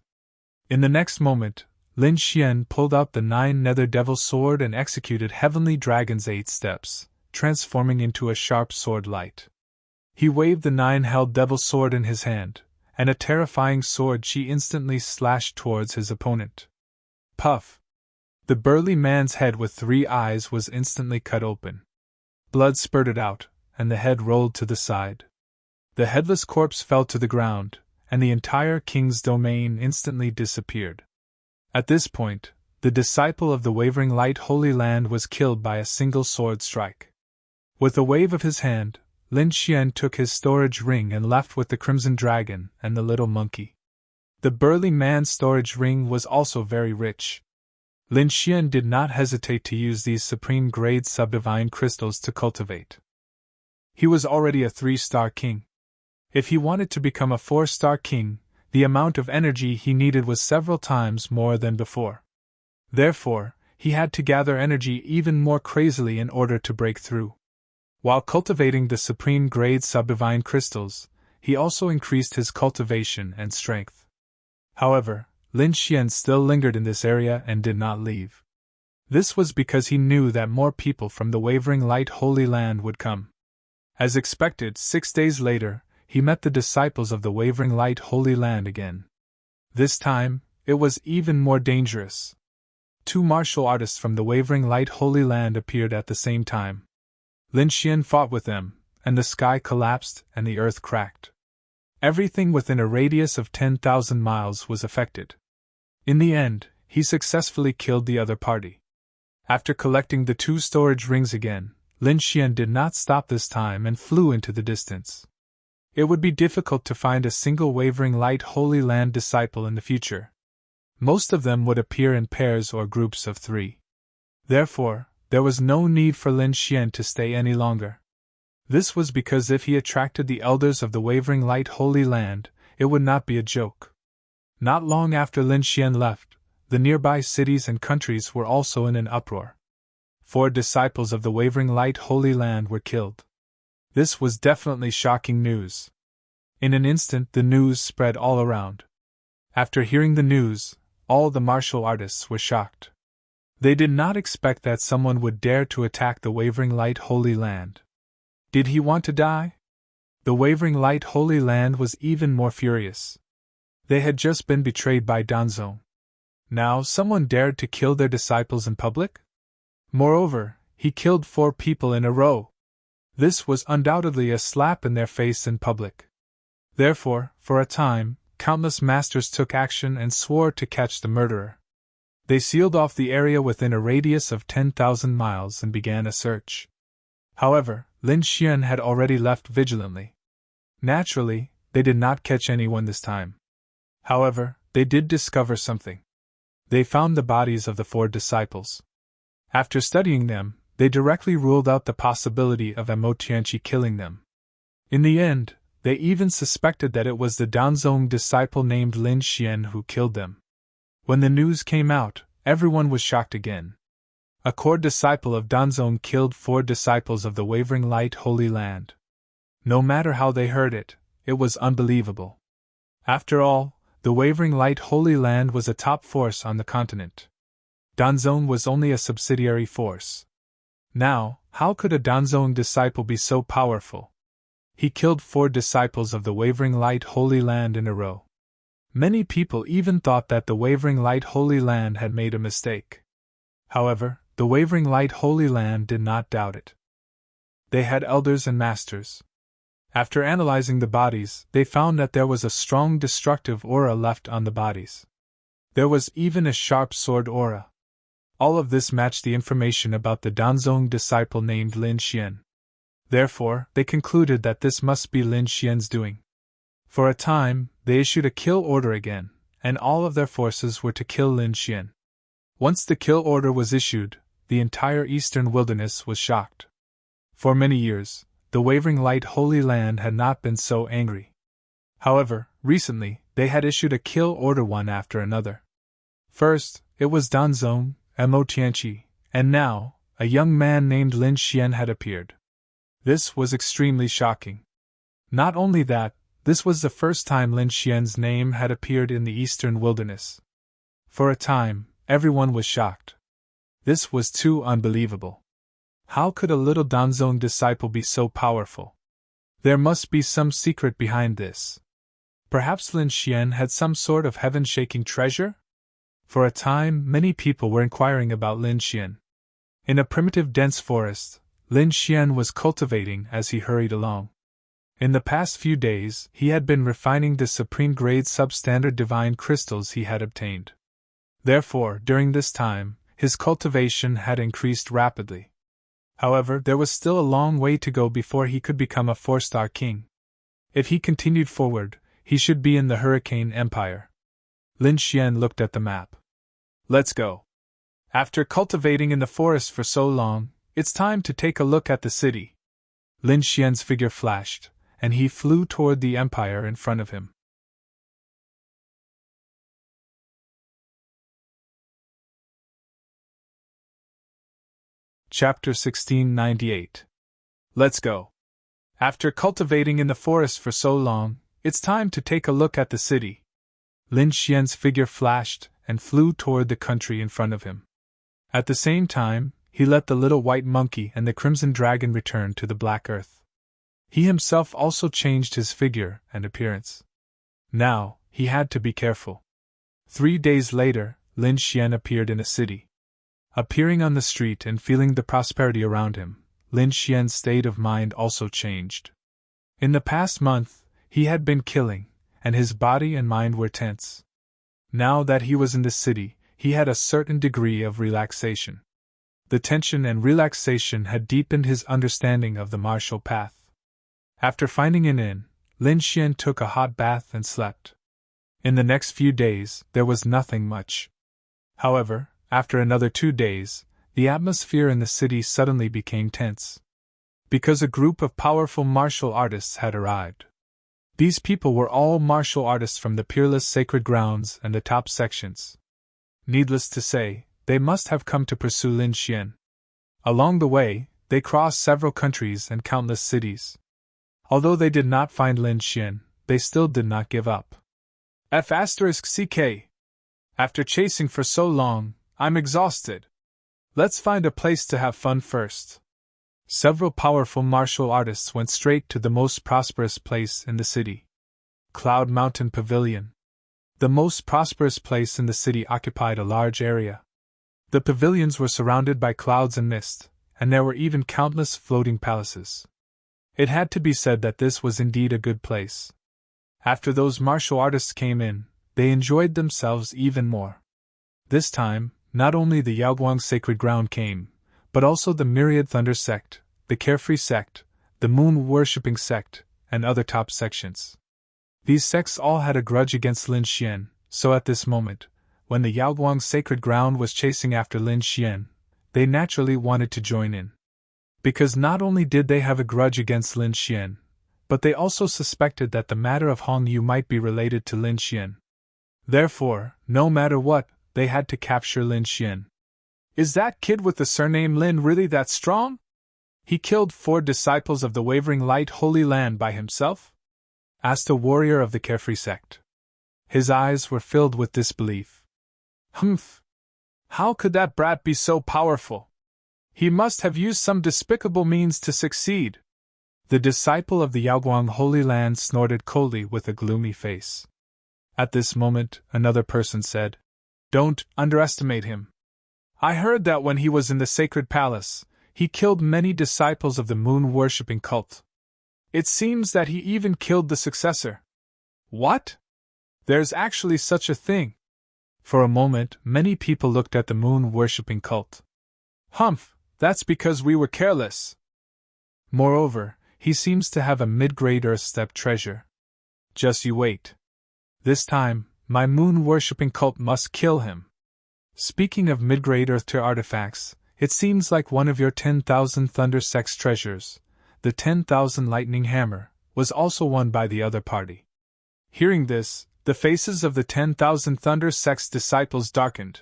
In the next moment, Lin Xian pulled out the 9-nether devil sword and executed Heavenly Dragon's 8 steps, transforming into a sharp sword light. He waved the 9-held devil sword in his hand, and a terrifying sword chi instantly slashed towards his opponent. Puff! The burly man's head with 3 eyes was instantly cut open. Blood spurted out, and the head rolled to the side. The headless corpse fell to the ground, and the entire king's domain instantly disappeared. At this point, the disciple of the Wavering Light Holy Land was killed by a single sword strike. With a wave of his hand, Lin Xian took his storage ring and left with the Crimson Dragon and the little monkey. The burly man's storage ring was also very rich. Lin Xian did not hesitate to use these supreme-grade subdivine crystals to cultivate. He was already a 3-star king. If he wanted to become a 4-star king, the amount of energy he needed was several times more than before. Therefore, he had to gather energy even more crazily in order to break through. While cultivating the supreme-grade subdivine crystals, he also increased his cultivation and strength. However, Lin Xian still lingered in this area and did not leave. This was because he knew that more people from the Wavering Light Holy Land would come. As expected, 6 days later, he met the disciples of the Wavering Light Holy Land again. This time, it was even more dangerous. 2 martial artists from the Wavering Light Holy Land appeared at the same time. Lin Xian fought with them, and the sky collapsed and the earth cracked. Everything within a radius of 10,000 miles was affected. In the end, he successfully killed the other party. After collecting the 2 storage rings again, Lin Xian did not stop this time and flew into the distance. It would be difficult to find a single Wavering Light Holy Land disciple in the future. Most of them would appear in pairs or groups of 3. Therefore, there was no need for Lin Xian to stay any longer. This was because if he attracted the elders of the Wavering Light Holy Land, it would not be a joke. Not long after Lin Xian left, the nearby cities and countries were also in an uproar. 4 disciples of the Wavering Light Holy Land were killed. This was definitely shocking news. In an instant, the news spread all around. After hearing the news, all the martial artists were shocked. They did not expect that someone would dare to attack the Wavering Light Holy Land. Did he want to die? The Wavering Light Holy Land was even more furious. They had just been betrayed by Danzong. Now someone dared to kill their disciples in public? Moreover, he killed 4 people in a row. This was undoubtedly a slap in their face in public. Therefore, for a time, countless masters took action and swore to catch the murderer. They sealed off the area within a radius of 10,000 miles and began a search. However, Lin Xian had already left vigilantly. Naturally, they did not catch anyone this time. However, they did discover something. They found the bodies of the 4 disciples. After studying them, they directly ruled out the possibility of Amo Tianqi killing them. In the end, they even suspected that it was the Danzong disciple named Lin Xian who killed them. When the news came out, everyone was shocked again. A core disciple of Danzong killed 4 disciples of the Wavering Light Holy Land. No matter how they heard it, it was unbelievable. After all, the Wavering Light Holy Land was a top force on the continent. Danzong was only a subsidiary force. Now, how could a Danzong disciple be so powerful? He killed 4 disciples of the Wavering Light Holy Land in a row. Many people even thought that the Wavering Light Holy Land had made a mistake. However, the Wavering Light Holy Land did not doubt it. They had elders and masters. After analyzing the bodies, they found that there was a strong destructive aura left on the bodies. There was even a sharp sword aura. All of this matched the information about the Danzong disciple named Lin Xian. Therefore, they concluded that this must be Lin Xian's doing. For a time, they issued a kill order again, and all of their forces were to kill Lin Xian. Once the kill order was issued, the entire eastern wilderness was shocked. For many years, the Wavering Light Holy Land had not been so angry. However, recently, they had issued a kill order one after another. First, it was Danzong, Mo Tianqi, and now, a young man named Lin Xian had appeared. This was extremely shocking. Not only that, this was the first time Lin Xian's name had appeared in the eastern wilderness. For a time, everyone was shocked. This was too unbelievable. How could a little Danzong disciple be so powerful? There must be some secret behind this. Perhaps Lin Xian had some sort of heaven-shaking treasure? For a time, many people were inquiring about Lin Xian. In a primitive dense forest, Lin Xian was cultivating as he hurried along. In the past few days, he had been refining the supreme-grade substandard divine crystals he had obtained. Therefore, during this time, his cultivation had increased rapidly. However, there was still a long way to go before he could become a 4-star king. If he continued forward, he should be in the Hurricane Empire. Lin Xian looked at the map. Let's go. After cultivating in the forest for so long, it's time to take a look at the city. Lin Xian's figure flashed, and he flew toward the empire in front of him. Chapter 1698. Let's go. After cultivating in the forest for so long, it's time to take a look at the city. Lin Xian's figure flashed and flew toward the country in front of him. At the same time, he let the little white monkey and the crimson dragon return to the black earth. He himself also changed his figure and appearance. Now, he had to be careful. 3 days later, Lin Xian appeared in a city. Appearing on the street and feeling the prosperity around him, Lin Xian's state of mind also changed. In the past month, he had been killing, and his body and mind were tense. Now that he was in the city, he had a certain degree of relaxation. The tension and relaxation had deepened his understanding of the martial path. After finding an inn, Lin Xian took a hot bath and slept. In the next few days, there was nothing much. However, after another 2 days, the atmosphere in the city suddenly became tense. Because a group of powerful martial artists had arrived. These people were all martial artists from the peerless sacred grounds and the top sections. Needless to say, they must have come to pursue Lin Xian. Along the way, they crossed several countries and countless cities. Although they did not find Lin Xian, they still did not give up. F***CK. After chasing for so long, I'm exhausted. Let's find a place to have fun first. Several powerful martial artists went straight to the most prosperous place in the city. Cloud Mountain Pavilion. The most prosperous place in the city occupied a large area. The pavilions were surrounded by clouds and mist, and there were even countless floating palaces. It had to be said that this was indeed a good place. After those martial artists came in, they enjoyed themselves even more. This time, not only the Yaoguang sacred ground came, but also the myriad thunder sect, the carefree sect, the moon-worshipping sect, and other top sections. These sects all had a grudge against Lin Xian, so at this moment, when the Yaoguang sacred ground was chasing after Lin Xian, they naturally wanted to join in. Because not only did they have a grudge against Lin Xian, but they also suspected that the matter of Hong Yu might be related to Lin Xian. Therefore, no matter what, they had to capture Lin Xian. Is that kid with the surname Lin really that strong? He killed 4 disciples of the Wavering Light Holy Land by himself? Asked a warrior of the Carefree sect. His eyes were filled with disbelief. Humph! How could that brat be so powerful? He must have used some despicable means to succeed. The disciple of the Yaoguang Holy Land snorted coldly with a gloomy face. At this moment, another person said, "Don't underestimate him. I heard that when he was in the sacred palace, he killed many disciples of the moon-worshipping cult. It seems that he even killed the successor." What? There's actually such a thing? For a moment, many people looked at the moon-worshipping cult. Humph, that's because we were careless. Moreover, he seems to have a mid-grade earth-step treasure. Just you wait. This time, my moon-worshipping cult must kill him. Speaking of mid-grade earth-tier artifacts, it seems like one of your 10,000 Thunder Sect's treasures, the 10,000 Lightning Hammer, was also won by the other party. Hearing this, the faces of the 10,000 Thunder Sect's disciples darkened.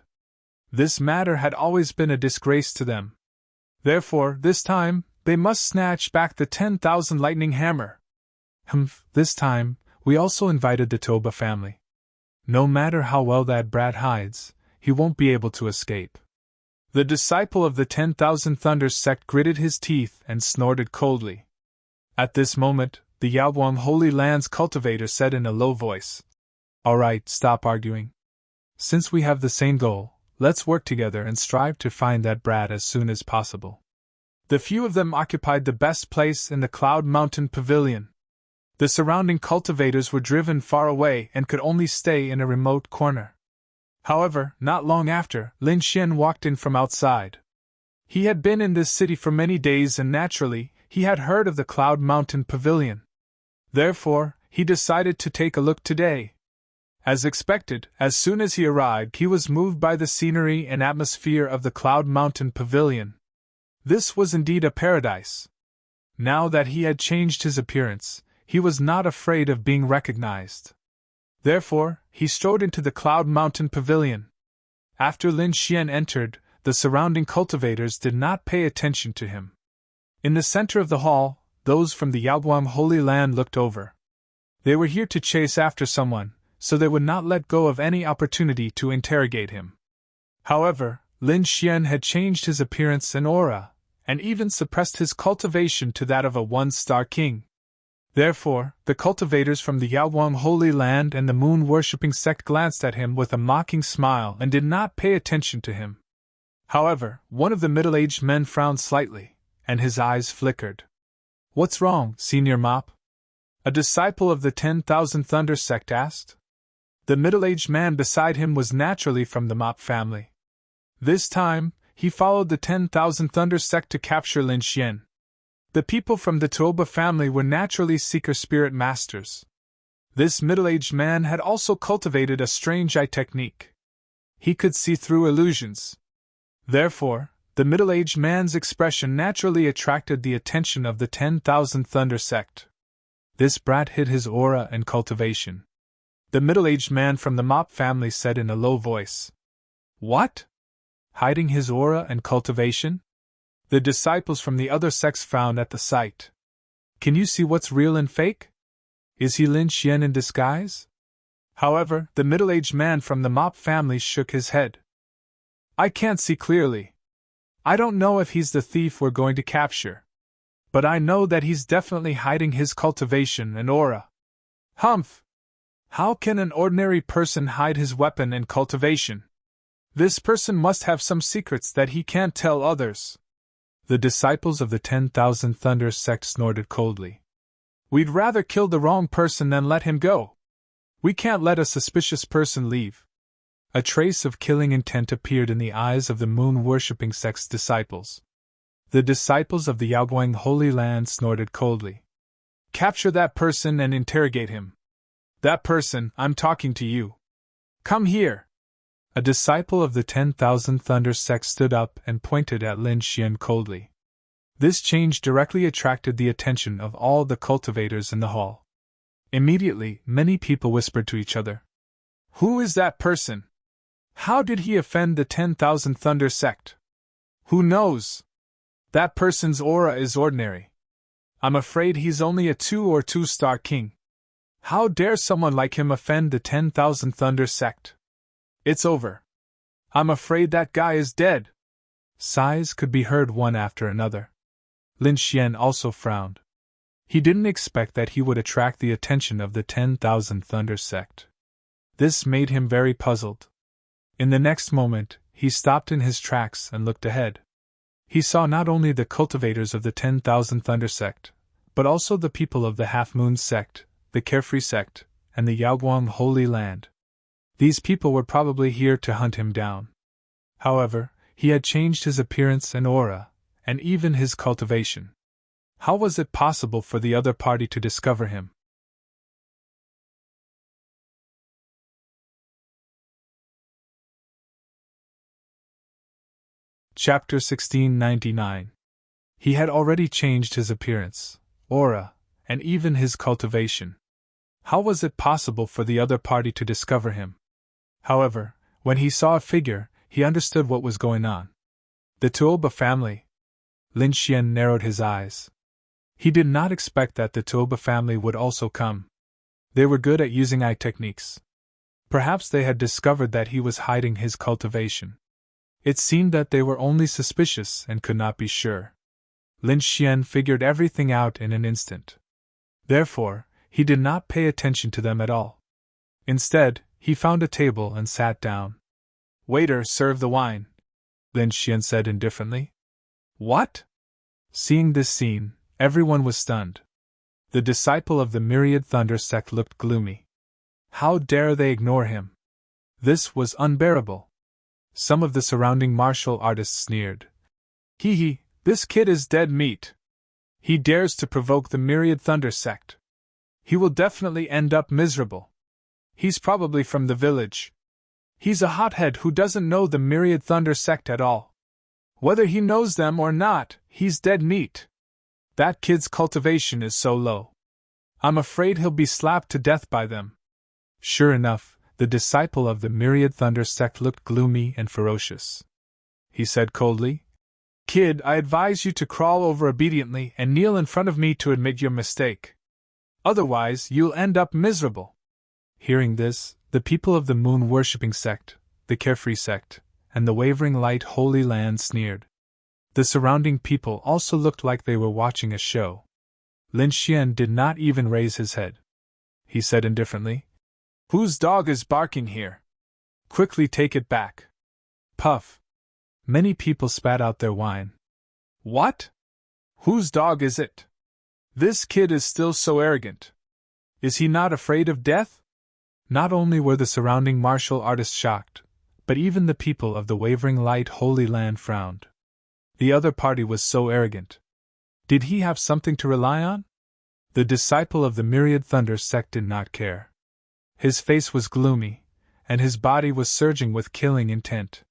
This matter had always been a disgrace to them. Therefore, this time, they must snatch back the 10,000 lightning hammer. This time, we also invited the Toba family. No matter how well that brat hides, he won't be able to escape. The disciple of the 10,000 Thunder Sect gritted his teeth and snorted coldly. At this moment, the Yaoguang Holy Land's cultivator said in a low voice, "All right, stop arguing. Since we have the same goal, let's work together and strive to find that brat as soon as possible." The few of them occupied the best place in the Cloud Mountain Pavilion. The surrounding cultivators were driven far away and could only stay in a remote corner. However, not long after, Lin Xian walked in from outside. He had been in this city for many days and naturally, he had heard of the Cloud Mountain Pavilion. Therefore, he decided to take a look today. As expected, as soon as he arrived, he was moved by the scenery and atmosphere of the Cloud Mountain Pavilion. This was indeed a paradise. Now that he had changed his appearance, he was not afraid of being recognized. Therefore, he strode into the Cloud Mountain Pavilion. After Lin Xian entered, the surrounding cultivators did not pay attention to him. In the center of the hall, those from the Yaoguang Holy Land looked over. They were here to chase after someone, so they would not let go of any opportunity to interrogate him. However, Lin Xian had changed his appearance and aura, and even suppressed his cultivation to that of a one-star king. Therefore, the cultivators from the Yaoguang Holy Land and the moon-worshipping sect glanced at him with a mocking smile and did not pay attention to him. However, one of the middle-aged men frowned slightly, and his eyes flickered. "What's wrong, Senior Mop?" a disciple of the 10,000 Thunder Sect asked. The middle-aged man beside him was naturally from the Mop family. This time, he followed the 10,000 Thunder Sect to capture Lin Xian. The people from the Toba family were naturally seeker spirit masters. This middle-aged man had also cultivated a strange eye technique. He could see through illusions. Therefore, the middle-aged man's expression naturally attracted the attention of the 10,000 Thunder Sect. This brat hid his aura and cultivation. The middle-aged man from the Mop family said in a low voice. "What? Hiding his aura and cultivation?" The disciples from the other sects frowned at the sight. "Can you see what's real and fake? Is he Lin Xian in disguise?" However, the middle-aged man from the Mop family shook his head. "I can't see clearly. I don't know if he's the thief we're going to capture. But I know that he's definitely hiding his cultivation and aura." "Humph! How can an ordinary person hide his weapon and cultivation? This person must have some secrets that he can't tell others." The disciples of the 10,000 Thunder Sect snorted coldly. "We'd rather kill the wrong person than let him go. We can't let a suspicious person leave." A trace of killing intent appeared in the eyes of the moon-worshipping sect's disciples. The disciples of the Yaoguang Holy Land snorted coldly. "Capture that person and interrogate him. That person, I'm talking to you. Come here." A disciple of the 10,000 Thunder Sect stood up and pointed at Lin Xian coldly. This change directly attracted the attention of all the cultivators in the hall. Immediately, many people whispered to each other. "Who is that person? How did he offend the 10,000 Thunder Sect? Who knows? That person's aura is ordinary. I'm afraid he's only a 2 or 2-star king. How dare someone like him offend the 10,000 Thunder Sect? It's over. I'm afraid that guy is dead." Sighs could be heard one after another. Lin Xian also frowned. He didn't expect that he would attract the attention of the 10,000 Thunder Sect. This made him very puzzled. In the next moment, he stopped in his tracks and looked ahead. He saw not only the cultivators of the 10,000 Thunder Sect, but also the people of the Half-Moon Sect, the Carefree Sect, and the Yaoguang Holy Land. These people were probably here to hunt him down. However, he had changed his appearance and aura, and even his cultivation. How was it possible for the other party to discover him? Chapter 1699. He had already changed his appearance, aura, and even his cultivation. How was it possible for the other party to discover him? However, when he saw a figure, he understood what was going on. The Tuoba family. Lin Xian narrowed his eyes. He did not expect that the Tuoba family would also come. They were good at using eye techniques. Perhaps they had discovered that he was hiding his cultivation. It seemed that they were only suspicious and could not be sure. Lin Xian figured everything out in an instant. Therefore, he did not pay attention to them at all. Instead, he found a table and sat down. "Waiter, serve the wine," Lin Xian said indifferently. "What?" Seeing this scene, everyone was stunned. The disciple of the Myriad Thunder sect looked gloomy. How dare they ignore him? This was unbearable. Some of the surrounding martial artists sneered. Hee, this kid is dead meat. He dares to provoke the Myriad Thunder sect. He will definitely end up miserable. He's probably from the village. He's a hothead who doesn't know the Myriad Thunder sect at all. Whether he knows them or not, he's dead meat. That kid's cultivation is so low. I'm afraid he'll be slapped to death by them. Sure enough, the disciple of the Myriad Thunder sect looked gloomy and ferocious. He said coldly, "Kid, I advise you to crawl over obediently and kneel in front of me to admit your mistake. Otherwise, you'll end up miserable." Hearing this, the people of the moon-worshipping sect, the carefree sect, and the wavering light holy land sneered. The surrounding people also looked like they were watching a show. Lin Xian did not even raise his head. He said indifferently, "Whose dog is barking here? Quickly take it back." Puff. Many people spat out their wine. "What? Whose dog is it? This kid is still so arrogant. Is he not afraid of death?" Not only were the surrounding martial artists shocked, but even the people of the wavering light holy land frowned. The other party was so arrogant. Did he have something to rely on? The disciple of the Myriad Thunder sect did not care. His face was gloomy, and his body was surging with killing intent.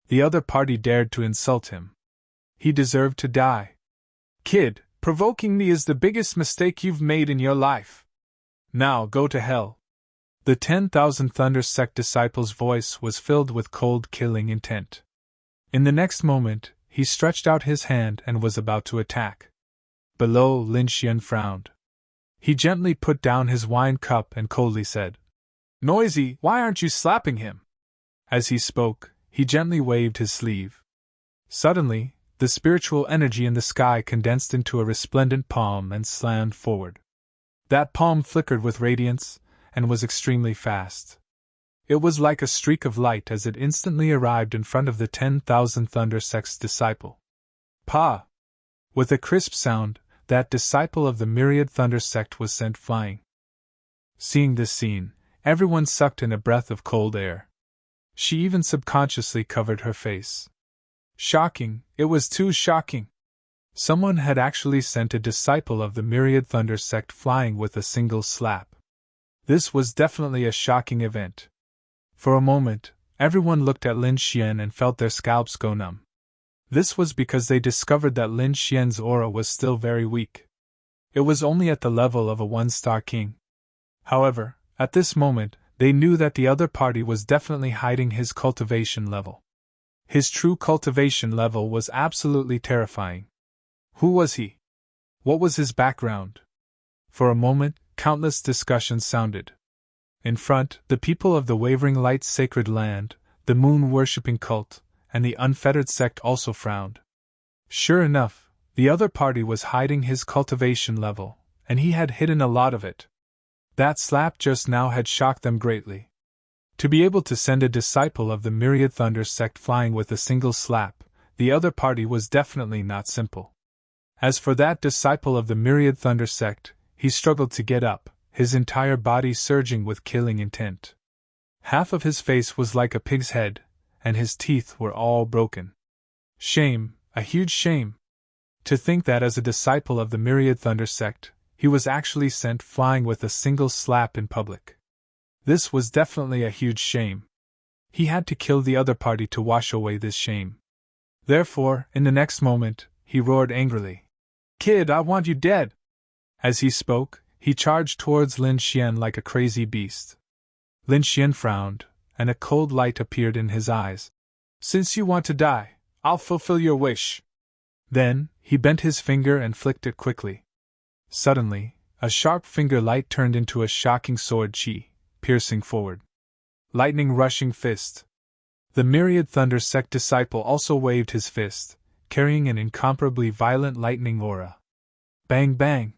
The other party dared to insult him. He deserved to die. "Kid, provoking me is the biggest mistake you've made in your life. Now go to hell." The 10,000 Thunder sect disciple's voice was filled with cold killing intent. In the next moment, he stretched out his hand and was about to attack. Below, Lin Xian frowned. He gently put down his wine cup and coldly said, "Noisy, why aren't you slapping him?" As he spoke, he gently waved his sleeve. Suddenly, the spiritual energy in the sky condensed into a resplendent palm and slammed forward. That palm flickered with radiance and was extremely fast. It was like a streak of light as it instantly arrived in front of the 10,000 Thunder sect's disciple. Pa! With a crisp sound, that disciple of the Myriad Thunder sect was sent flying. Seeing this scene, everyone sucked in a breath of cold air. She even subconsciously covered her face. Shocking, it was too shocking. Someone had actually sent a disciple of the Myriad Thunder sect flying with a single slap. This was definitely a shocking event. For a moment, everyone looked at Lin Xian and felt their scalps go numb. This was because they discovered that Lin Xian's aura was still very weak. It was only at the level of a one-star king. However, at this moment, they knew that the other party was definitely hiding his cultivation level. His true cultivation level was absolutely terrifying. Who was he? What was his background? For a moment, countless discussions sounded. In front, the people of the Wavering Light's sacred land, the moon-worshipping cult, and the unfettered sect also frowned. Sure enough, the other party was hiding his cultivation level, and he had hidden a lot of it. That slap just now had shocked them greatly. To be able to send a disciple of the Myriad Thunder sect flying with a single slap, the other party was definitely not simple. As for that disciple of the Myriad Thunder sect, he struggled to get up, his entire body surging with killing intent. Half of his face was like a pig's head, and his teeth were all broken. Shame, a huge shame. To think that as a disciple of the Myriad Thunder sect, he was actually sent flying with a single slap in public. This was definitely a huge shame. He had to kill the other party to wash away this shame. Therefore, in the next moment, he roared angrily, "Kid, I want you dead!" As he spoke, he charged towards Lin Xian like a crazy beast. Lin Xian frowned, and a cold light appeared in his eyes. "Since you want to die, I'll fulfill your wish." Then, he bent his finger and flicked it quickly. Suddenly, a sharp finger light turned into a shocking sword chi, piercing forward. Lightning rushing fist. The myriad thunder sect disciple also waved his fist, carrying an incomparably violent lightning aura. Bang bang!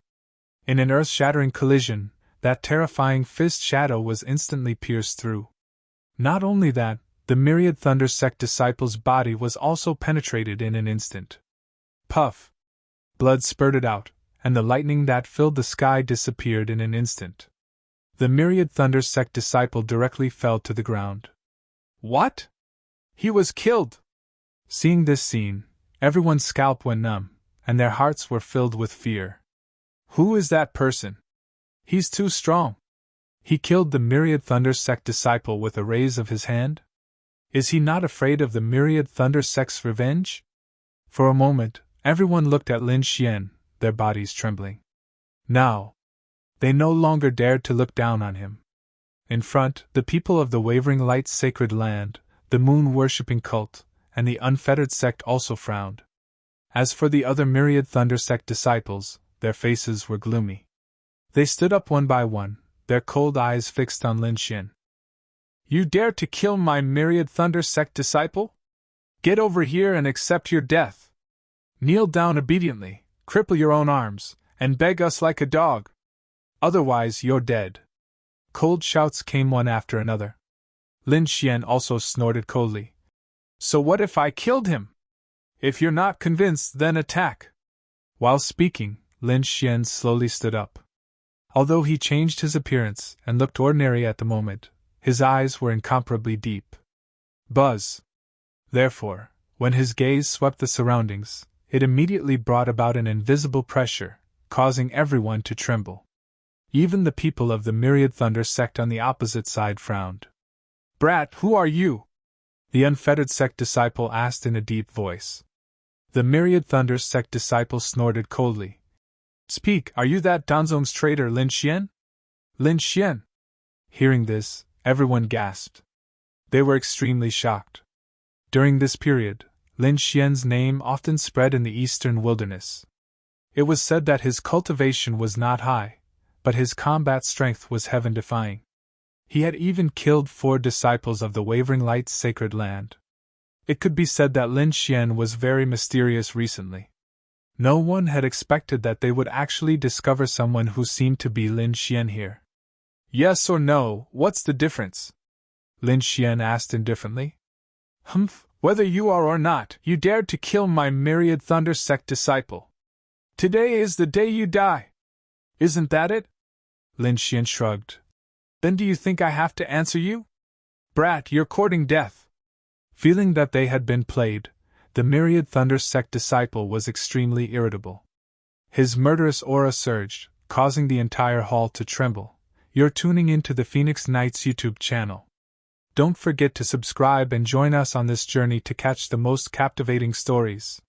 In an earth-shattering collision, that terrifying fist shadow was instantly pierced through. Not only that, the myriad thunder sect disciple's body was also penetrated in an instant. Puff! Blood spurted out, and the lightning that filled the sky disappeared in an instant. The myriad thunder sect disciple directly fell to the ground. What? He was killed! Seeing this scene, everyone's scalp went numb, and their hearts were filled with fear. Who is that person? He's too strong. He killed the myriad thunder sect disciple with a raise of his hand? Is he not afraid of the myriad thunder sect's revenge? For a moment, everyone looked at Lin Xian, their bodies trembling. Now, they no longer dared to look down on him. In front, the people of the Wavering Light's sacred land, the moon-worshipping cult, and the unfettered sect also frowned. As for the other myriad thunder sect disciples, their faces were gloomy. They stood up one by one, their cold eyes fixed on Lin Xian. "You dare to kill my myriad thunder sect disciple? Get over here and accept your death. Kneel down obediently, cripple your own arms, and beg us like a dog. Otherwise you're dead." Cold shouts came one after another. Lin Xian also snorted coldly. "So what if I killed him? If you're not convinced, then attack." While speaking, Lin Xian slowly stood up. Although he changed his appearance and looked ordinary at the moment, his eyes were incomparably deep. Buzz! Therefore, when his gaze swept the surroundings, it immediately brought about an invisible pressure, causing everyone to tremble. Even the people of the myriad thunder sect on the opposite side frowned. "Brat, who are you?" the unfettered sect disciple asked in a deep voice. The myriad thunder sect disciple snorted coldly. "Speak, are you that Danzong's traitor Lin Xian?" "Lin Xian!" Hearing this, everyone gasped. They were extremely shocked. During this period, Lin Xian's name often spread in the eastern wilderness. It was said that his cultivation was not high, but his combat strength was heaven-defying. He had even killed 4 disciples of the Wavering Light's sacred land. It could be said that Lin Xian was very mysterious recently. No one had expected that they would actually discover someone who seemed to be Lin Xian here. "Yes or no, what's the difference?" Lin Xian asked indifferently. "Humph, whether you are or not, you dared to kill my myriad thunder sect disciple. Today is the day you die. Isn't that it?" Lin Xian shrugged. "Then do you think I have to answer you? Brat, you're courting death." Feeling that they had been played, the myriad thunder sect disciple was extremely irritable. His murderous aura surged, causing the entire hall to tremble. You're tuning into the Phoenix Knights YouTube channel. Don't forget to subscribe and join us on this journey to catch the most captivating stories.